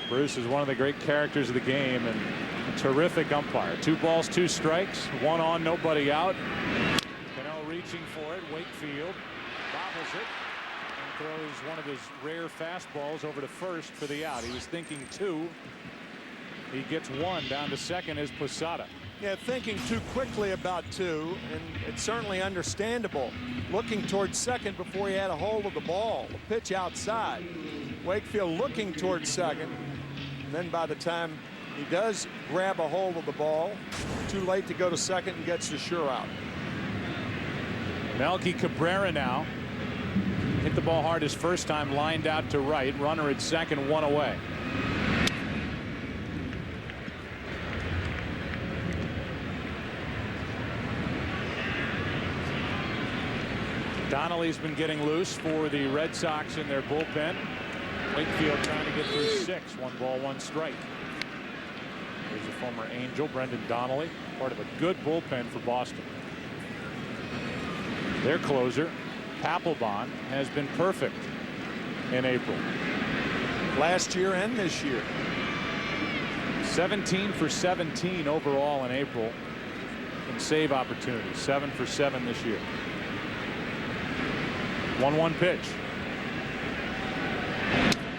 Bruce is one of the great characters of the game and a terrific umpire. 2 balls, 2 strikes, 1 on, nobody out. Cano reaching for it. Wakefield bobbles it and throws one of his rare fastballs over to first for the out. He was thinking 2. He gets 1. Down to second is Posada. Yeah, thinking too quickly about 2, and it's certainly understandable. Looking towards second before he had a hold of the ball. The pitch outside. Wakefield looking towards second. And then by the time he does grab a hold of the ball, too late to go to second and gets the sure out. Melky Cabrera now hit the ball hard his first time, lined out to right. Runner at second, 1 away. Donnelly's been getting loose for the Red Sox in their bullpen. Wakefield trying to get through 6. 1 ball, 1 strike. There's a former Angel, Brendan Donnelly, part of a good bullpen for Boston. Their closer, Papelbon, has been perfect in April. Last year and this year. 17 for 17 overall in April in save opportunities. 7 for 7 this year. 1-1 pitch.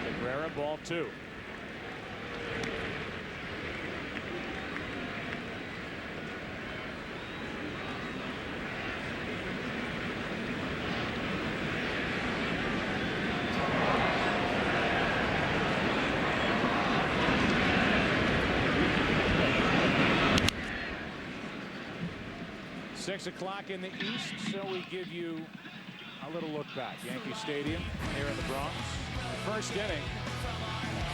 Cabrera, ball 2. Six o'clock in the East, so we give you a little look back. Yankee Stadium here in the Bronx. First inning,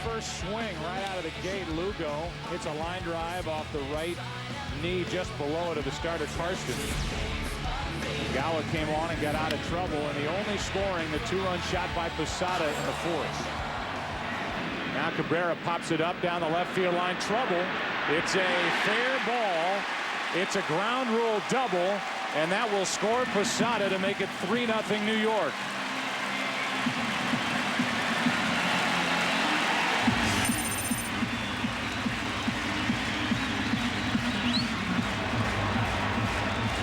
first swing right out of the gate. Lugo hits a line drive off the right knee just below it of the starter Karstens. Igawa came on and got out of trouble, and the only scoring, the 2-run shot by Posada in the 4th. Now Cabrera pops it up down the left field line. Trouble. It's a fair ball. It's a ground rule double, and that will score Posada to make it 3-0 New York.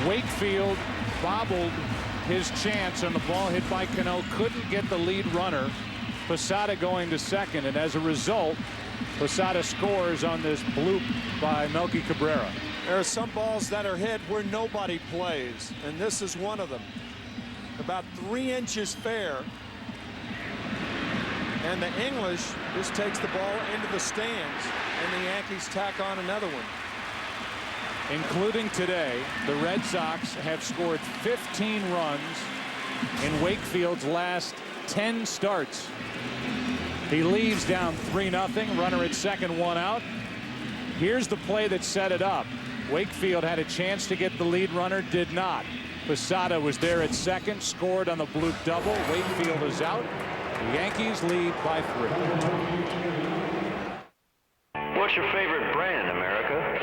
Wakefield bobbled his chance, and the ball hit by Cano couldn't get the lead runner. Posada going to second, and as a result, Posada scores on this bloop by Melky Cabrera. There are some balls that are hit where nobody plays, and this is one of them. About 3 inches fair. And the English just takes the ball into the stands, and the Yankees tack on another one. Including today, the Red Sox have scored 15 runs in Wakefield's last 10 starts. He leaves down 3-0, runner at second, 1 out. Here's the play that set it up. Wakefield had a chance to get the lead runner, did not. Posada was there at second, scored on the bloop double. Wakefield is out. The Yankees lead by 3. What's your favorite brand, America?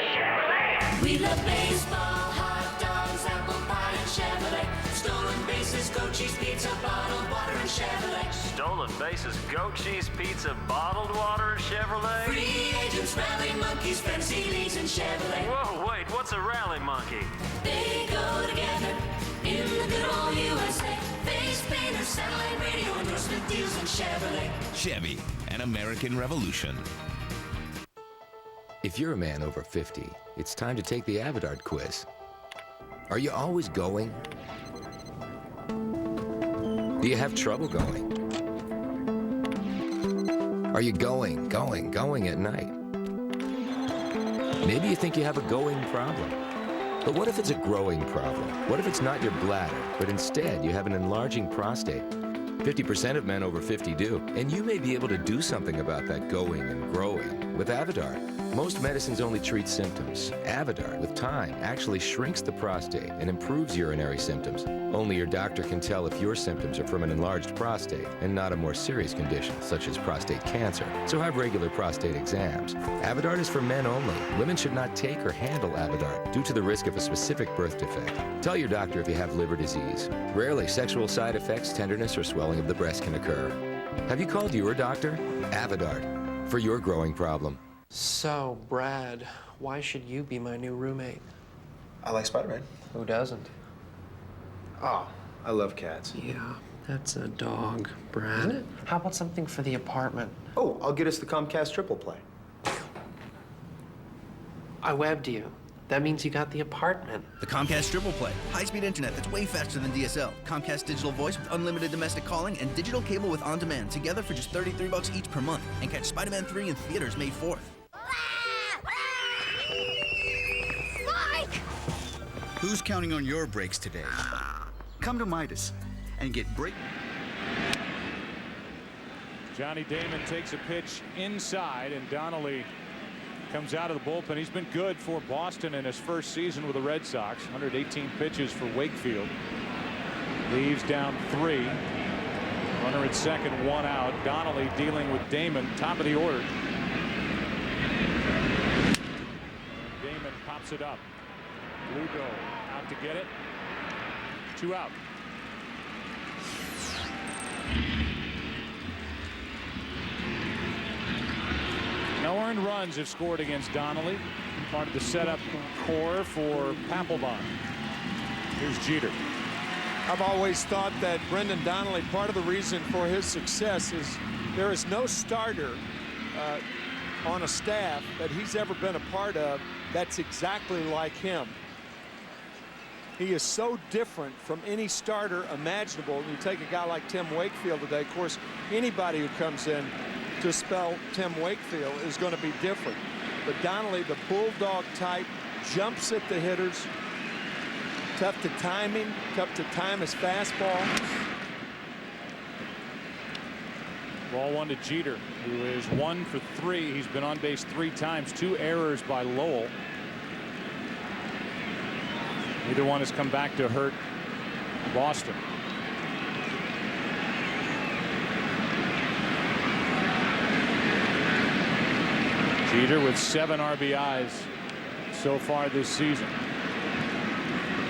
We love baseball, hot dogs, apple pie, and Chevrolet. Stolen bases, goat cheese, pizza, bottled water, and Chevrolet. Stolen bases, goat cheese, pizza, bottled water, and Chevrolet? Free agents, rally monkeys, fancy leagues, and Chevrolet. Whoa, wait, what's a rally monkey? They go together in the good old USA. Face painters, satellite radio, endorsement deals, and Chevrolet. Chevy, an American revolution. If you're a man over 50, it's time to take the Avidart quiz. Are you always going? Do you have trouble going? Are you going at night? Maybe you think you have a going problem. But what if it's a growing problem? What if it's not your bladder, but instead you have an enlarging prostate? 50% of men over 50 do. And you may be able to do something about that going and growing with Avodart. Most medicines only treat symptoms. Avodart, with time, actually shrinks the prostate and improves urinary symptoms. Only your doctor can tell if your symptoms are from an enlarged prostate and not a more serious condition, such as prostate cancer. So have regular prostate exams. Avodart is for men only. Women should not take or handle Avodart due to the risk of a specific birth defect. Tell your doctor if you have liver disease. Rarely, sexual side effects, tenderness, or swelling of the breast can occur. Have you called your doctor? Avodart, for your growing problem. So, Brad, why should you be my new roommate? I like Spider-Man. Who doesn't? Oh, I love cats. Yeah, that's a dog, Brad. Isn't it? How about something for the apartment? Oh, I'll get us the Comcast triple play. I webbed you. That means you got the apartment. The Comcast Triple Play. High-speed internet that's way faster than DSL. Comcast digital voice with unlimited domestic calling and digital cable with on-demand together for just $33 each per month. And catch Spider-Man 3 in theaters May 4th. Mike! Who's counting on your brakes today? Come to Midas and get brake. Johnny Damon takes a pitch inside, and Donnelly comes out of the bullpen. He's been good for Boston in his first season with the Red Sox. 118 pitches for Wakefield. Leaves down 3. Runner at second, 1 out. Donnelly dealing with Damon, top of the order. Damon pops it up. Lugo out to get it. 2 out. No earned runs have scored against Donnelly. Part of the setup core for Papelbon. Here's Jeter. I've always thought that Brendan Donnelly, part of the reason for his success is there is no starter on a staff that he's ever been a part of that's exactly like him. He is so different from any starter imaginable. You take a guy like Tim Wakefield today, of course, anybody who comes in to spell Tim Wakefield is going to be different. But Donnelly, the bulldog type, jumps at the hitters. Tough to time him, tough to time his fastball. Ball 1 to Jeter, who is 1 for 3. He's been on base 3 times, 2 errors by Lowell. Neither one has come back to hurt Boston. Jeter with 7 RBIs so far this season.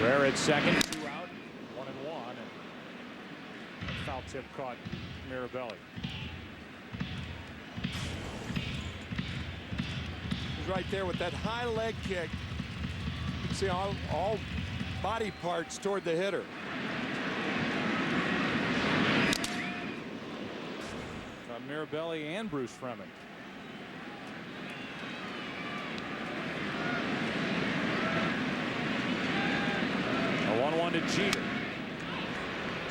Rare at second, 2 out, 1 and 1, and a foul tip caught Mirabelli. He's right there with that high leg kick. You can see all body parts toward the hitter. Mirabelli and Bruce Freeman. A 1-1 to Jeter.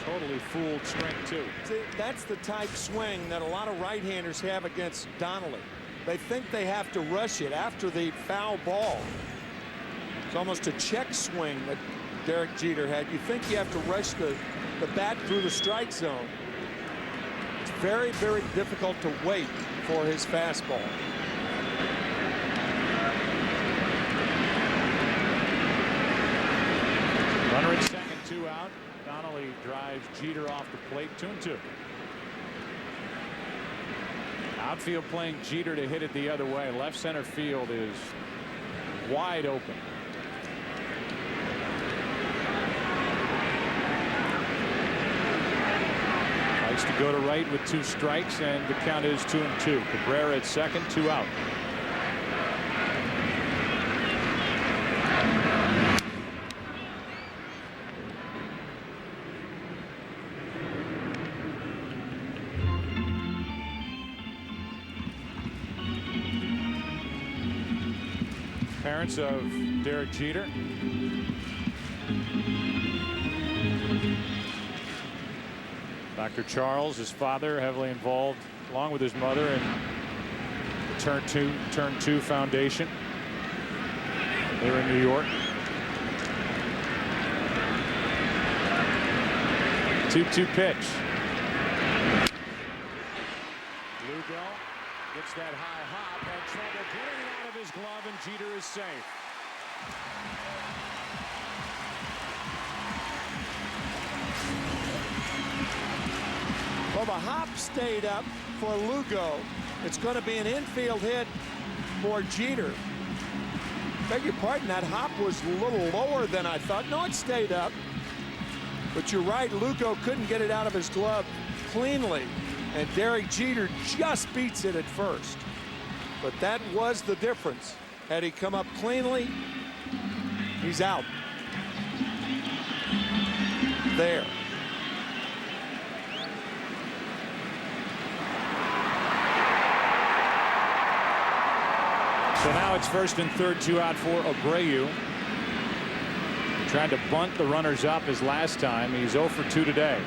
Totally fooled strike 2. See, that's the type swing that a lot of right-handers have against Donnelly. They think they have to rush it after the foul ball. It's almost a check swing that Derek Jeter had. You think you have to rush the bat through the strike zone. It's very, very difficult to wait for his fastball. Runner at second, 2 out. Donnelly drives Jeter off the plate, 2-2. Outfield playing Jeter to hit it the other way. Left center field is wide open. Likes to go to right with 2 strikes, and the count is 2-2. Cabrera at second, 2 out. Parents of Derek Jeter. Dr. Charles, his father, heavily involved along with his mother in the Turn 2 Foundation here in New York. 2-2 pitch. Bell gets that high hop, had trouble getting it out of his glove, and Jeter is safe. Well, the hop stayed up for Lugo. It's going to be an infield hit for Jeter. Beg your pardon, that hop was a little lower than I thought. No, it stayed up. But you're right, Lugo couldn't get it out of his glove cleanly. And Derek Jeter just beats it at first. But that was the difference. Had he come up cleanly, he's out. There. So now it's first and third, 2 out for Abreu. Trying to bunt the runners up his last time. He's 0 for 2 today.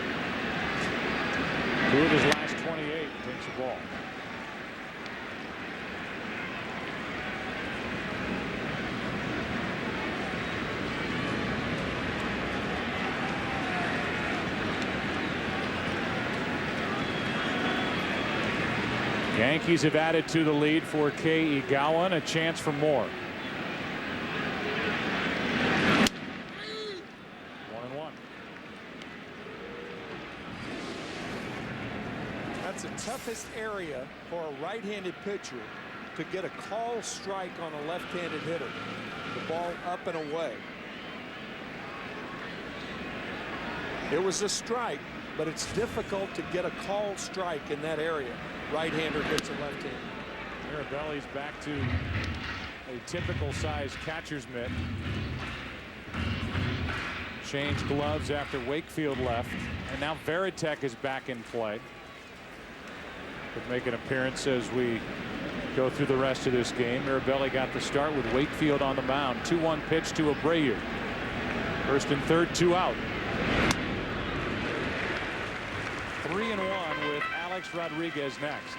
2 of his last 28. Takes the ball. Yankees have added to the lead for Igawa, and a chance for more. 1-1. That's the toughest area for a right-handed pitcher to get a call strike on a left-handed hitter. The ball up and away. It was a strike, but it's difficult to get a call strike in that area. Right-hander hits a left-hander. Mirabelli's back to a typical size catcher's mitt. Changed gloves after Wakefield left, and now Veritek is back in play. Could make an appearance as we go through the rest of this game. Mirabelli got the start with Wakefield on the mound. 2-1 pitch to Abreu. First and third, 2 out. 3-1 with Alex Rodriguez next.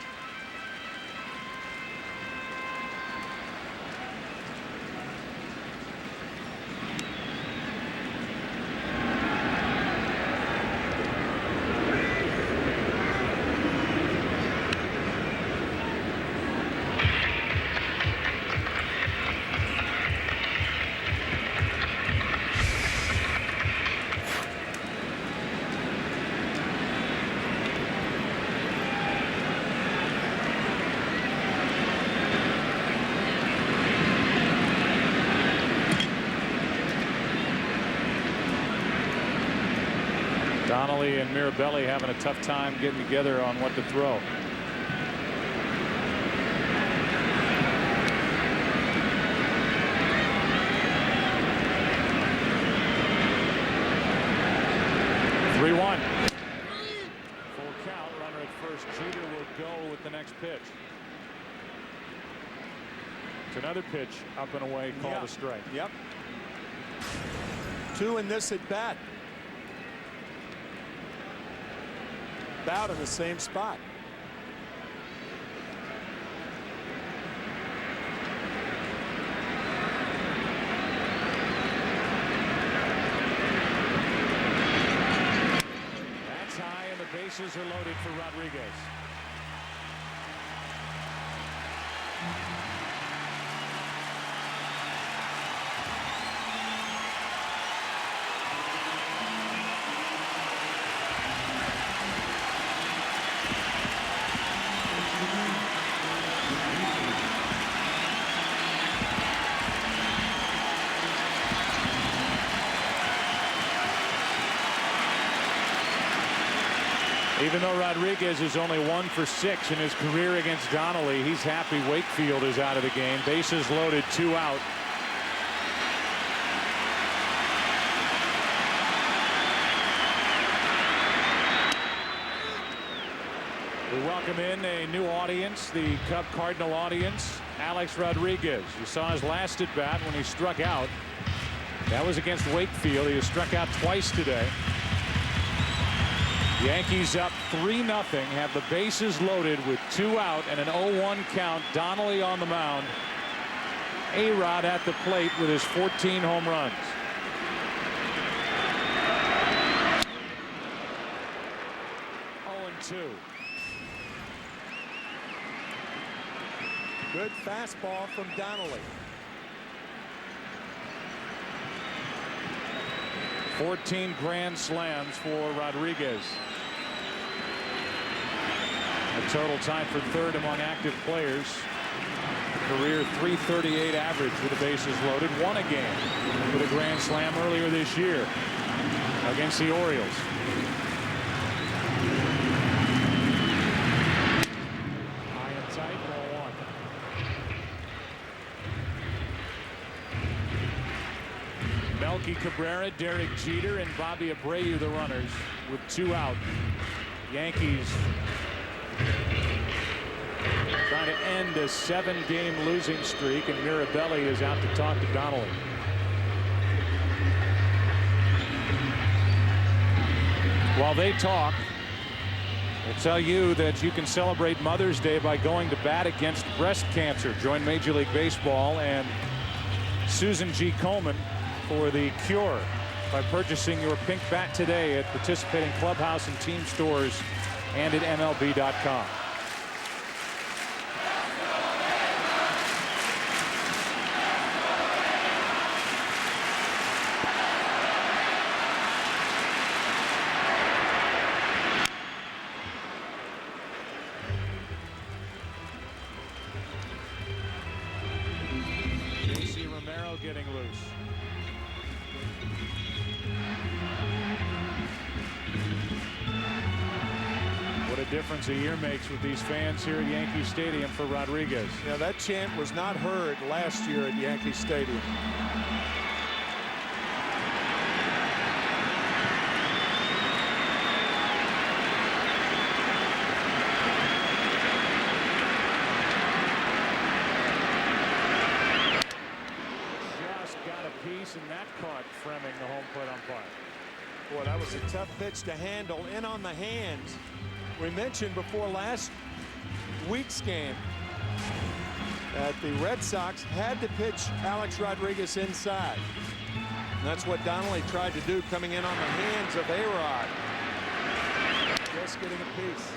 Donnelly and Mirabelli having a tough time getting together on what to throw. Full count, runner at first. Jeter will go with the next pitch. It's another pitch up and away, called a strike. Yep. 2 in this at bat. About in the same spot. That's high, and the bases are loaded for Rodriguez. Even though Rodriguez is only 1 for 6 in his career against Donnelly, he's happy Wakefield is out of the game. Bases loaded, 2 out. We welcome in a new audience, the Cub Cardinal audience. Alex Rodriguez. You saw his last at bat when he struck out. That was against Wakefield. He has struck out twice today. Yankees up 3-0, have the bases loaded with 2 out and an 0-1 count. Donnelly on the mound. A-Rod at the plate with his 14 home runs. Good fastball from Donnelly. 14 grand slams for Rodriguez. A total time for third among active players. Career .338 average with the bases loaded. Won a game with a grand slam earlier this year against the Orioles. High and tight, ball one. Melky Cabrera, Derek Jeter, and Bobby Abreu the runners with 2 out. Yankees trying to end a 7-game losing streak, and Mirabelli is out to talk to Donnelly. While they talk, I'll tell you that you can celebrate Mother's Day by going to bat against breast cancer. Join Major League Baseball and Susan G. Komen for the cure by purchasing your pink bat today at participating clubhouse and team stores and at MLB.com. Getting loose. What a difference a year makes with these fans here at Yankee Stadium for Rodriguez. Yeah, that chant was not heard last year at Yankee Stadium. And that caught Fleming, the home plate umpire. Boy, that was a tough pitch to handle. In on the hands. We mentioned before last week's game that the Red Sox had to pitch Alex Rodriguez inside. And that's what Donnelly tried to do, coming in on the hands of A-Rod. Just getting a piece.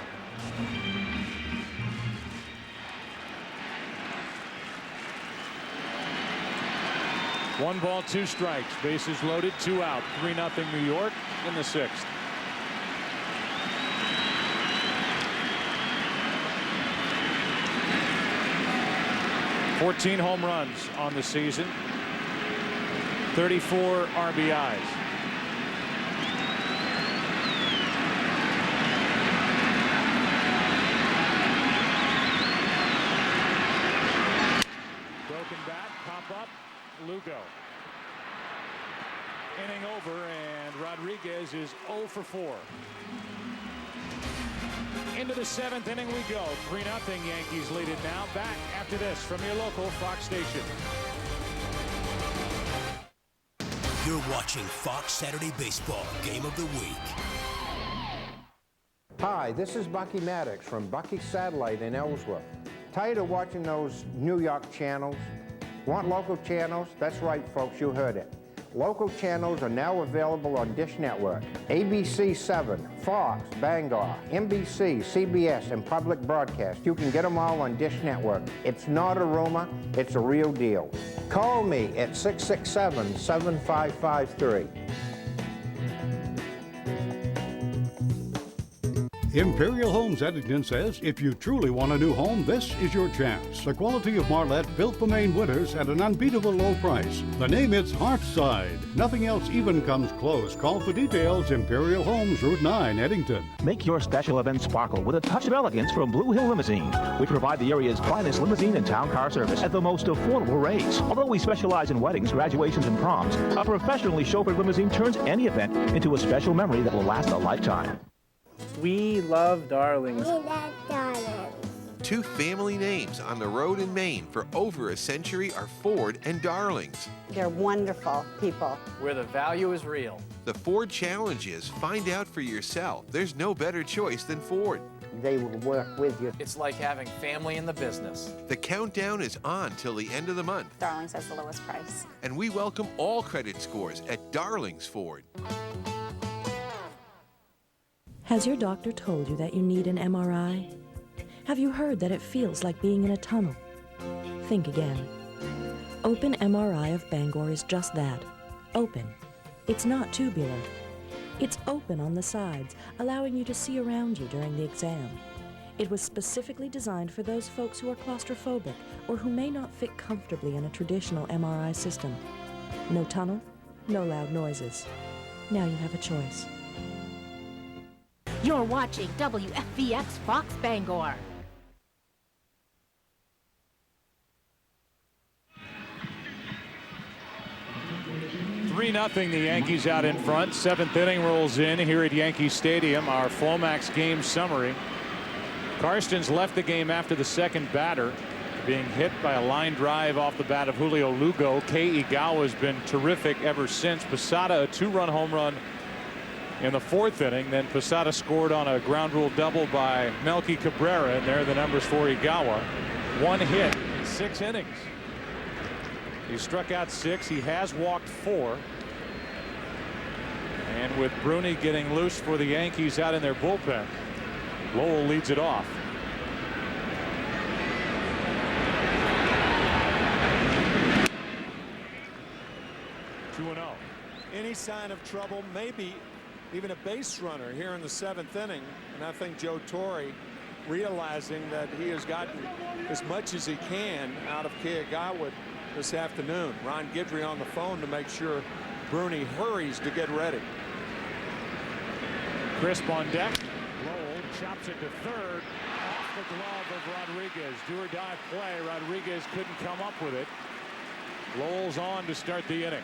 1 ball, 2 strikes. Bases loaded, 2 out. 3-0 New York in the 6th. "14 home runs on the season. 34 RBIs. Broken bat, pop up. Lugo. Inning over, and Rodriguez is 0 for 4. Into the 7th inning we go. 3-0 Yankees lead it now. Back after this from your local Fox station. You're watching Fox Saturday Baseball Game of the Week. Hi, this is Bucky Maddox from Bucky's Satellite in Ellsworth. Tired of watching those New York channels? Want local channels? That's right, folks, you heard it. Local channels are now available on Dish Network. ABC 7, Fox, Bangor, NBC, CBS, and Public Broadcast. You can get them all on Dish Network. It's not a rumor, it's a real deal. Call me at 667-7553. Imperial Homes Eddington says, if you truly want a new home, this is your chance. The quality of Marlette built for Maine winters at an unbeatable low price. The name is Hearthside. Nothing else even comes close. Call for details. Imperial Homes, Route 9, Eddington. Make your special event sparkle with a touch of elegance from Blue Hill Limousine. We provide the area's finest limousine and town car service at the most affordable rates. Although we specialize in weddings, graduations, and proms, a professionally chauffeured limousine turns any event into a special memory that will last a lifetime. We love Darlings. We love Darlings. 2 family names on the road in Maine for over a century are Ford and Darlings. They're wonderful people. Where the value is real. The Ford challenge is find out for yourself. There's no better choice than Ford. They will work with you. It's like having family in the business. The countdown is on till the end of the month. Darlings has the lowest price. And we welcome all credit scores at Darlings Ford. Has your doctor told you that you need an MRI? Have you heard that it feels like being in a tunnel? think again. Open MRI of Bangor is just that, open. It's not tubular. It's open on the sides, allowing you to see around you during the exam. It was specifically designed for those folks who are claustrophobic or who may not fit comfortably in a traditional MRI system. No tunnel, no loud noises. Now you have a choice. You're watching WFVX Fox Bangor. 3-0, the Yankees out in front. 7th inning rolls in here at Yankee Stadium. Our Flomax game summary. Karstens left the game after the second batter, being hit by a line drive off the bat of Julio Lugo. Igawa has been terrific ever since. Posada, a 2-run home run in the 4th inning. Then Posada scored on a ground rule double by Melky Cabrera, and there are the numbers for Igawa. 1 hit in 6 innings. He struck out 6. He has walked 4. And with Bruni getting loose for the Yankees out in their bullpen, Lowell leads it off. Any sign of trouble, maybe even a base runner here in the 7th inning. And I think Joe Torre, realizing that he has gotten as much as he can out of Igawa this afternoon. Ron Guidry on the phone to make sure Bruni hurries to get ready. Crisp on deck. Lowell chops it to third. Off the glove of Rodriguez. Do or die play. Rodriguez couldn't come up with it. Lowell's on to start the inning.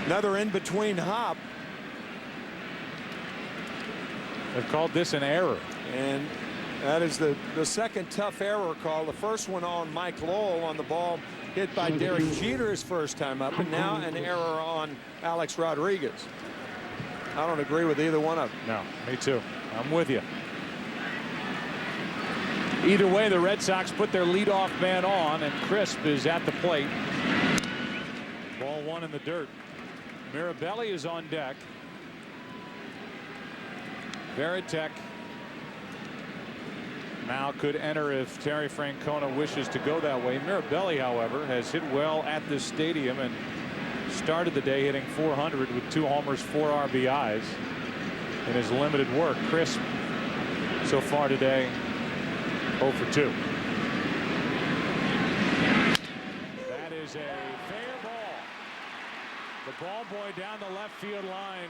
Another in-between hop. They've called this an error. And that is the second tough error call. The first one on Mike Lowell on the ball hit by Derek Jeter his first time up, and now an error on Alex Rodriguez. I don't agree with either one of them. No, me too. I'm with you. Either way, the Red Sox put their leadoff man on, and Crisp is at the plate. Ball 1 in the dirt. Mirabelli is on deck. Veritek now could enter if Terry Francona wishes to go that way. Mirabelli, however, has hit well at this stadium and started the day hitting .400 with 2 homers, 4 RBIs in his limited work. Crisp so far today 0 for 2. That is a fair ball. The ball boy down the left field line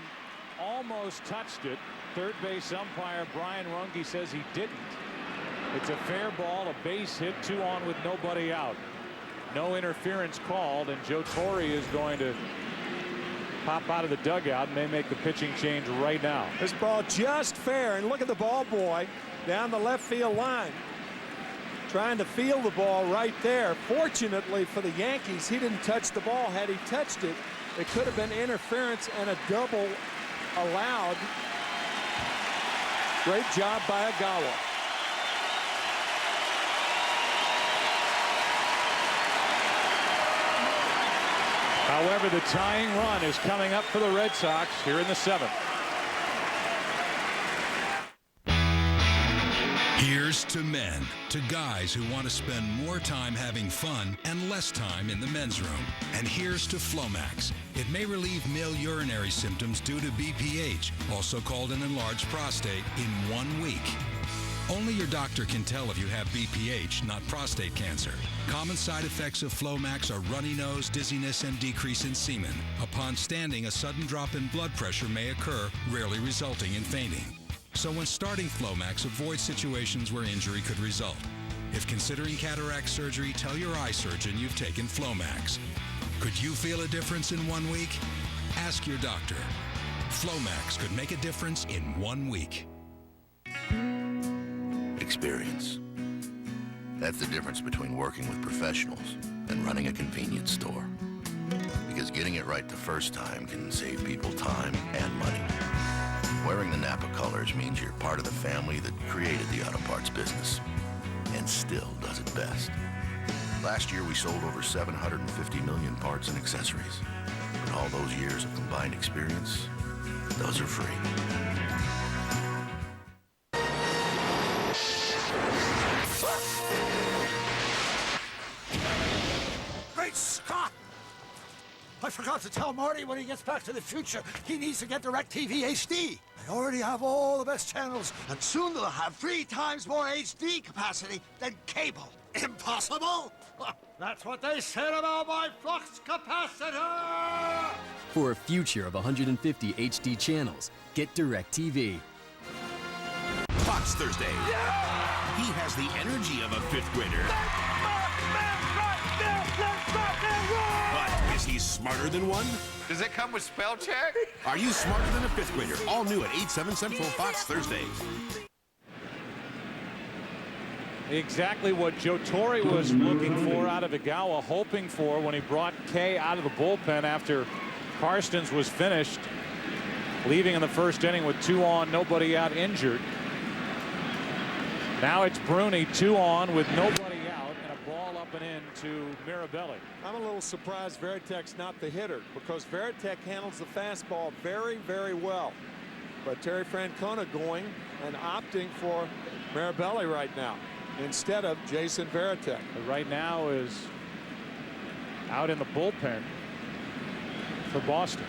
almost touched it. Third base umpire Brian Runge says he didn't. It's a fair ball, a base hit, 2 on with nobody out. No interference called, and Joe Torre is going to pop out of the dugout, and they make the pitching change right now. This ball just fair, and look at the ball boy down the left field line, trying to field the ball right there. Fortunately for the Yankees, he didn't touch the ball. Had he touched it, it could have been interference and a double allowed. Great job by Igawa. However, the tying run is coming up for the Red Sox here in the 7th. Here's to men, to guys who want to spend more time having fun and less time in the men's room. And here's to Flomax. It may relieve male urinary symptoms due to BPH, also called an enlarged prostate, in 1 week. Only your doctor can tell if you have BPH, not prostate cancer. Common side effects of Flomax are runny nose, dizziness, and decrease in semen. Upon standing, a sudden drop in blood pressure may occur, rarely resulting in fainting. So when starting Flomax, avoid situations where injury could result. If considering cataract surgery, tell your eye surgeon you've taken Flomax. Could you feel a difference in 1 week? Ask your doctor. Flomax could make a difference in 1 week. Experience. That's the difference between working with professionals and running a convenience store. Because getting it right the first time can save people time and money. Wearing the Napa colors means you're part of the family that created the auto parts business and still does it best. Last year we sold over 750 million parts and accessories. In all those years of combined experience, those are free. Great Scott! I forgot to tell Marty when he gets back to the future, he needs to get DirecTV HD. They already have all the best channels, and soon they'll have 3 times more HD capacity than cable. Impossible? That's what they said about my flux capacitor! For a future of 150 HD channels, get DirecTV. Fox Thursday. He has the energy of a 5th grader. But is he smarter than one? Does it come with spell check? Are you smarter than a 5th grader? All new at 8, 7 Central, Fox Thursdays. Exactly what Joe Torre was looking for out of Igawa, hoping for when he brought Kay out of the bullpen after Karstens was finished, leaving in the first inning with 2 on, nobody out, injured. Now it's Bruni, 2 on with nobody out, and a ball up and in to Mirabelli. I'm a little surprised Veritek's not the hitter, because Veritek handles the fastball very, very well. But Terry Francona going and opting for Mirabelli right now instead of Jason Veritek. Right now is out in the bullpen for Boston.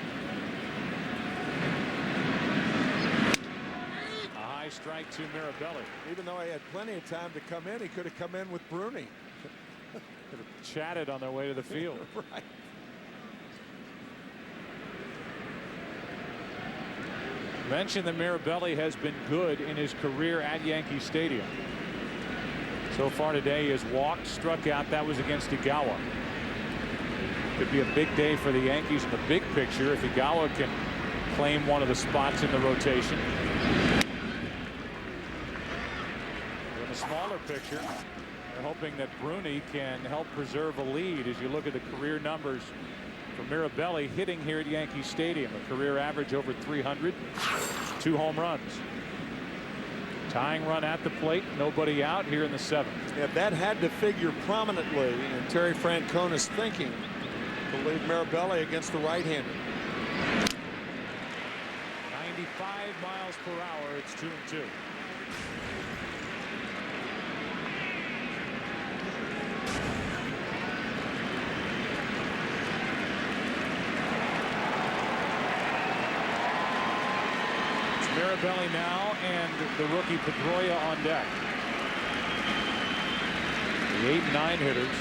A high strike to Mirabelli. Even though he had plenty of time to come in, he could have come in with Bruni. Could have chatted on their way to the field. Right. Mentioned that Mirabelli has been good in his career at Yankee Stadium. So far today he has walked, struck out. That was against Igawa. Could be a big day for the Yankees in the big picture if Igawa can claim one of the spots in the rotation. In the smaller picture, they're hoping that Bruni can help preserve a lead as you look at the career numbers for Mirabelli hitting here at Yankee Stadium. A career average over 300, 2 home runs. Tying run at the plate, nobody out here in the 7th. Yeah, that had to figure prominently in Terry Francona's thinking to leave Mirabelli against the right-hander. 95 miles per hour. It's 2-2. Mirabelli now and the rookie Pedroia on deck. The 8 and 9 hitters.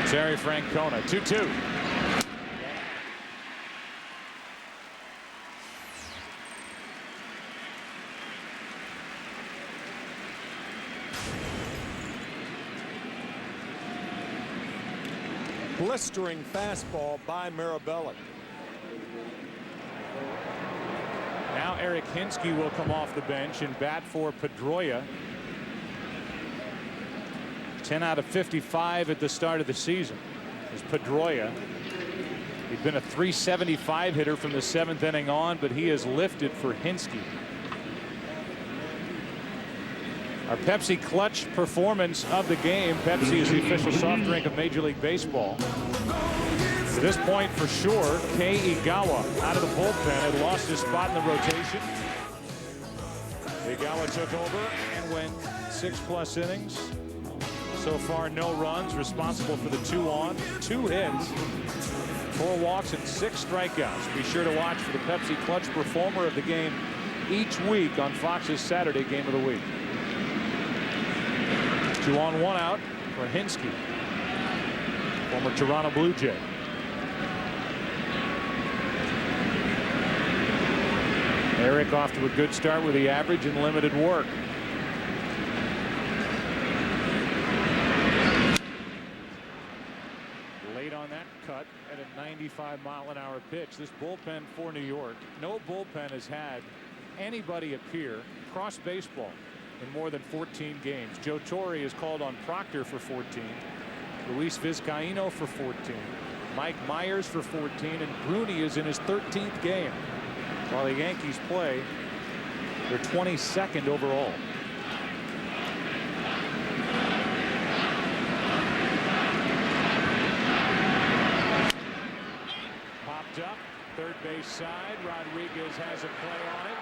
Terry Francona, 2-2. Blistering fastball by Mirabelli. Now Eric Hinsky will come off the bench and bat for Pedroia. 10 out of 55 at the start of the season is Pedroia. He'd been a .375 hitter from the 7th inning on, but he has lifted for Hinsky. Our Pepsi Clutch performance of the game. Pepsi is the official soft drink of Major League Baseball. To this point, for sure, Kei Igawa out of the bullpen had lost his spot in the rotation. Igawa took over and went 6+ innings. So far, no runs, responsible for the 2 on, 2 hits, 4 walks, and 6 strikeouts. Be sure to watch for the Pepsi Clutch performer of the game each week on Fox's Saturday Game of the Week. 2 on, 1 out for Hinsky, former Toronto Blue Jay. Eric off to a good start with the average and limited work. Late on that cut at a 95-mile-an-hour pitch. This bullpen for New York, no bullpen has had anybody appear across baseball in more than 14 games. Joe Torre is called on Proctor for 14, Luis Vizcaíno for 14, Mike Myers for 14, and Bruni is in his 13th game, while the Yankees play their 22nd overall. base side. Rodriguez has a play on it.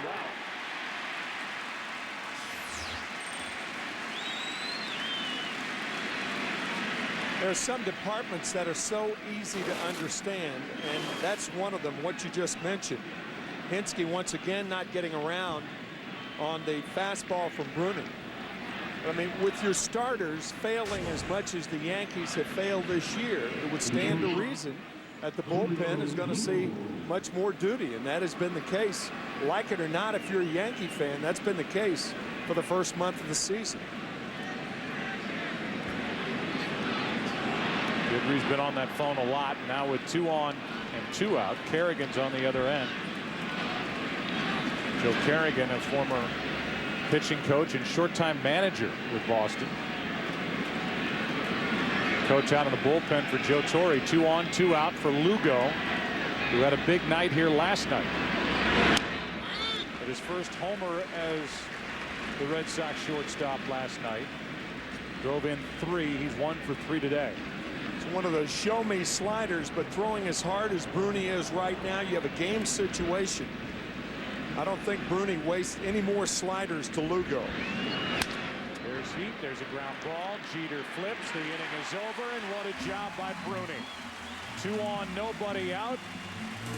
2 out. There are some departments that are so easy to understand, and that's one of them, what you just mentioned. Hinske once again not getting around on the fastball from Bruning. I mean, with your starters failing as much as the Yankees have failed this year, it would stand to reason that the bullpen is going to see much more duty, and that has been the case. Like it or not, if you're a Yankee fan, that's been the case for the first month of the season. Goodry's been on that phone a lot. Now with 2 on and 2 out. Kerrigan's on the other end. Joe Kerrigan, a former pitching coach and short-time manager with Boston. Coach out of the bullpen for Joe Torre. 2 on, 2 out for Lugo, who had a big night here last night. At his first homer as the Red Sox shortstop last night. Drove in 3. He's 1 for 3 today. It's one of those show-me sliders, but throwing as hard as Bruni is right now, you have a game situation. I don't think Bruni wastes any more sliders to Lugo. There's heat. There's a ground ball. Jeter flips. The inning is over, and what a job by Bruni. 2 on, nobody out.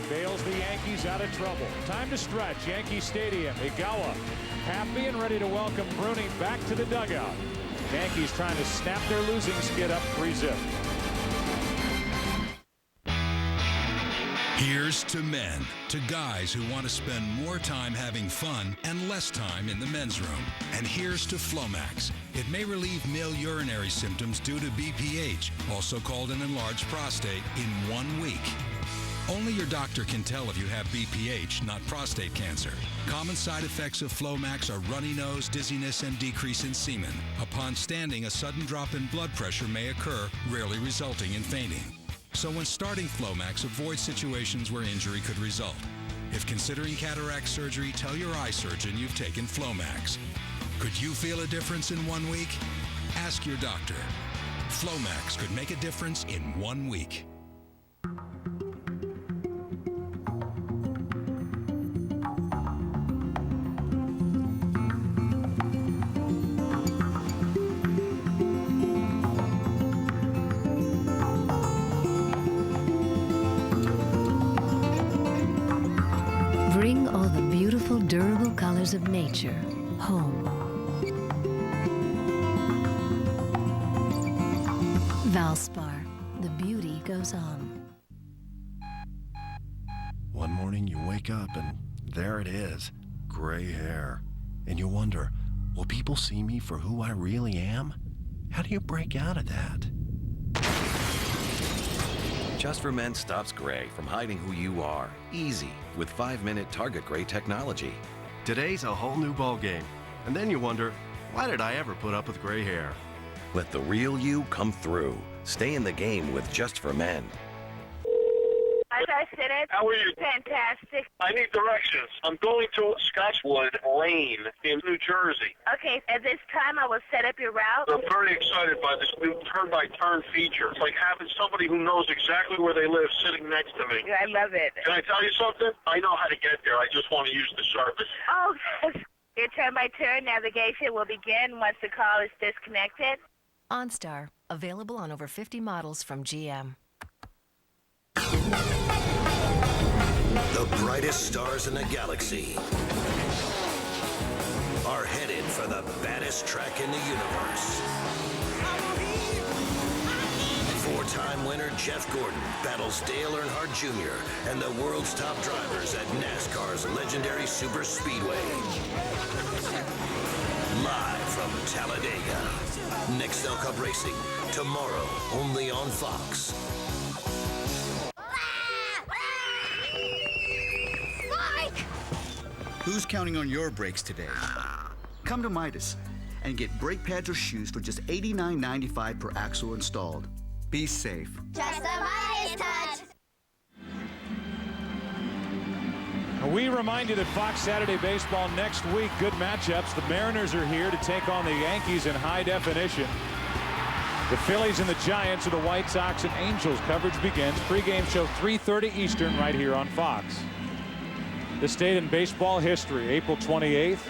Bails the Yankees out of trouble. Time to stretch. Yankee Stadium. Igawa happy and ready to welcome Bruni back to the dugout. Yankees trying to snap their losing skid up 3-0. Here's to men, to guys who want to spend more time having fun and less time in the men's room. And here's to Flomax. It may relieve male urinary symptoms due to BPH, also called an enlarged prostate, in 1 week. Only your doctor can tell if you have BPH, not prostate cancer. Common side effects of Flomax are runny nose, dizziness, and decrease in semen. Upon standing, a sudden drop in blood pressure may occur, rarely resulting in fainting. So when starting Flomax, avoid situations where injury could result. If considering cataract surgery, tell your eye surgeon you've taken Flomax. Could you feel a difference in 1 week? Ask your doctor. Flomax could make a difference in 1 week. Bring all the beautiful, durable colors of nature home. Valspar, the beauty goes on. One morning you wake up and there it is, gray hair. And you wonder, will people see me for who I really am? How do you break out of that? Just for Men stops gray from hiding who you are. Easy, with 5-minute Target Gray technology. Today's a whole new ball game. And then you wonder, why did I ever put up with gray hair? Let the real you come through. Stay in the game with Just for Men. How are you? Fantastic. I need directions. I'm going to Scotchwood Lane in New Jersey. Okay, at this time I will set up your route. I'm very excited by this new turn-by-turn feature. It's like having somebody who knows exactly where they live sitting next to me. I love it. Can I tell you something? I know how to get there. I just want to use the service. Oh, your turn-by-turn navigation will begin once the call is disconnected. OnStar, available on over 50 models from GM. The brightest stars in the galaxy are headed for the baddest track in the universe. Four-time winner Jeff Gordon battles Dale Earnhardt Jr. and the world's top drivers at NASCAR's legendary Super Speedway. Live from Talladega. Nextel Cup Racing, tomorrow, only on Fox. Who's counting on your brakes today? Come to Midas and get brake pads or shoes for just $89.95 per axle installed. Be safe. Just the Midas touch. We remind you that Fox Saturday Baseball next week, good matchups. The Mariners are here to take on the Yankees in high definition. The Phillies and the Giants, or the White Sox and Angels. Coverage begins. Pregame show 3:30 Eastern right here on Fox. This date in baseball history, April 28th.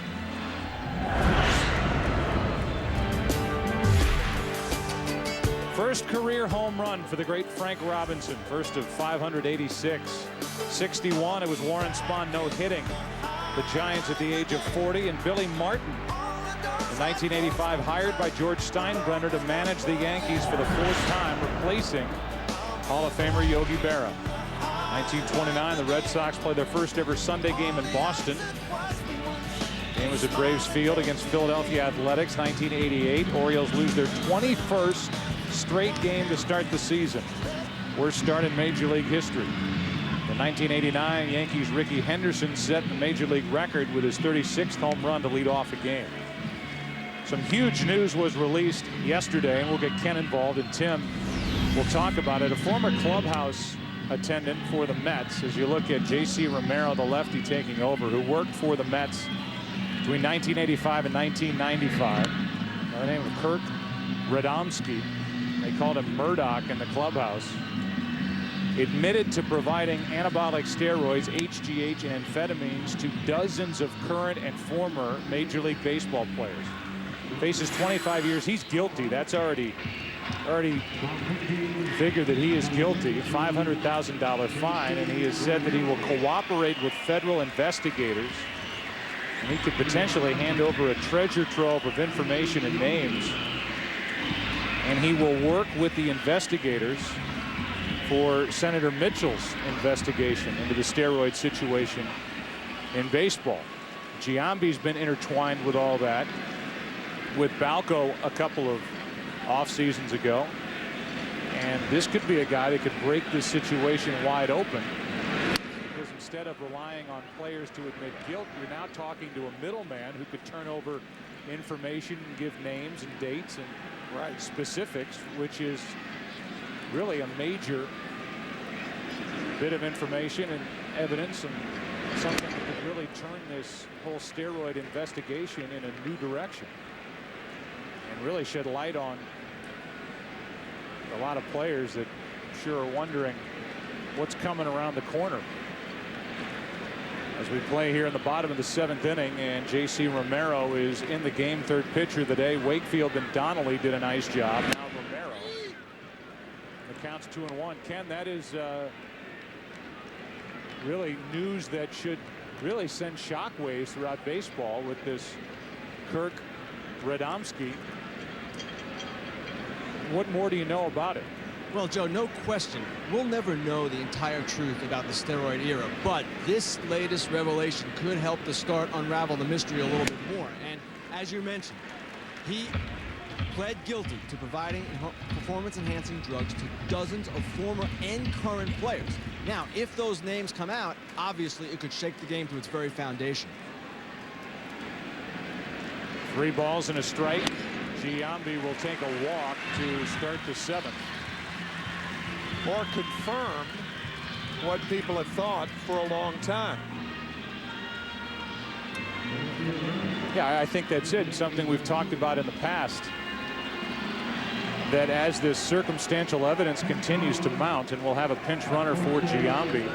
First career home run for the great Frank Robinson. First of 586. 61, it was Warren Spahn no-hitting the Giants at the age of 40. And Billy Martin, in 1985, hired by George Steinbrenner to manage the Yankees for the 4th time, replacing Hall of Famer Yogi Berra. 1929, the Red Sox played their first ever Sunday game in Boston. The game was at Braves Field against Philadelphia Athletics. 1988, Orioles lose their 21st straight game to start the season. Worst start in Major League history. In 1989, Yankees' Ricky Henderson set the Major League record with his 36th home run to lead off a game. Some huge news was released yesterday, and we'll get Ken involved, and Tim will talk about it. A former clubhouse attendant for the Mets, as you look at J.C. Romero, the lefty taking over, who worked for the Mets between 1985 and 1995. By the name of Kirk Radomski. They called him Murdoch in the clubhouse. Admitted to providing anabolic steroids, HGH, and amphetamines to dozens of current and former Major League Baseball players. Faces 25 years. He's guilty. That's already figured that he is guilty. $500,000 fine, and he has said that he will cooperate with federal investigators, and he could potentially hand over a treasure trove of information and names, and he will work with the investigators for Senator Mitchell's investigation into the steroid situation in baseball. Giambi's been intertwined with all that, with Balco a couple of off seasons ago, and this could be a guy that could break this situation wide open, because instead of relying on players to admit guilt, you're now talking to a middleman who could turn over information and give names and dates and specifics, which is really a major bit of information and evidence, and something that could really turn this whole steroid investigation in a new direction and really shed light on a lot of players that I'm sure are wondering what's coming around the corner. As we play here in the bottom of the 7th inning, and J.C. Romero is in the game, third pitcher of the day. Wakefield and Donnelly did a nice job. Now Romero. The count's 2-1. Ken, that is really news that should really send shockwaves throughout baseball with this Kirk Radomski. What more do you know about it? Well, Joe, no question, we'll never know the entire truth about the steroid era, but this latest revelation could help to start unravel the mystery a little bit more. And as you mentioned, he pled guilty to providing performance-enhancing drugs to dozens of former and current players. Now, if those names come out, obviously it could shake the game to its very foundation. 3 balls and a strike. Giambi will take a walk to start the 7th. Or confirm what people have thought for a long time. Yeah, I think that's it. Something we've talked about in the past, that as this circumstantial evidence continues to mount, and we'll have a pinch runner for Giambi.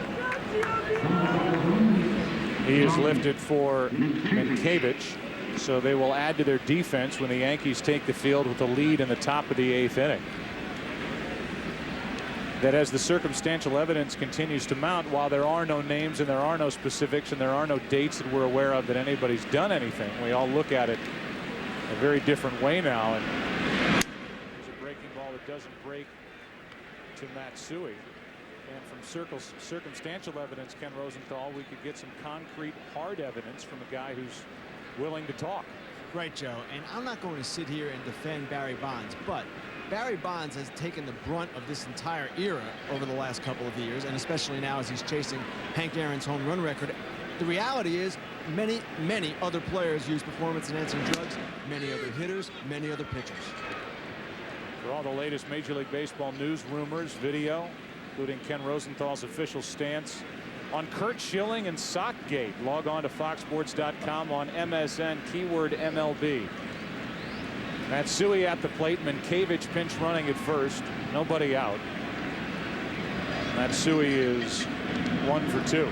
He is lifted for Minkiewicz, so they will add to their defense when the Yankees take the field with a lead in the top of the 8th inning. That as the circumstantial evidence continues to mount, while there are no names and there are no specifics and there are no dates that we're aware of that anybody's done anything, we all look at it a very different way now. And there's a breaking ball that doesn't break to Matsui. And from circumstantial evidence, Ken Rosenthal, we could get some concrete, hard evidence from a guy who's willing to talk. Right, Joe, and I'm not going to sit here and defend Barry Bonds, but Barry Bonds has taken the brunt of this entire era over the last couple of years, and especially now as he's chasing Hank Aaron's home run record. The reality is many other players use performance-enhancing drugs, many other hitters, many other pitchers. For all the latest Major League Baseball news, rumors, video, including Ken Rosenthal's official stance on Curt Schilling and Sockgate, log on to foxsports.com, on MSN, keyword MLB. Matsui at the plate. Minkiewicz pinch running at first. Nobody out. Matsui is 1 for 2.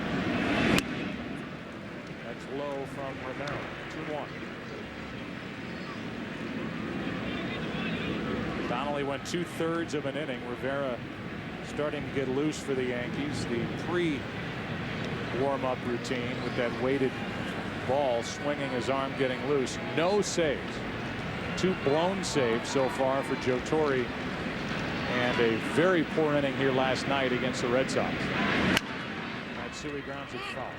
That's low from Romero. 2-1. Donnelly went 2/3 of an inning. Rivera starting to get loose for the Yankees. The pre-warm-up routine with that weighted ball, swinging his arm, getting loose. No saves. 2 blown saves so far for Joe Torre, and a very poor inning here last night against the Red Sox. Matsui grounds it foul.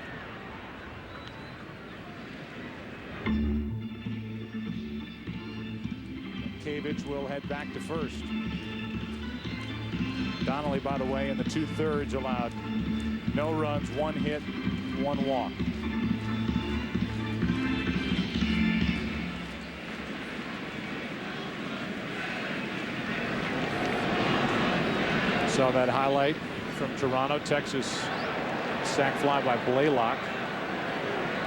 Minkiewicz will head back to first. Donnelly, by the way, in the 2/3 allowed no runs, 1 hit, 1 walk. Saw that highlight from Toronto. Texas sac fly by Blaylock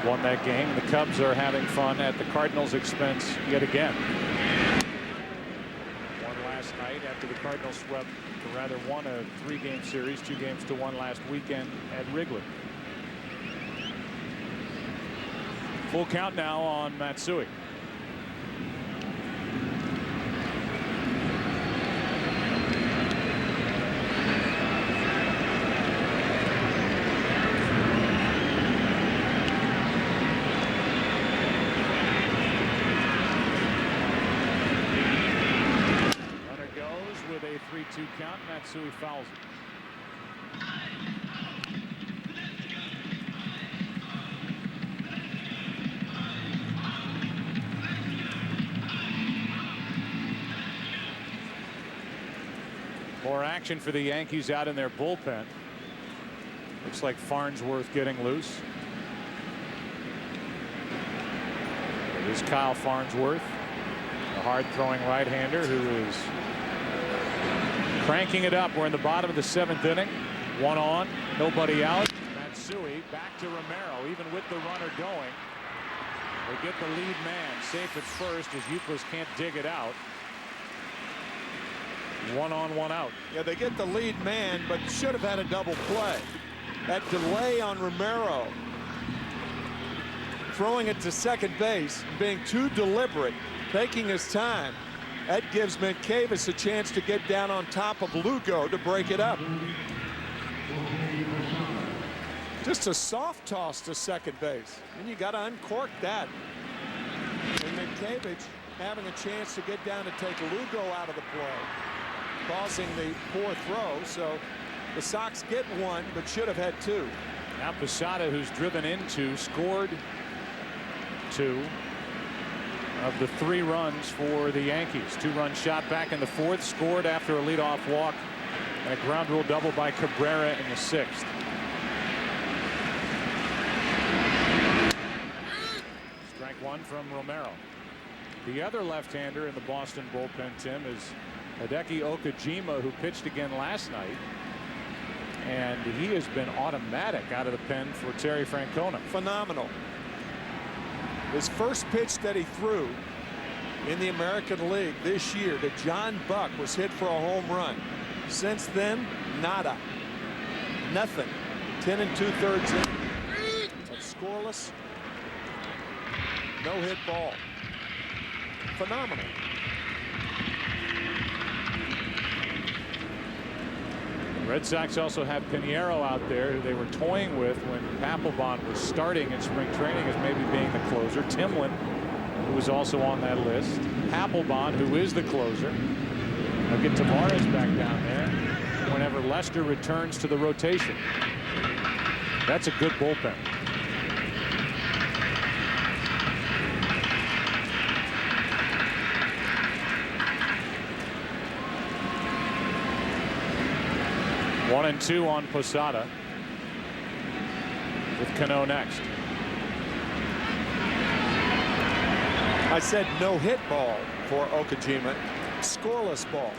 won that game. The Cubs are having fun at the Cardinals' expense yet again. Won last night after the Cardinals swept, or rather won a 3-game series, 2-1 last weekend at Wrigley. Full count now on Matsui. With a 3-2 count, Matsui fouls it. More action for the Yankees out in their bullpen. Looks like Farnsworth getting loose. It is Kyle Farnsworth, a hard-throwing right-hander who is cranking it up. We're in the bottom of the 7th inning. 1 on, nobody out. Matsui back to Romero, even with the runner going. They get the lead man safe at first as Youpless can't dig it out. 1 on, 1 out. Yeah, they get the lead man, but should have had a double play. That delay on Romero, throwing it to second base, being too deliberate, taking his time. That gives Minkiewicz a chance to get down on top of Lugo to break it up. Just a soft toss to second base, and you got to uncork that. And Minkiewicz having a chance to get down to take Lugo out of the play, causing the poor throw. So the Sox get 1, but should have had 2. Now Posada, who's driven into, scored 2 of the 3 runs for the Yankees. 2-run shot back in the 4th, scored after a leadoff walk and a ground rule double by Cabrera in the 6th. Strike 1 from Romero. The other left-hander in the Boston bullpen, Tim, is Hideki Okajima, who pitched again last night, and he has been automatic out of the pen for Terry Francona. Phenomenal. His first pitch that he threw in the American League this year to John Buck was hit for a home run. Since then, nada. Nothing. 10 2/3 in. A scoreless, no-hit ball. Phenomenal. The Red Sox also have Pinheiro out there, who they were toying with when Papelbon was starting in spring training as maybe being the closer. Timlin, who was also on that list. Papelbon, who is the closer. They'll get Tavares back down there whenever Lester returns to the rotation. That's a good bullpen. One and 2 on Posada, with Cano next. I said no hit ball for Okajima. Scoreless ball.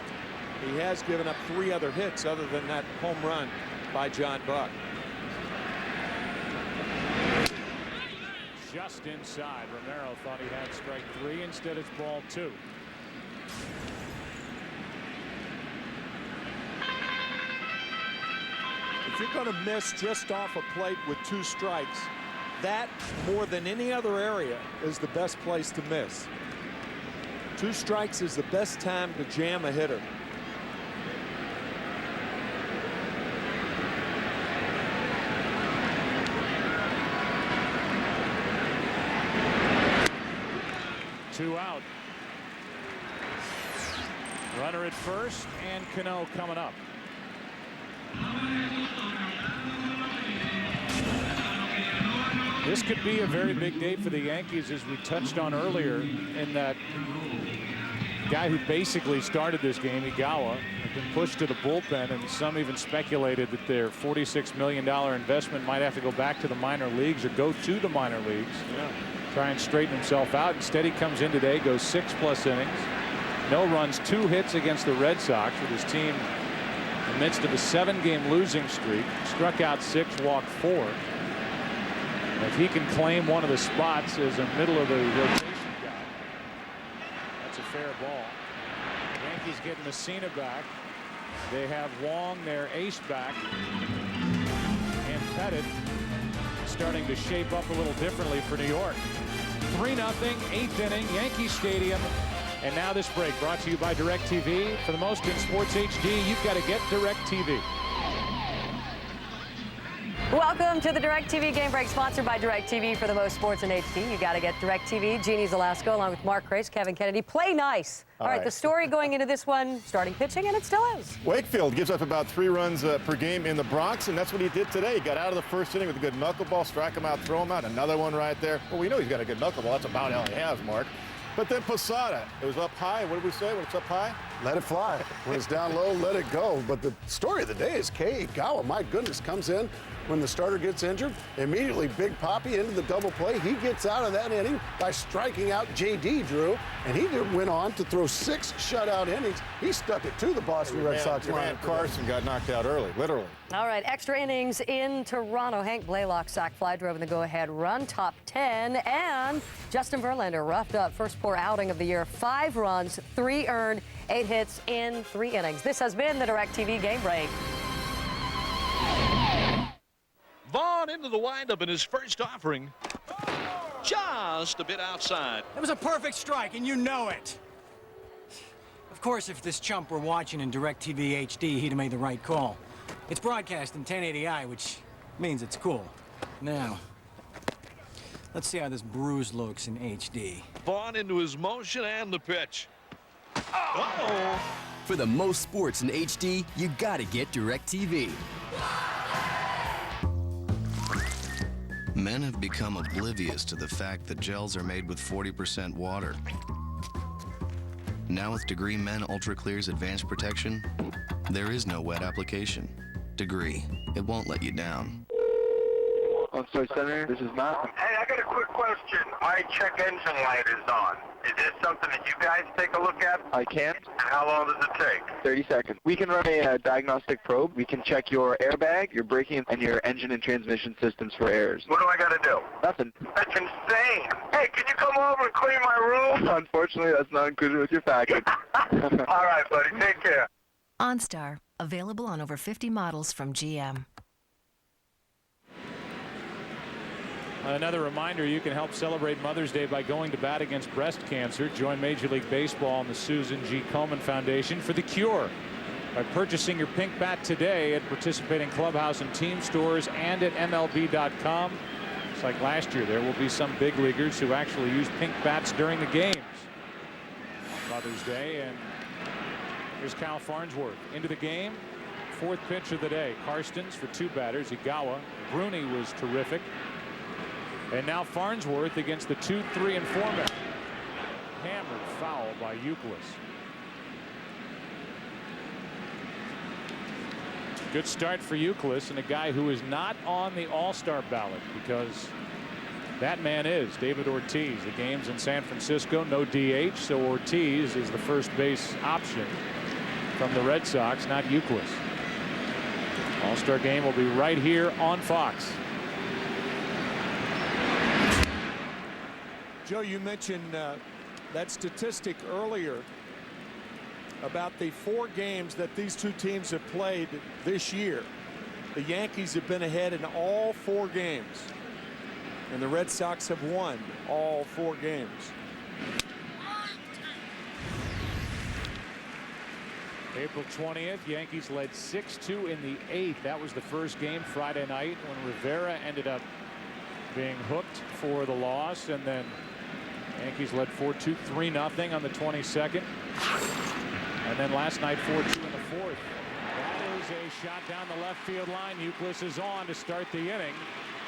He has given up 3 other hits other than that home run by John Buck. Just inside. Romero thought he had strike 3. Instead, it's ball 2. If you're going to miss just off a plate with 2 strikes, that more than any other area is the best place to miss. 2 strikes is the best time to jam a hitter. Two out. Runner at first, and Cano coming up. This could be a very big day for the Yankees, as we touched on earlier, in that guy who basically started this game, Igawa, had been pushed to the bullpen, and some even speculated that their $46 million investment might have to go back to the minor leagues or go to the minor leagues. Yeah. Try and straighten himself out. Instead, he comes in today, goes 6+ innings, no runs, 2 hits against the Red Sox, with his team in the midst of a 7-game losing streak. Struck out 6, walked 4. If he can claim one of the spots as a middle of the rotation guy, that's a fair ball. Yankees getting Messina back. They have Wong, their ace, back, and Pettit starting to shape up a little differently for New York. 3-0, 8th inning, Yankee Stadium. And now this break brought to you by DirecTV. For the most in sports HD, you've got to get DirecTV. Welcome to the DirecTV Game Break, sponsored by DirecTV. For the most sports in HD, you got to get DirecTV. Jeannie Zalasko, along with Mark Grace, Kevin Kennedy. Play nice. All right, the story going into this one, starting pitching, and it still is. Wakefield gives up about 3 runs per game in the Bronx, and that's what he did today. He got out of the first inning with a good knuckleball, strike him out, throw him out. Another one right there. Well, we know he's got a good knuckleball. That's about all he has, Mark. But then Posada, it was up high. What did we say when it's up high? Let it fly. When it's down low, let it go. But the story of the day is Igawa. My goodness, comes in when the starter gets injured. Immediately, Big Papi into the double play. He gets out of that inning by striking out J.D. Drew, and he went on to throw 6 shutout innings. He stuck it to the Boston Red Sox line. Karstens got knocked out early, literally. All right, extra innings in Toronto. Hank Blaylock sac fly drove in the go-ahead run, top 10, and Justin Verlander roughed up first poor outing of the year. 5 runs, 3 earned, 8 hits in 3 innings. This has been the DirecTV Game Break. Vaughn into the windup in his first offering. Just a bit outside. That was a perfect strike, and you know it. Of course, if this chump were watching in DirecTV HD, he'd have made the right call. It's broadcast in 1080i, which means it's cool. Now, let's see how this bruise looks in HD. Vaughn into his motion and the pitch. Uh-oh. For the most sports in HD, you gotta get DirecTV. Men have become oblivious to the fact that gels are made with 40% water. Now with Degree Men Ultra Clear's advanced protection, there is no wet application. Degree, it won't let you down. On-site center, this is Matt. Hey, I got a quick question. My check engine light is on. Is this something that you guys take a look at? I can. And how long does it take? 30 seconds. We can run a diagnostic probe. We can check your airbag, your braking, and your engine and transmission systems for errors. What do I got to do? Nothing. That's insane. Hey, can you come over and clean my room? Unfortunately, that's not included with your package. All right, buddy. Take care. OnStar, available on over 50 models from GM. Another reminder, you can help celebrate Mother's Day by going to bat against breast cancer. Join Major League Baseball and the Susan G. Komen Foundation for the cure by purchasing your pink bat today at participating clubhouse and team stores and at MLB.com. It's like last year, there will be some big leaguers who actually use pink bats during the games on Mother's Day. And here's Kyle Farnsworth into the game. 4th pitch of the day. Karstens for 2 batters. Igawa. Bruni was terrific. And now Farnsworth against the 2, 3, and 4 men. Hammered foul by Euclid. Good start for Euclid, and a guy who is not on the All-Star ballot, because that man is David Ortiz. The game's in San Francisco, no DH, so Ortiz is the first base option from the Red Sox, not Euclid. All-Star game will be right here on Fox. Joe, you mentioned that statistic earlier about the 4 games that these two teams have played this year. The Yankees have been ahead in all 4 games, and the Red Sox have won all 4 games. April 20th, Yankees led 6-2 in the 8th. That was the first game Friday night when Rivera ended up being hooked for the loss, and then Yankees led 4-2, 3-0 on the 22nd. And then last night 4-2 in the 4th. That is a shot down the left field line. Youkilis is on to start the inning.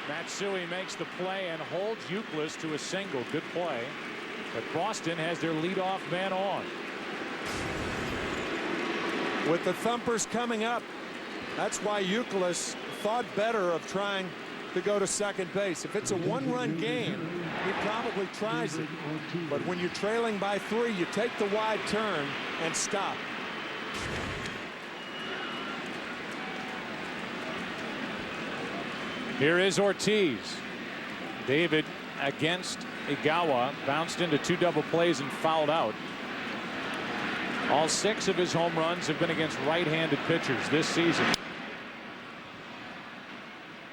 Matsui makes the play and holds Youkilis to a single. Good play. But Boston has their leadoff man on. With the thumpers coming up, that's why Youkilis thought better of trying to go to second base. If it's a 1-run game, he probably tries it. But when you're trailing by 3, you take the wide turn and stop. Here is Ortiz. David against Igawa, bounced into 2 double plays and fouled out. All 6 of his home runs have been against right-handed pitchers this season.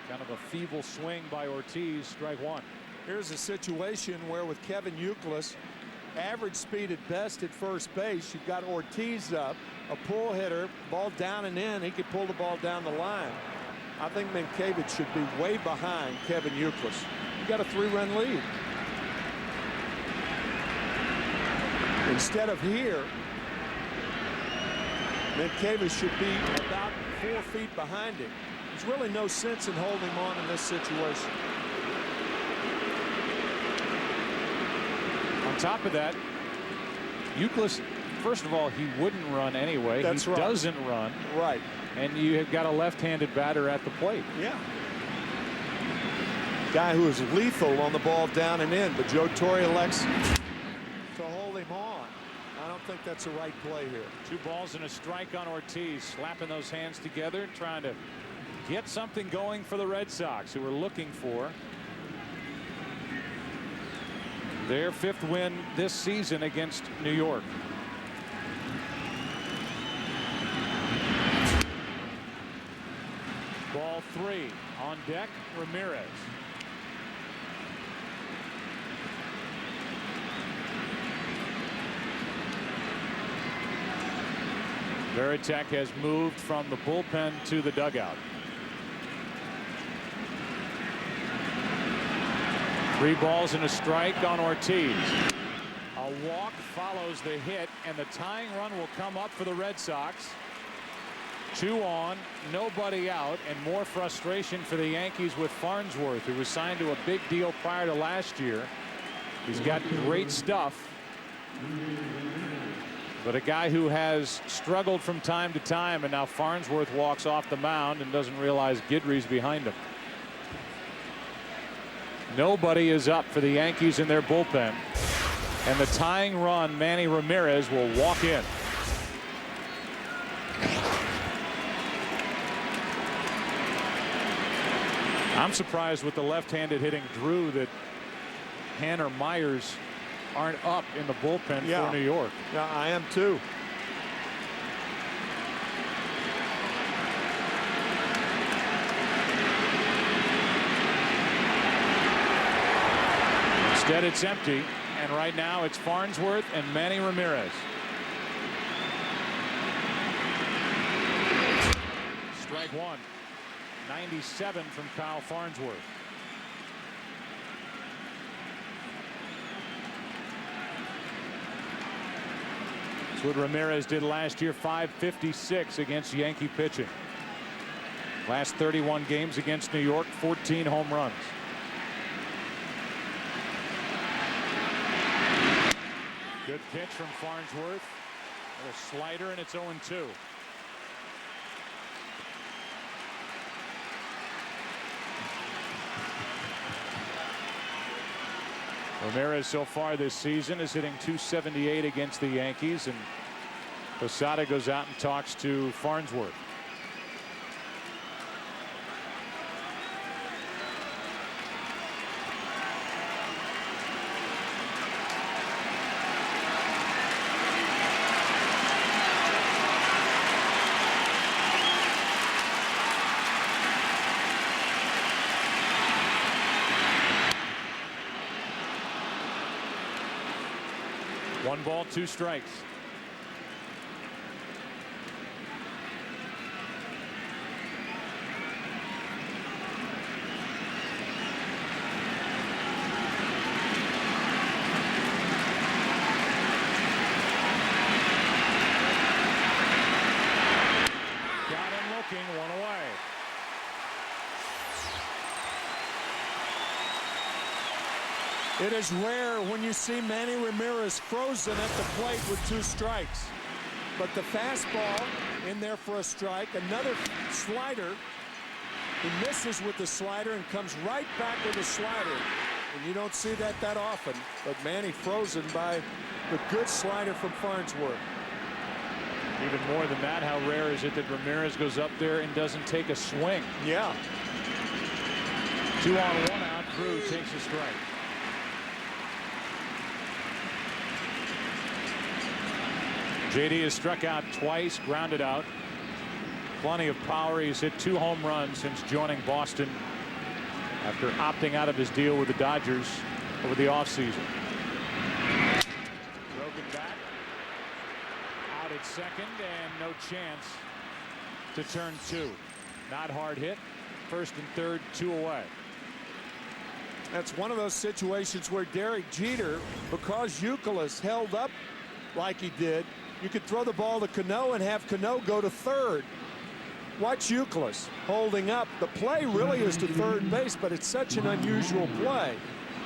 Kind of a feeble swing by Ortiz. Strike 1. Here's a situation where with Kevin Youkilis, average speed at best at first base, you've got Ortiz up, a pull hitter, ball down and in. He could pull the ball down the line. I think Mankiewicz should be way behind Kevin Youkilis. You got a 3-run lead. Instead of here, Mankiewicz should be about 4 feet behind him. There's really no sense in holding him on in this situation. On top of that, Youkilis, first of all, he wouldn't run anyway. That's right. He doesn't run. Right. And you have got a left-handed batter at the plate. Yeah. Guy who is lethal on the ball down and in, but Joe Torre elects to hold him on. I don't think that's the right play here. 2 balls and a strike on Ortiz, slapping those hands together, trying to get something going for the Red Sox, who are looking for their 5th win this season against New York. Ball 3 on deck, Ramirez. Veritek has moved from the bullpen to the dugout. 3 balls and a strike on Ortiz. A walk follows the hit, and the tying run will come up for the Red Sox. 2 on, nobody out, and more frustration for the Yankees with Farnsworth, who was signed to a big deal prior to last year. He's got great stuff, but a guy who has struggled from time to time, and now Farnsworth walks off the mound and doesn't realize Guidry's behind him. Nobody is up for the Yankees in their bullpen, and the tying run, Manny Ramirez, will walk in. I'm surprised with the left-handed hitting Drew that Hanner Myers aren't up in the bullpen for New York. Yeah, I am too. Instead, it's empty, and right now it's Farnsworth and Manny Ramirez. Strike 1. 97 from Kyle Farnsworth. That's what Ramirez did last year, .556 against Yankee pitching. Last 31 games against New York, 14 home runs. Good pitch from Farnsworth. A slider, and it's 0-2. Ramirez so far this season is hitting .278 against the Yankees, and Posada goes out and talks to Farnsworth. 1 ball, 2 strikes. Got him looking, 1 away. It is rare when you see Manny Ramirez frozen at the plate with 2 strikes. But the fastball in there for a strike. Another slider. He misses with the slider and comes right back with a slider. And you don't see that often. But Manny frozen by the good slider from Farnsworth. Even more than that, how rare is it that Ramirez goes up there and doesn't take a swing? Yeah. 2 on, 1 out. Drew takes a strike. JD has struck out twice, grounded out. Plenty of power. He's hit 2 home runs since joining Boston after opting out of his deal with the Dodgers over the offseason. Broken bat. Out at second and no chance to turn 2. Not hard hit. First and third, 2 away. That's one of those situations where Derek Jeter, because Youkilis held up like he did, you could throw the ball to Cano and have Cano go to third. Watch Youkilis holding up. The play really is to third base, but it's such an unusual play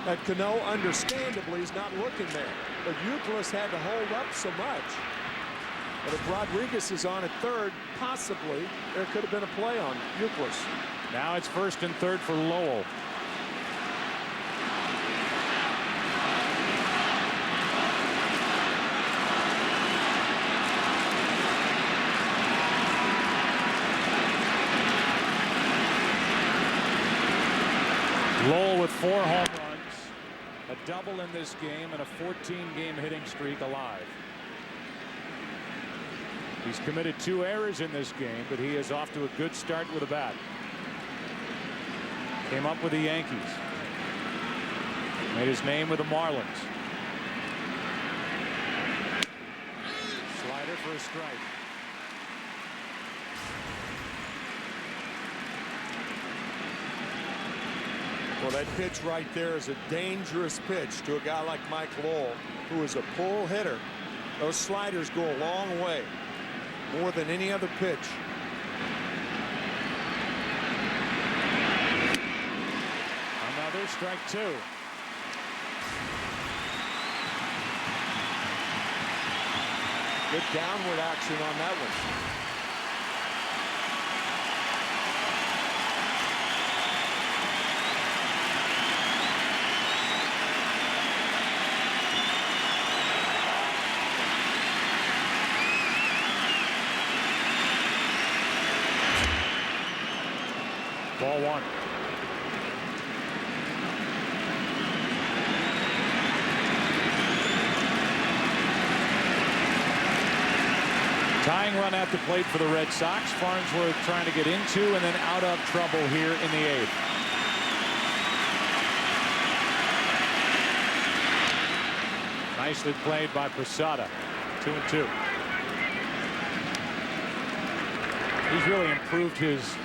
that Cano understandably is not looking there. But Youkilis had to hold up so much. But if Rodriguez is on at third, possibly there could have been a play on Youkilis. Now it's first and third for Lowell. Lowell with 4 home runs, a double in this game, and a 14-game hitting streak alive. He's committed 2 errors in this game, but he is off to a good start with a bat. Came up with the Yankees. Made his name with the Marlins. Slider for a strike. Well, that pitch right there is a dangerous pitch to a guy like Mike Lowell, who is a pull hitter. Those sliders go a long way, more than any other pitch. Another strike 2. Good downward action on that one. Ball 1. Tying run at the plate for the Red Sox. Farnsworth trying to get into and then out of trouble here in the 8th. Nicely played by Posada. 2-2. He's really improved his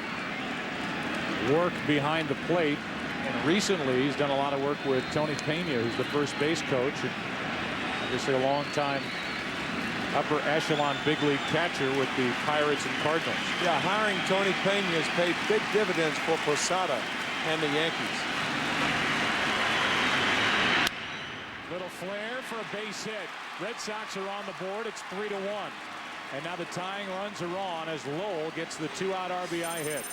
work behind the plate, and recently he's done a lot of work with Tony Pena, who's the first base coach, and obviously a long time upper echelon big league catcher with the Pirates and Cardinals. Yeah, hiring Tony Pena has paid big dividends for Posada and the Yankees. Little flare for a base hit. Red Sox are on the board. It's 3-1, and now the tying runs are on as Lowell gets the 2-out RBI hit.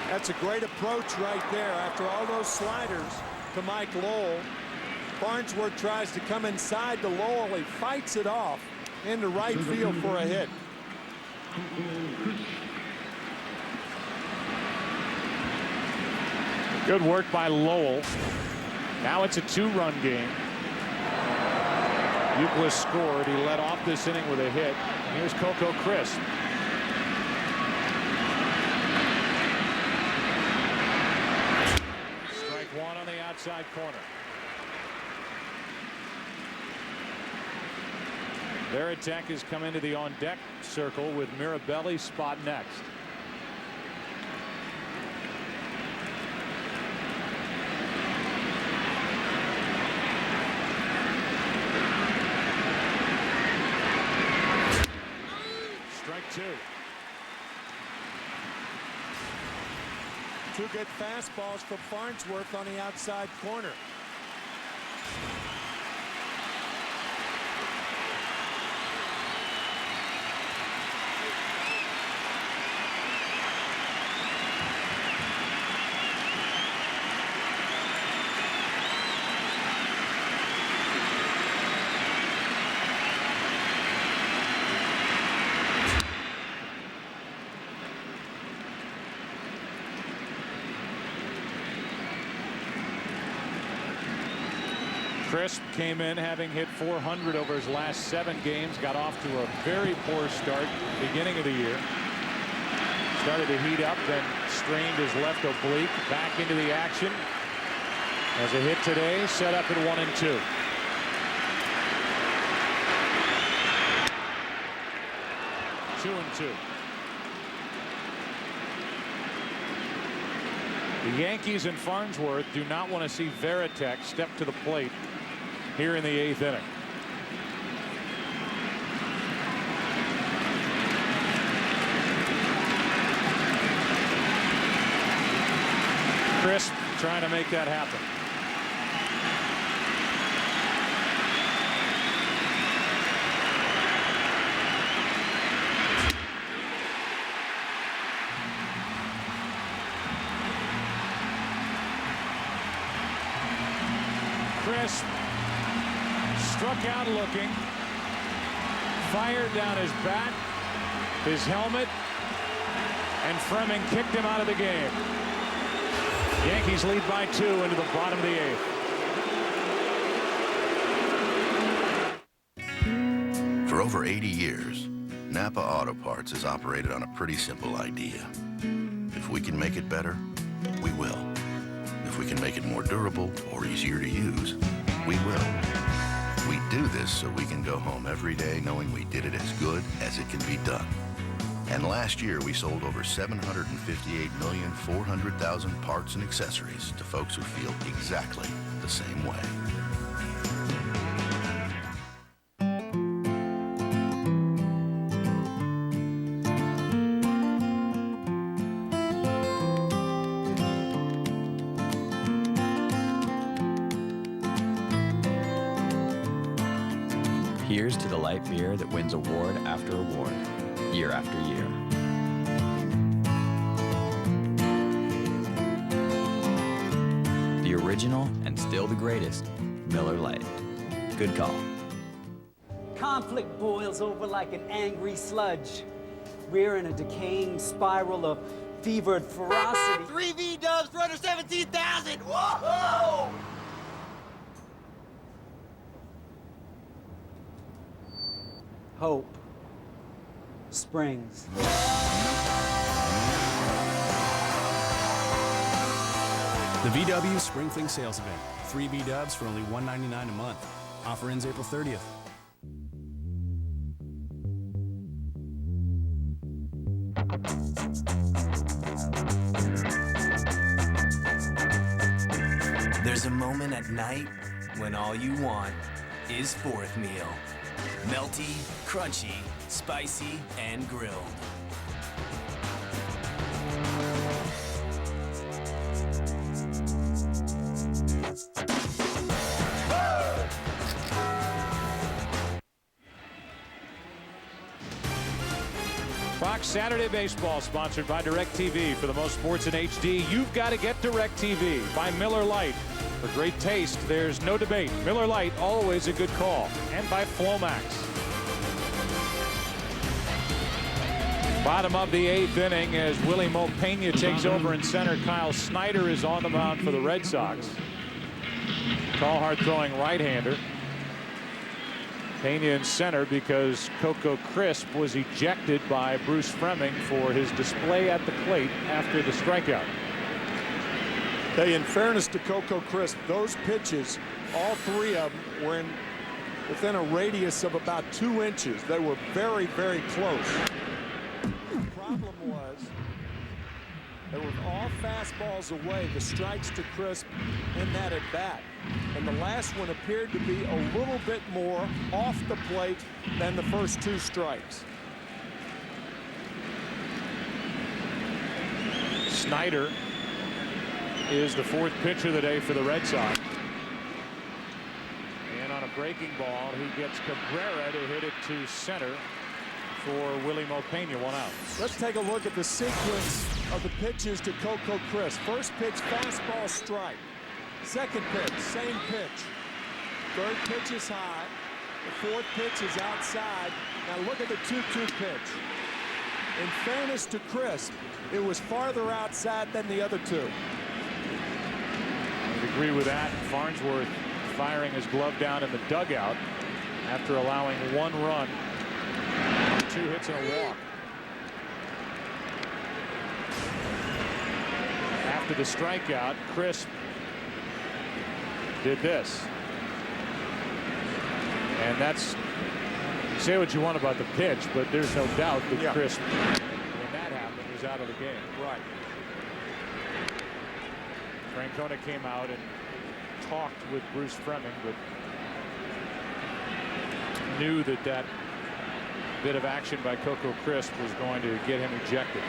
That's a great approach right there. After all those sliders to Mike Lowell, Farnsworth tries to come inside to Lowell. He fights it off into right field for a hit. Good work by Lowell. Now it's a 2-run game. Youkilis scored. He led off this inning with a hit. And here's Coco Crisp. Strike 1 on the outside corner. Varitek has come into the on-deck circle with Mirabelli's spot next. Strike two. Two good fastballs from Farnsworth on the outside corner. Crisp came in having hit .400 over his last 7 games. Got off to a very poor start beginning of the year. Started to heat up, then strained his left oblique. Back into the action. As a hit today, set up at 1-2. Two and two. The Yankees and Farnsworth do not want to see Varitek step to the plate here in the 8th inning. Crisp trying to make that happen. Crisp struck out looking, fired down his bat, his helmet, and Fleming kicked him out of the game. Yankees lead by 2 into the bottom of the 8th. For over 80 years, Napa Auto Parts has operated on a pretty simple idea. If we can make it better, we will. If we can make it more durable or easier to use, we will. We do this so we can go home every day knowing we did it as good as it can be done. And last year we sold over 758,400,000 parts and accessories to folks who feel exactly the same way. Here's to the light beer that wins award after award, year after year. The original and still the greatest, Miller Lite. Good call. Conflict boils over like an angry sludge. We're in a decaying spiral of fevered ferocity. 3 V-dubs for under 17,000! Whoa! Hope springs. The VW Spring Fling Sales Event. 3 V-dubs for only $199 a month. Offer ends April 30th. There's a moment at night when all you want is fourth meal. Melty, crunchy, spicy, and grilled. Fox Saturday Baseball, sponsored by DirecTV. For the most sports in HD, you've got to get DirecTV. By Miller Lite. For great taste, there's no debate. Miller Lite, always a good call. And by Flomax. Bottom of the 8th inning as Willie Mo Pena takes over in center. Kyle Snyder is on the mound for the Red Sox. Tall, hard-throwing right-hander. Pena in center because Coco Crisp was ejected by Bruce Fleming for his display at the plate after the strikeout. Hey, in fairness to Coco Crisp, those pitches, all 3 of them were in within a radius of about 2 inches. They were very, very close. The problem was they were all fastballs away, the strikes to Crisp in that at bat. And the last one appeared to be a little bit more off the plate than the first 2 strikes. Snyder is the 4th pitcher of the day for the Red Sox. And on a breaking ball, he gets Cabrera to hit it to center for Willie Mopena, 1 out. Let's take a look at the sequence of the pitches to Coco Crisp. First pitch, fastball, strike. Second pitch, same pitch. Third pitch is high. The 4th pitch is outside. Now look at the 2-2 pitch. In fairness to Crisp, it was farther outside than the other 2. I would agree with that. Farnsworth firing his glove down in the dugout after allowing 1 run, 2 hits and a walk. After the strikeout, Crisp did this. And that's, say what you want about the pitch, but there's no doubt that Crisp, when that happened, was out of the game. Right. Francona came out and talked with Bruce Fleming, but knew that that bit of action by Coco Crisp was going to get him ejected.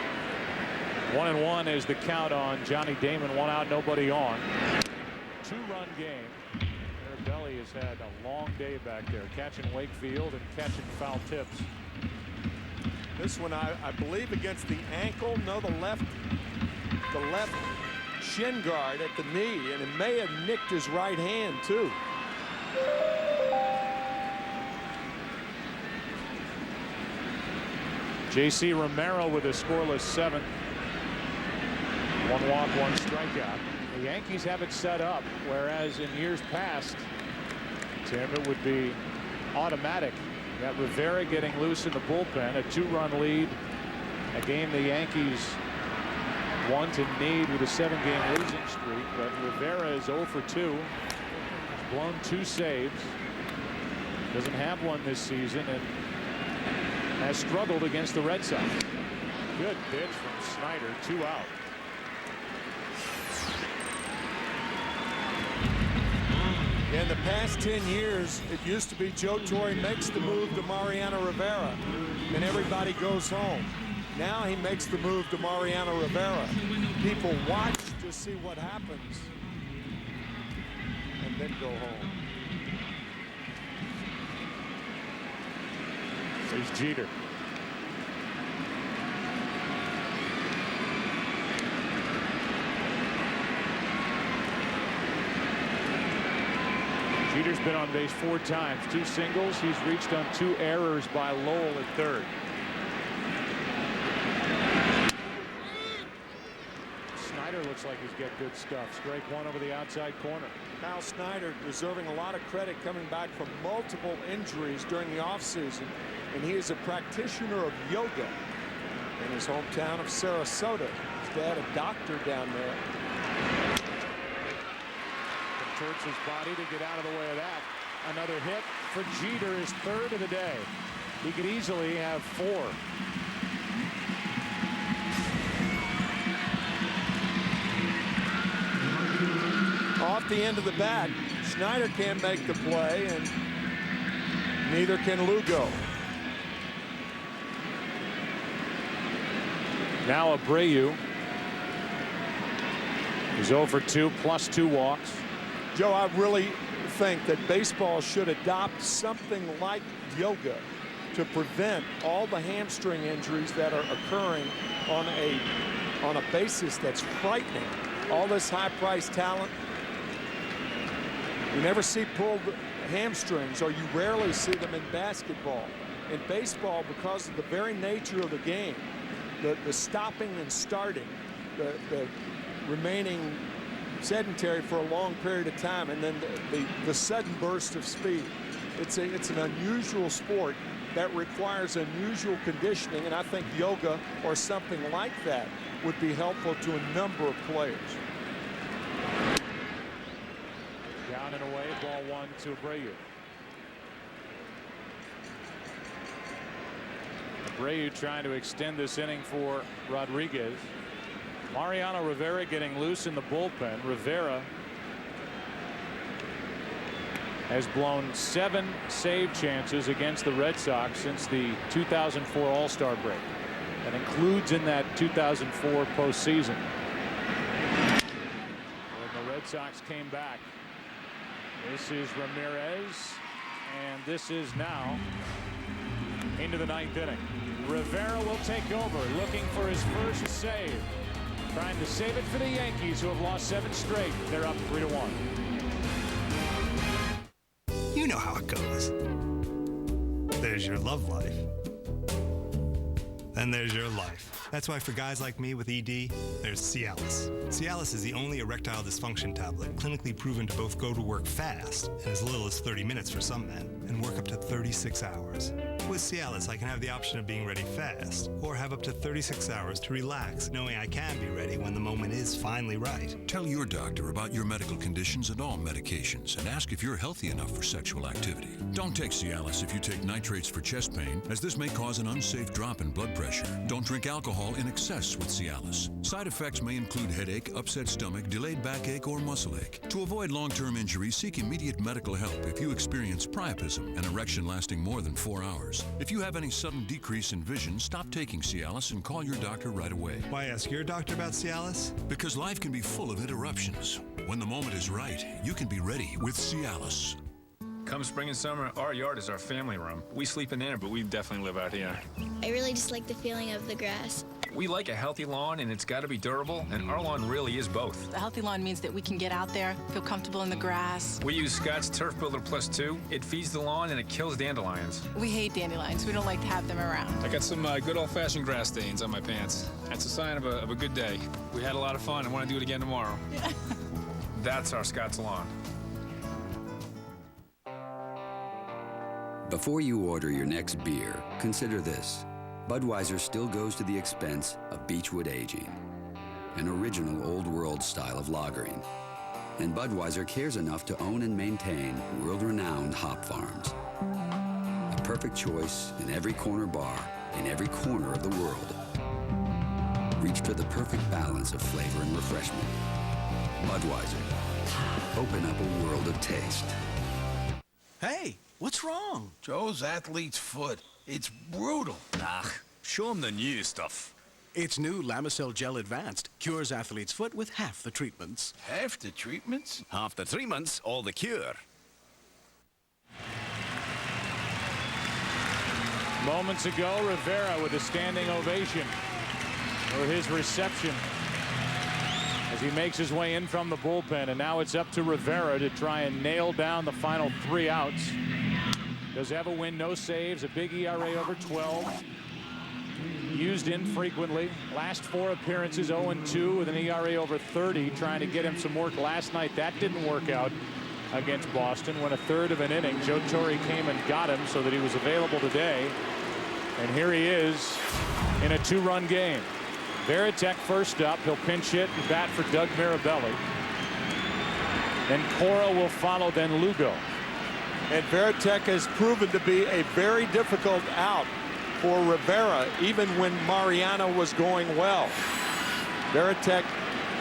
1-1 is the count on Johnny Damon. 1 out, nobody on. 2-run game. Arabelli has had a long day back there, catching Wakefield and catching foul tips. This one, I believe, against the ankle. No, the left shin guard at the knee, and it may have nicked his right hand too. J.C. Romero with a scoreless 7th. 1 walk, 1 strikeout. The Yankees have it set up, whereas in years past, Tim, it would be automatic. You got Rivera getting loose in the bullpen, a 2-run lead, a game the Yankees want and need with a 7-game losing streak. But Rivera is 0 for 2. He's blown 2 saves. Doesn't have one this season and has struggled against the Red Sox. Good pitch from Snyder, 2 out. In the past 10 years, it used to be Joe Torre makes the move to Mariano Rivera, and everybody goes home. Now he makes the move to Mariano Rivera. People watch to see what happens, and then go home. Here's Jeter. Jeter's been on base 4 times, 2 singles. He's reached on 2 errors by Lowell at 3rd. Snyder looks like he's got good stuff. Strike 1 over the outside corner. Kyle Snyder deserving a lot of credit, coming back from multiple injuries during the offseason, and he is a practitioner of yoga in his hometown of Sarasota. His dad a doctor down there. Towards his body to get out of the way of that. Another hit for Jeter, his 3rd of the day. He could easily have 4. Off the end of the bat, Snyder can't make the play, and neither can Lugo. Now Abreu is 0 for 2 plus 2 walks. Joe, I really think that baseball should adopt something like yoga to prevent all the hamstring injuries that are occurring on a basis that's frightening. All this high-priced talent. You never see pulled hamstrings, or you rarely see them in basketball. In baseball, because of the very nature of the game, the stopping and starting, the remaining sedentary for a long period of time, and then the sudden burst of speed. It's an unusual sport that requires unusual conditioning, and I think yoga or something like that would be helpful to a number of players. Down and away, ball 1 to Abreu. Abreu trying to extend this inning for Rodriguez. Mariano Rivera getting loose in the bullpen. Rivera has blown 7 save chances against the Red Sox since the 2004 All-Star break. That includes in that 2004 postseason. When the Red Sox came back. This is Ramirez, and this is now into the 9th inning. Rivera will take over, looking for his first save. Trying to save it for the Yankees, who have lost 7 straight. They're up 3-1. You know how it goes. There's your love life. Then there's your life. That's why for guys like me with ED, there's Cialis. Cialis is the only erectile dysfunction tablet clinically proven to both go to work fast, in as little as 30 minutes for some men, and work up to 36 hours. With Cialis, I can have the option of being ready fast, or have up to 36 hours to relax, knowing I can be ready when the moment is finally right. Tell your doctor about your medical conditions and all medications, and ask if you're healthy enough for sexual activity. Don't take Cialis if you take nitrates for chest pain, as this may cause an unsafe drop in blood pressure. Don't drink alcohol in excess with Cialis. Side effects may include headache, upset stomach, delayed backache, or muscle ache. To avoid long-term injury, seek immediate medical help if you experience priapism, an erection lasting more than 4 hours. If you have any sudden decrease in vision, stop taking Cialis and call your doctor right away. Why ask your doctor about Cialis? Because life can be full of interruptions. When the moment is right, you can be ready with Cialis. Come spring and summer, our yard is our family room. We sleep in there, but we definitely live out here. I really just like the feeling of the grass. We like a healthy lawn, and it's got to be durable, and our lawn really is both. A healthy lawn means that we can get out there, feel comfortable in the grass. We use Scott's Turf Builder Plus 2. It feeds the lawn, and it kills dandelions. We hate dandelions. We don't like to have them around. I got some good old-fashioned grass stains on my pants. That's a sign of a good day. We had a lot of fun. I want to do it again tomorrow. That's our Scott's lawn. Before you order your next beer, consider this. Budweiser still goes to the expense of Beechwood aging, an original old-world style of lagering. And Budweiser cares enough to own and maintain world-renowned hop farms. A perfect choice in every corner bar, in every corner of the world. Reach for the perfect balance of flavor and refreshment. Budweiser. Open up a world of taste. Hey, what's wrong? Joe's athlete's foot. It's brutal. Show him the new stuff. It's new Lamisil Gel Advanced. Cures athlete's foot with half the treatments. Half the treatments? Half the treatments, all the cure. Moments ago, Rivera with a standing ovation for his reception as he makes his way in from the bullpen. And now it's up to Rivera to try and nail down the final 3 outs. Does have a win, no saves, a big ERA over 12. Used infrequently. Last 4 appearances, 0-2 with an ERA over 30. Trying to get him some work last night. That didn't work out against Boston. Went a third of an inning. Joe Torre came and got him so that he was available today. And here he is in a 2-run game. Veritek first up. He'll pinch hit and bat for Doug Mirabelli. Then Cora will follow, then Lugo. And Veritek has proven to be a very difficult out for Rivera, even when Mariano was going well. Veritek,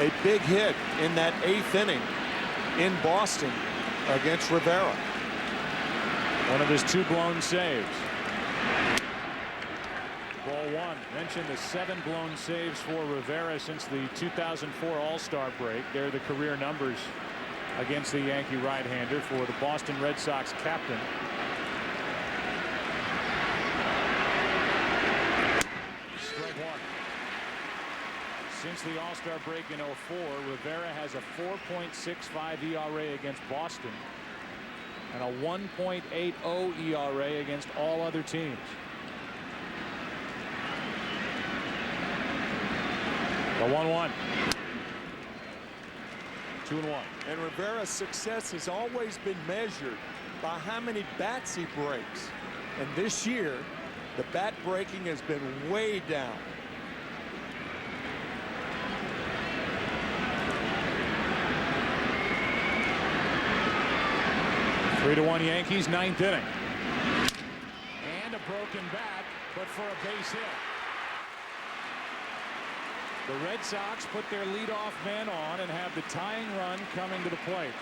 a big hit in that 8th inning in Boston against Rivera. One of his 2 blown saves. Ball 1. Mentioned the 7 blown saves for Rivera since the 2004 All-Star break. They're the career numbers against the Yankee right-hander for the Boston Red Sox captain. Strike 1. Since the All-Star break in 04, Rivera has a 4.65 ERA against Boston and a 1.80 ERA against all other teams. The 1-1. 2-1. And Rivera's success has always been measured by how many bats he breaks. And this year, the bat breaking has been way down. Three to 1 Yankees, 9th inning. And a broken bat but for a base hit. The Red Sox put their leadoff man on and have the tying run coming to the plate.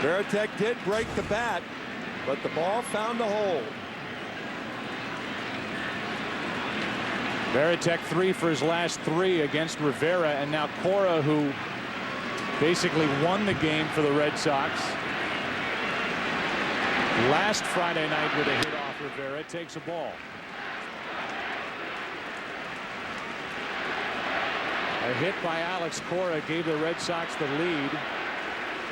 Veritek did break the bat, but the ball found the hole. Veritek 3 for his last 3 against Rivera, and now Cora, who basically won the game for the Red Sox last Friday night with a hit off Rivera, takes a ball. A hit by Alex Cora gave the Red Sox the lead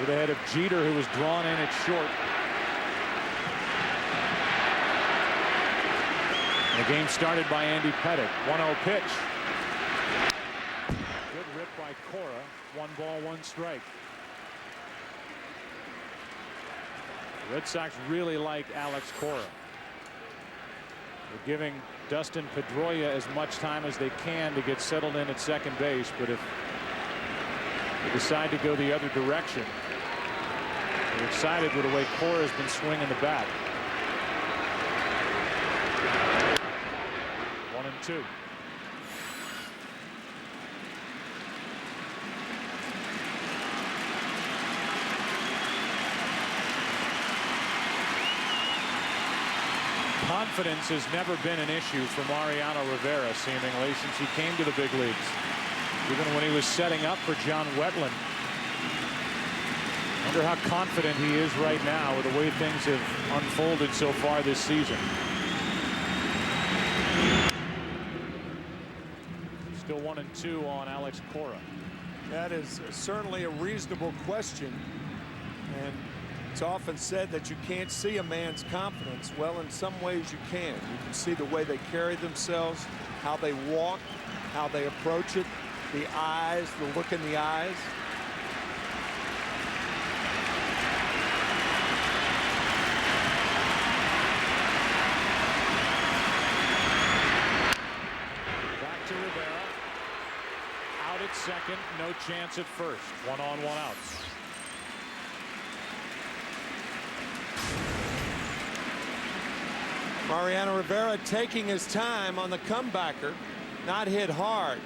with a head of Jeter, who was drawn in at short. The game started by Andy Pettitte. 1-0 pitch. Good rip by Cora. 1 ball, 1 strike. The Red Sox really like Alex Cora. They're giving Dustin Pedroia as much time as they can to get settled in at second base, but if they decide to go the other direction, they're excited with the way Cora has been swinging the bat. 1-2. Confidence has never been an issue for Mariano Rivera, seemingly, since he came to the big leagues. Even when he was setting up for John Wetland. Wonder how confident he is right now with the way things have unfolded so far this season. Still 1-2 on Alex Cora. That is certainly a reasonable question, and it's often said that you can't see a man's confidence. Well, in some ways you can. You can see the way they carry themselves, how they walk, how they approach it, the eyes, the look in the eyes. Back to Rivera. Out at second, no chance at first. 1 on, 1 out. Mariano Rivera taking his time on the comebacker. Not hit hard,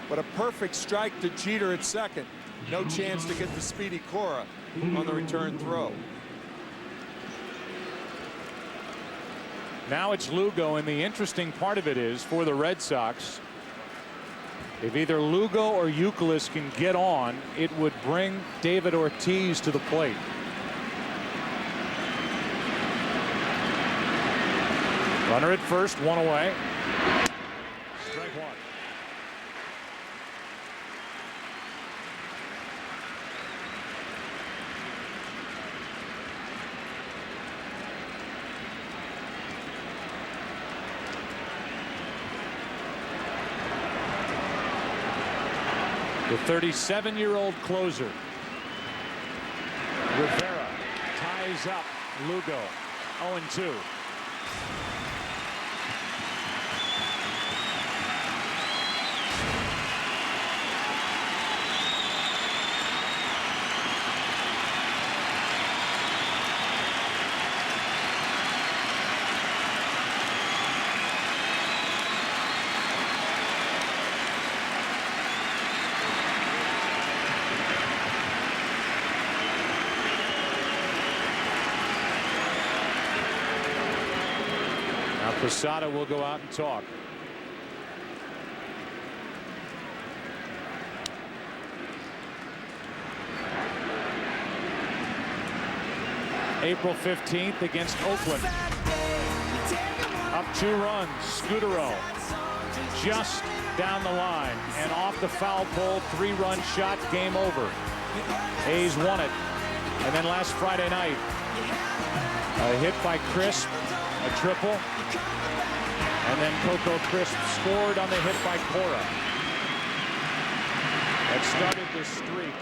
but a perfect strike to Jeter at second. No chance to get the speedy Cora on the return throw. Now it's Lugo, and the interesting part of it is for the Red Sox, if either Lugo or Youkilis can get on, it would bring David Ortiz to the plate. Runner at first, 1 away. Strike 1. The 37-year-old closer, Rivera, ties up Lugo. 0-2. Posada will go out and talk. April 15th against Oakland. Up 2 runs. Scudero just down the line and off the foul pole. 3-run shot. Game over. A's won it. And then last Friday night, a hit by Crisp, a triple. And then Coco Crisp scored on the hit by Cora. That started the streak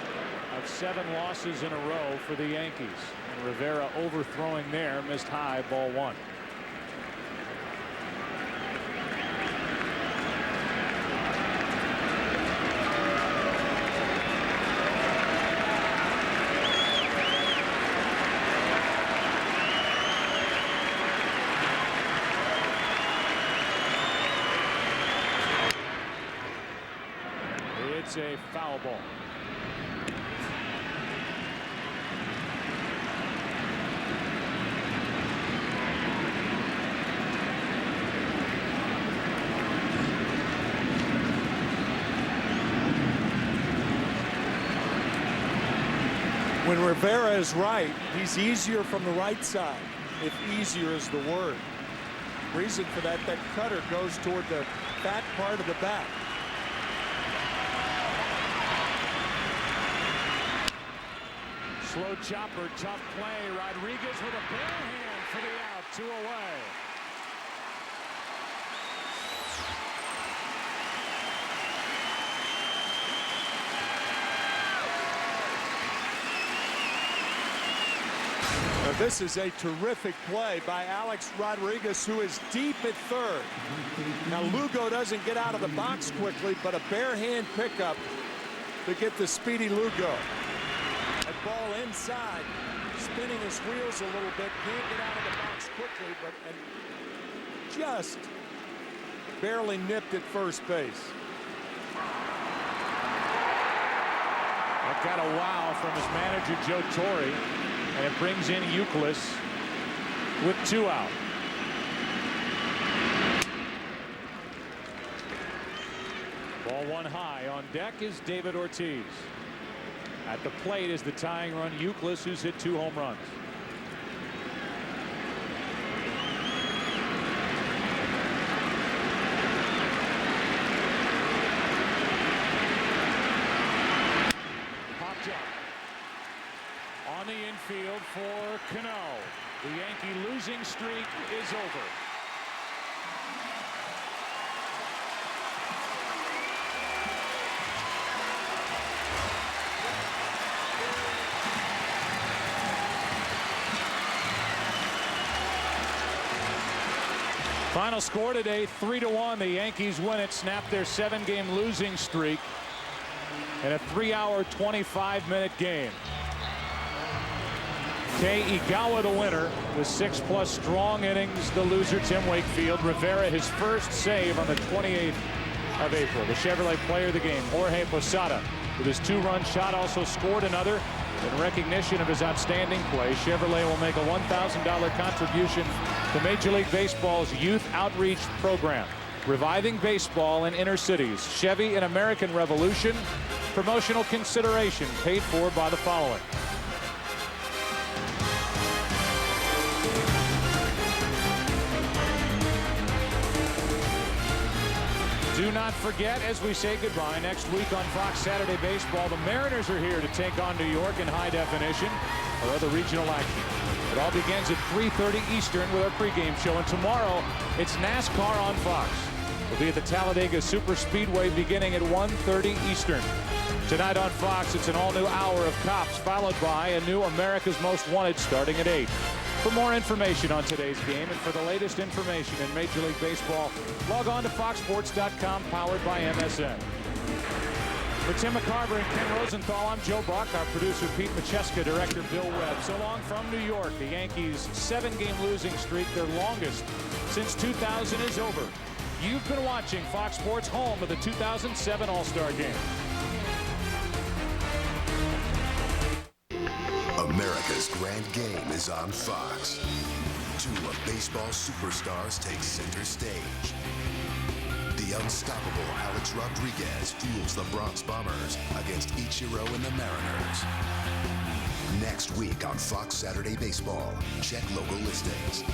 of 7 losses in a row for the Yankees. And Rivera overthrowing there, missed high, ball 1. it's a foul ball. When Rivera is right, he's easier from the right side, if easier is the word. Reason for that cutter goes toward the fat part of the bat. Slow chopper, tough play. Rodriguez with a bare hand for the out, 2 away. Now, this is a terrific play by Alex Rodriguez, who is deep at third. Now, Lugo doesn't get out of the box quickly, but a bare hand pickup to get the speedy Lugo. That ball inside, spinning his wheels a little bit, can't get out of the box quickly, but just barely nipped at first base. That got a wow from his manager, Joe Torre. And it brings in Euclid with 2 out. Ball 1 high. On deck is David Ortiz. At the plate is the tying run, Euclid, who's hit 2 home runs. On the infield for Cano. The Yankee losing streak is over. Final score today, 3-1. The Yankees win it, snap their 7-game losing streak in a 3-hour, 25-minute game. Igawa the winner with 6+ strong innings. The loser, Tim Wakefield. Rivera his first save on the 28th of April. The Chevrolet player of the game, Jorge Posada, with his 2-run shot, also scored another in recognition of his outstanding play. Chevrolet will make a $1,000 contribution to Major League Baseball's youth outreach program, reviving baseball in inner cities. Chevy and American Revolution. Promotional consideration paid for by the following. Do not forget, as we say goodbye, next week on Fox Saturday Baseball, the Mariners are here to take on New York in high definition or other regional action. It all begins at 3:30 Eastern with our pregame show, and tomorrow it's NASCAR on Fox. We'll be at the Talladega Super Speedway beginning at 1:30 Eastern. Tonight on Fox, it's an all-new hour of Cops, followed by a new America's Most Wanted starting at 8. For more information on today's game and for the latest information in Major League Baseball, log on to foxsports.com, powered by MSN. For Tim McCarver and Ken Rosenthal, I'm Joe Buck. Our producer, Pete Macheska, director, Bill Webb. So long from New York. The Yankees' 7-game losing streak, their longest since 2000, is over. You've been watching Fox Sports, home of the 2007 All-Star Game. America's grand game is on Fox. 2 of baseball's superstars take center stage. The unstoppable Alex Rodriguez fuels the Bronx Bombers against Ichiro and the Mariners. Next week on Fox Saturday Baseball. Check local listings.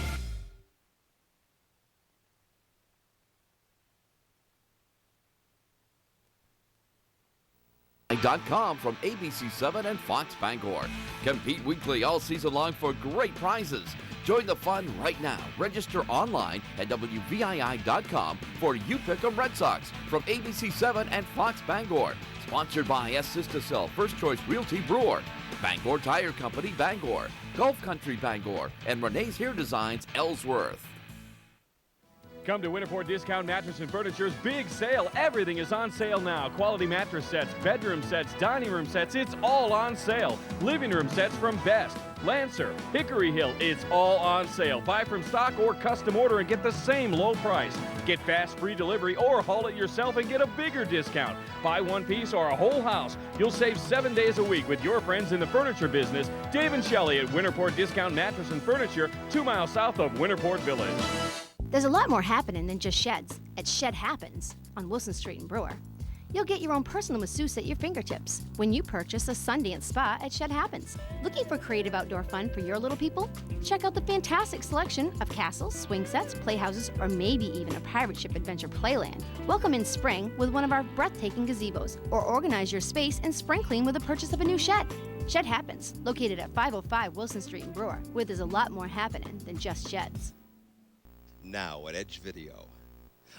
.com from ABC7 and Fox Bangor. Compete weekly all season long for great prizes. Join the fun right now. Register online at WVII.com for You Pick 'em Red Sox from ABC7 and Fox Bangor. Sponsored by S. Sistacell, First Choice Realty Brewer, Bangor Tire Company Bangor, Gulf Country Bangor, and Renee's Hair Designs Ellsworth. Come to Winterport Discount Mattress and Furniture's big sale. Everything is on sale now. Quality mattress sets, bedroom sets, dining room sets, it's all on sale. Living room sets from Best. Lancer, Hickory Hill, it's all on sale. Buy from stock or custom order and get the same low price. Get fast free delivery or haul it yourself and get a bigger discount. Buy one piece or a whole house. You'll save 7 days a week with your friends in the furniture business. Dave and Shelley at Winterport Discount Mattress and Furniture, 2 miles south of Winterport Village. There's a lot more happening than just sheds at Shed Happens on Wilson Street in Brewer. You'll get your own personal masseuse at your fingertips when you purchase a Sundance spa at Shed Happens. Looking for creative outdoor fun for your little people? Check out the fantastic selection of castles, swing sets, playhouses, or maybe even a pirate ship adventure playland. Welcome in spring with one of our breathtaking gazebos, or organize your space and spring clean with the purchase of a new shed. Shed Happens, located at 505 Wilson Street in Brewer, where there's a lot more happening than just sheds. Now at Edge Video,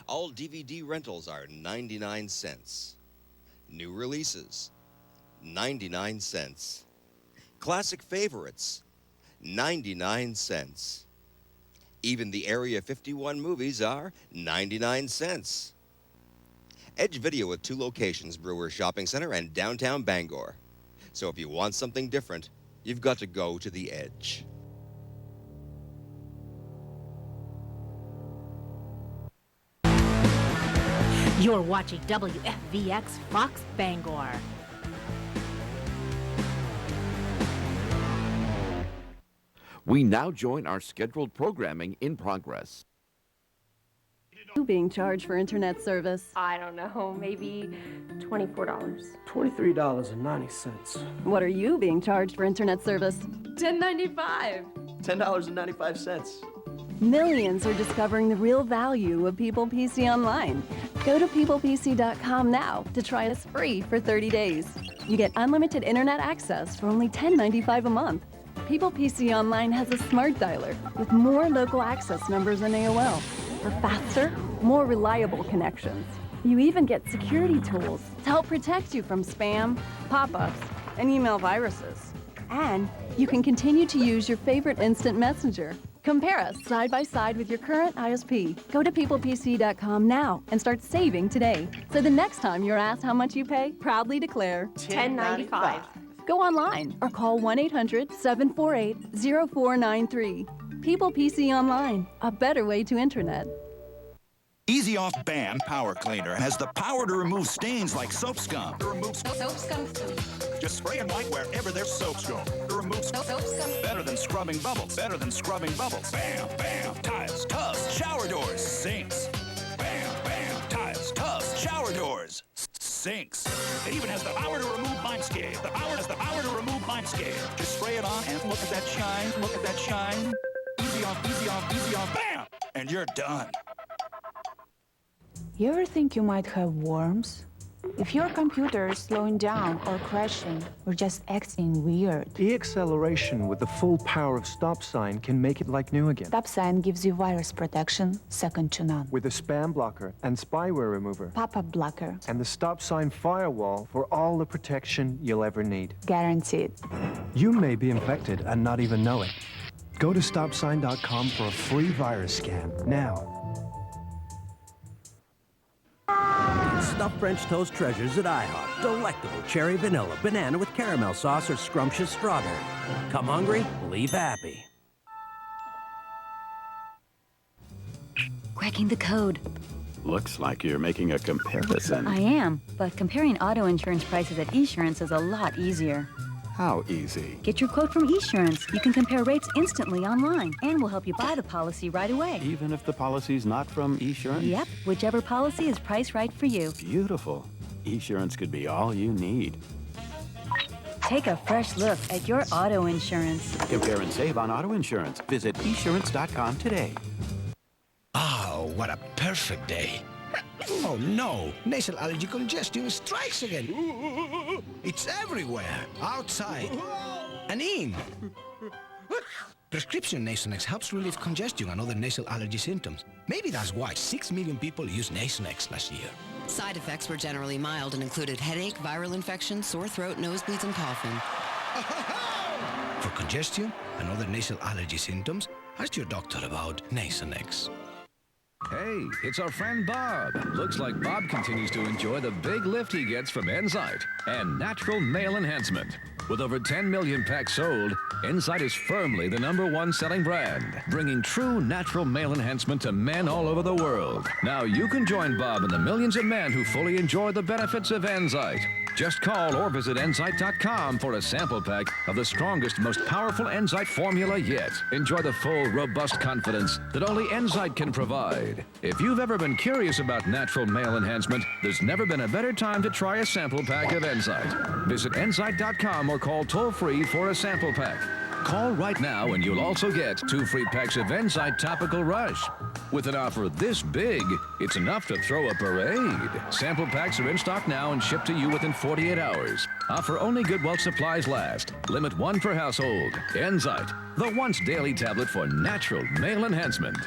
all DVD rentals are 99 cents. New releases, 99 cents. Classic favorites, 99 cents. Even the Area 51 movies are 99 cents. Edge Video with 2 locations, Brewer Shopping Center and downtown Bangor. So if you want something different, you've got to go to the Edge. You're watching WFVX Fox Bangor. We now join our scheduled programming in progress. You being charged for internet service? I don't know, maybe $24. $23.90. What are you being charged for internet service? $10.95. $10.95. Millions are discovering the real value of People PC Online. Go to peoplepc.com now to try us free for 30 days. You get unlimited internet access for only $10.95 a month. People PC Online has a smart dialer with more local access numbers than AOL for faster, more reliable connections. You even get security tools to help protect you from spam, pop-ups, and email viruses. And you can continue to use your favorite instant messenger. Compare us side by side with your current ISP. Go to peoplepc.com now and start saving today. So the next time you're asked how much you pay, proudly declare $10.95. Go online or call 1-800-748-0493. People PC Online, a better way to internet. Easy Off BAM Power Cleaner has the power to remove stains like soap scum. To remove soap scum. Just spray and wipe wherever there's soap scum. To remove soap scum. Better than scrubbing bubbles. Better than scrubbing bubbles. Bam, bam. Tiles, tubs, shower doors, sinks. Bam, bam. Tiles, tubs, shower doors, sinks. It even has the power to remove lime scale. The power has the power to remove lime scale. Just spray it on and look at that shine. Look at that shine. Easy off, easy off, easy off. Bam! And you're done. You ever think you might have worms? If your computer is slowing down or crashing or just acting weird. E-acceleration with the full power of Stop Sign can make it like new again. Stop Sign gives you virus protection second to none. With a spam blocker and spyware remover. Pop-up blocker. And the Stop Sign firewall for all the protection you'll ever need. Guaranteed. You may be infected and not even know it. Go to StopSign.com for a free virus scan now. Stuffed French toast treasures at IHOP. Delectable cherry vanilla, banana with caramel sauce, or scrumptious strawberry. Come hungry, leave happy. Cracking the code. Looks like you're making a comparison. I am, but comparing auto insurance prices at Esurance is a lot easier. How easy? Get your quote from Esurance. You can compare rates instantly online, and we'll help you buy the policy right away. Even if the policy's not from Esurance? Yep, whichever policy is priced right for you. Beautiful. Esurance could be all you need. Take a fresh look at your auto insurance. Compare and save on auto insurance. Visit esurance.com today. Oh, what a perfect day. Oh no, nasal allergy congestion strikes again. It's everywhere, outside and in. Prescription Nasonex helps relieve congestion and other nasal allergy symptoms. Maybe that's why 6 million people used Nasonex last year. Side effects were generally mild and included headache, viral infection, sore throat, nosebleeds, and coughing. For congestion and other nasal allergy symptoms, ask your doctor about Nasonex. Hey, it's our friend Bob. Looks like Bob continues to enjoy the big lift he gets from Enzyte and natural nail enhancement. With over 10 million packs sold, Enzyte is firmly the #1 selling brand, bringing true natural male enhancement to men all over the world. Now you can join Bob and the millions of men who fully enjoy the benefits of Enzyte. Just call or visit Enzyte.com for a sample pack of the strongest, most powerful Enzyte formula yet. Enjoy the full, robust confidence that only Enzyte can provide. If you've ever been curious about natural male enhancement, there's never been a better time to try a sample pack of Enzyte. Visit Enzyte.com or call toll-free for a sample pack. Call right now and you'll also get 2 free packs of Enzyte Topical Rush. With an offer this big, it's enough to throw a parade. Sample packs are in stock now and shipped to you within 48 hours. Offer only good while supplies last. Limit 1 per household. Enzyte, the once daily tablet for natural male enhancement.